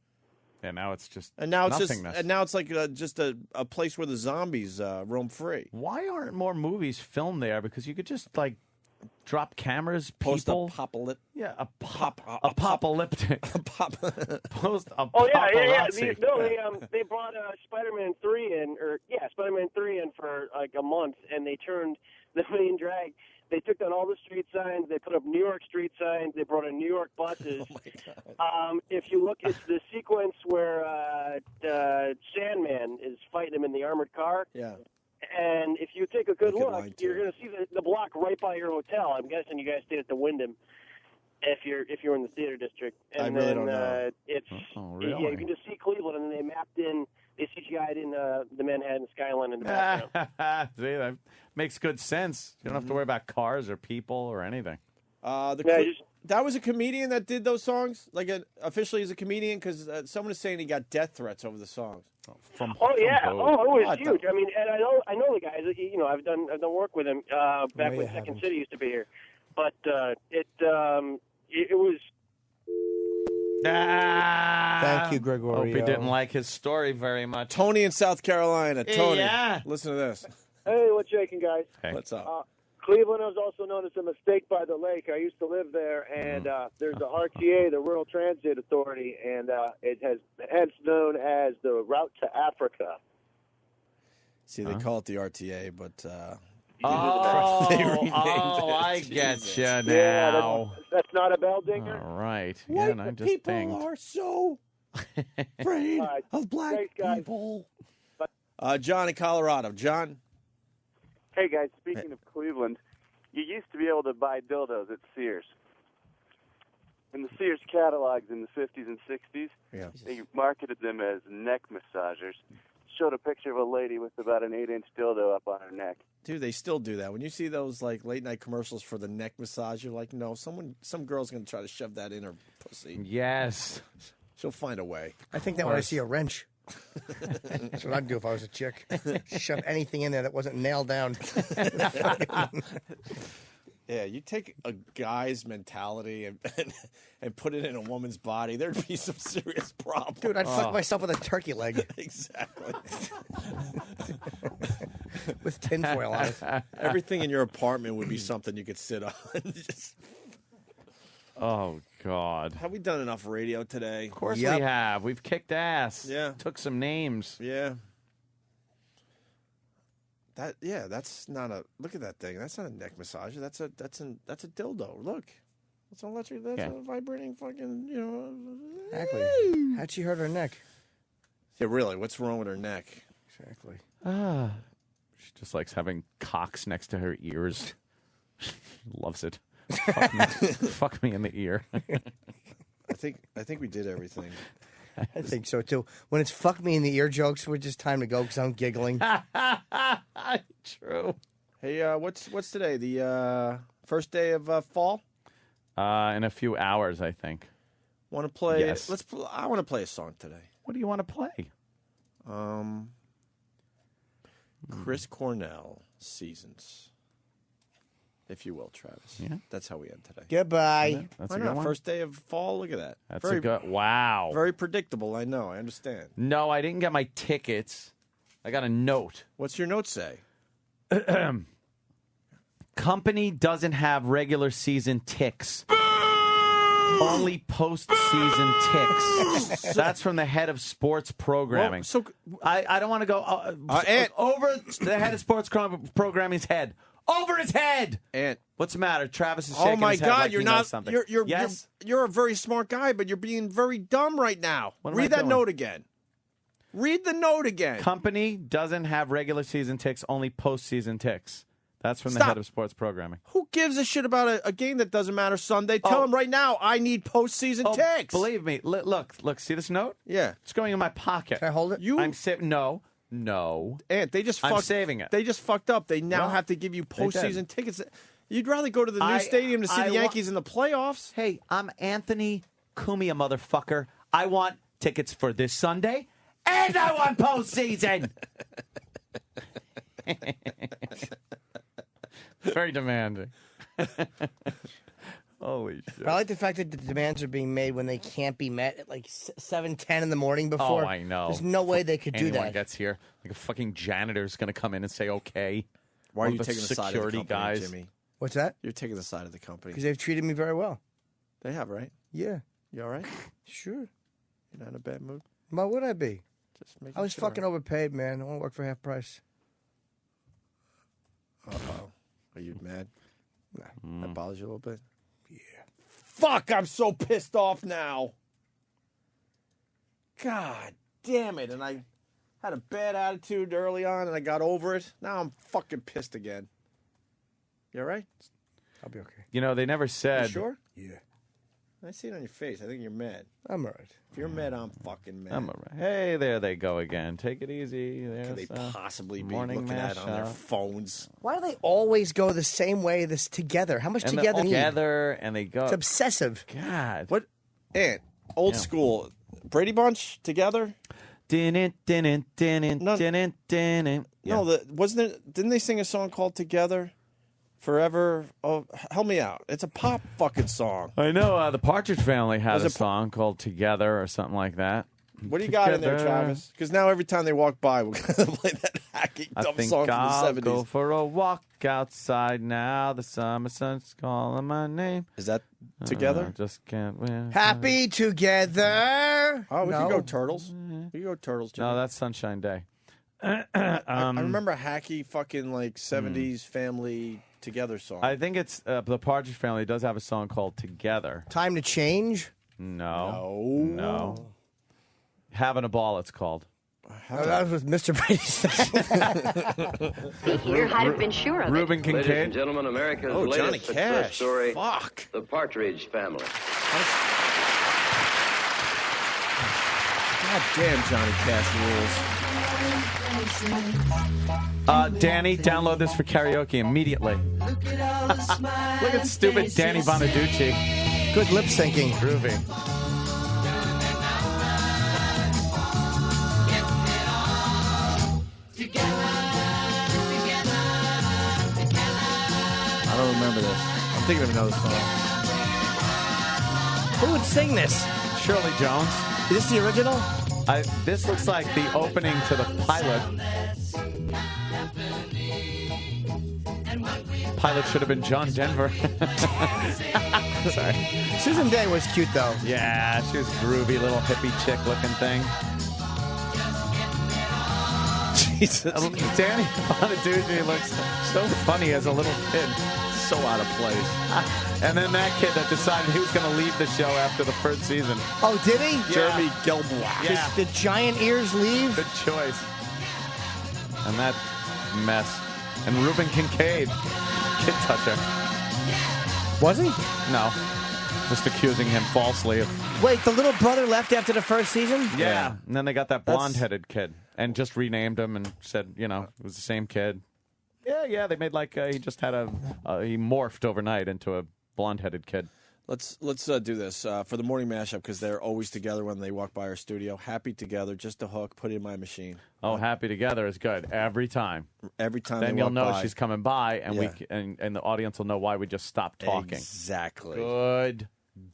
And now it's just And now it's nothingness. like just a place where the zombies roam free. Why aren't more movies filmed there? Because you could just like drop cameras, people. Post-apocalyptic. Yeah, apocalyptic. Post-apocalyptic. Oh yeah. They brought Spider-Man 3 in, Spider-Man 3 in for like a month, and they turned the main drag. They took down all the street signs. They put up New York street signs. They brought in New York buses. Oh my God. If you look at the sequence where Sandman is fighting him in the armored car, Yeah. and if you take a good Wicked look, line, you're going to see the block right by your hotel. I'm guessing you guys stayed at the Wyndham. If you're in the theater district, and I really then don't know. it's really? yeah, you can just see Cleveland, and then they mapped in. They CGI'd in the Manhattan skyline in the background. See, that makes good sense. You don't have to worry about cars or people or anything. That was a comedian that did those songs, officially as a comedian, because someone is saying he got death threats over the songs. From yeah, who? it was huge. I mean, and I know the guys. I've done work with him back when Second City used to be here, but it was. Thank you, Gregorio. Hope he didn't like his story very much. Tony in South Carolina. Tony, Yeah. listen to this. Hey, what's shaking, guys? Hey. What's up? Cleveland is also known as a mistake by the lake. I used to live there, and there's the RTA, the Rural Transit Authority, and it has hence known as the Route to Africa. See, they call it the RTA, but I get you now. Yeah, that's not a bell dinger. All right. White Yeah, and I just people dinged. are so afraid of black Thanks, guys. people. John in Colorado. John? Hey, guys, speaking of Cleveland, you used to be able to buy dildos at Sears. In the Sears catalogs in the 50s and 60s, they marketed them as neck massagers. Showed a picture of a lady with about an 8-inch dildo up on her neck. Dude, they still do that. When you see those like late night commercials for the neck massage, you're like, no, some girl's gonna try to shove that in her pussy. Yes. She'll find a way. I think that when I see a wrench. That's what I'd do if I was a chick. Shove anything in there that wasn't nailed down. Yeah, you take a guy's mentality and put it in a woman's body, there'd be some serious problems. Dude, I'd fuck myself with a turkey leg. Exactly. With tinfoil on it. Everything in your apartment would be something you could sit on. Oh, God. Have we done enough radio today? Of course we have. We've kicked ass. Yeah. Took some names. Yeah. That's not a look at that thing. That's not a neck massager. That's a dildo. Look. That's an electric. That's a vibrating fucking. Exactly. How'd she hurt her neck? Yeah, really. What's wrong with her neck? Exactly. She just likes having cocks next to her ears. Loves it. Fuck me in the ear. I think we did everything. I think so too. When it's "fuck me in the ear" jokes, we're just time to go because I'm giggling. True. Hey, what's today? The first day of fall. In a few hours, I think. Want to play? Yes. I want to play a song today. What do you want to play? Chris Cornell, Seasons. If you will, Travis. Yeah. That's how we end today. Goodbye. Yeah, that's Why a good not? one. First day of fall. Look at that. That's a good. Wow. Very predictable. I know. I understand. No, I didn't get my tickets. I got a note. What's your note say? Company doesn't have regular season ticks. Only postseason ticks. That's from the head of sports programming. Well, I don't want to go over the head of sports programming's head. Over his head. Ant. What's the matter? Travis is shaking Oh my his head God! like You're he knows not. something. Yes. You're a very smart guy, but you're being very dumb right now. What am I Read that doing? note again. Read the note again. Company doesn't have regular season ticks, only postseason ticks. That's from the Stop. head of sports programming. Who gives a shit about a game that doesn't matter Sunday? Tell him right now I need postseason ticks. Believe me. Look. See this note? Yeah. It's going in my pocket. Can I hold it? I'm No. Ant, they just I'm fucked. saving it. They just fucked up. They now No, have to give you they did. postseason tickets. You'd rather go to the new stadium to see the Yankees in the playoffs. Hey, I'm Anthony Cumia, motherfucker. I want tickets for this Sunday, and I want postseason. Very demanding. Holy shit. But I like the fact that the demands are being made when they can't be met at like 7:10 in the morning before. Oh, I know. There's no way they could do Anyone that. gets here, like a fucking janitor's going to come in and say, "Okay." Why are One you of taking the side of the security company, guys? Jimmy? What's that? You're taking the side of the company. Because they've treated me very well. They have, right? Yeah. You all right? Sure. You're not in a bad mood? Why would I be? Just making I was sure. fucking overpaid, man. I want to work for half price. Uh-oh. Are you mad? Nah. That bothers you a little bit? Yeah. Fuck, I'm so pissed off now. God damn it. And I had a bad attitude early on and I got over it. Now I'm fucking pissed again. You all right? I'll be okay. You know, they never said. You sure? Yeah. I see it on your face. I think you're mad. I'm all right. If you're mad, I'm fucking mad. I'm all right. Hey, there they go again. Take it easy. Could they There's, possibly be morning looking at on their mashup. phones? Why do they always go the same way this together? How much And together they're need? together, and they go. It's obsessive. God. What? Ant, old Yeah. school. Brady Bunch together? Didn't. No, wasn't it? Didn't they sing a song called Together? Forever? Oh, help me out. It's a pop fucking song. I know the Partridge Family had Was a it song called "Together" or something like that. What do you got in there, Together. Travis? Because now every time they walk by, we're going to play that hacky I dumb think song I'll from the 70s. go for a walk outside now. The summer sun's calling my name. Is that Together? Just can't win. Happy together. Oh, we No. could go Turtles. We could go Turtles, Jimmy. No, that's Sunshine Day. I remember a hacky fucking like 70s family together song. I think it's the Partridge Family does have a song called "Together." Time to change. No. Having a Ball, it's called. Oh, that was with Mr. Brady. Here, I'd have been sure of it. Ruben Ladies and Kincaid. gentlemen, America's Oh, Johnny latest success Cash. story, Fuck. The Partridge Family. God damn, Johnny Cash rules. Danny, download this for karaoke immediately. Look at stupid Danny Bonaducci. Good lip syncing. Groovy. I don't remember this. I'm thinking of another song. Who would sing this? Shirley Jones. Is this the original? This looks like the opening to the pilot. pilot should have been John Denver. Sorry. Susan Day was cute, though. Yeah, she was groovy, little hippie chick looking thing. Jesus. Danny Bonaduce looks so funny as a little kid. So out of place. And then that kid that decided he was going to leave the show after the first season. Oh, did he? Yeah. Jeremy Gelbwach. Yeah. Did giant ears leave? Good choice. And that mess. And Reuben Kincaid, kid toucher. Was he? No. Just accusing him falsely of... Wait, the little brother left after the first season? Yeah. And then they got that blonde-headed kid and just renamed him and said, you know, it was the same kid. Yeah, they made like he just had he morphed overnight into a blonde-headed kid. Let's do this for the morning mashup because they're always together when they walk by our studio. Happy together, just a hook, put it in my machine. Oh, happy together is good every time. Every time. Then they you'll walk know by. she's coming by, and Yeah. and the audience will know why we just stopped talking. Exactly. Good.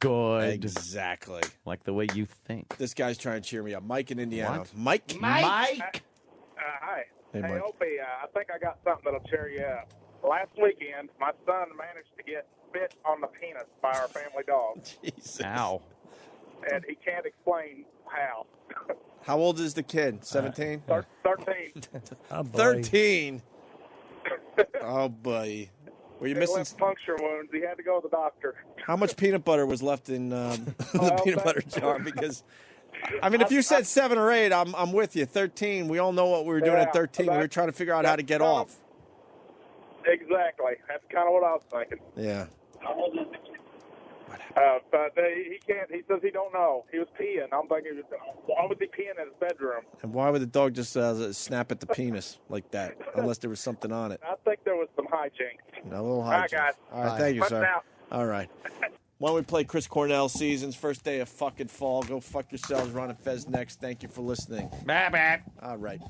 Exactly. Like the way you think. This guy's trying to cheer me up. Mike in Indiana. What? Mike. Hi. Hey, Mike. Opie, I think I got something that'll cheer you up. Last weekend, my son managed to get bit on the penis by our family dog. Jesus. Ow. And he can't explain how. How old is the kid? 17? 13. 13. Oh, buddy. Were you He missing? left puncture wounds. He had to go to the doctor. How much peanut butter was left in the peanut butter jar? Because, I mean, if you said 7 or 8, I'm with you. 13, we all know what we were doing at 13. We were trying to figure out how to get off. Exactly. That's kind of what I was thinking. Yeah. But he can't. He says he don't know. He was peeing. I'm thinking, why was he peeing in his bedroom? And why would the dog just snap at the penis like that? Unless there was something on it. I think there was some hijinks. A little All right, hijinks. guys. All right, Bye. thank you, Button sir. out. All right. Why don't we play Chris Cornell Seasons? First day of fucking fall. Go fuck yourselves. Ron and Fez next. Thank you for listening. Bye. All right.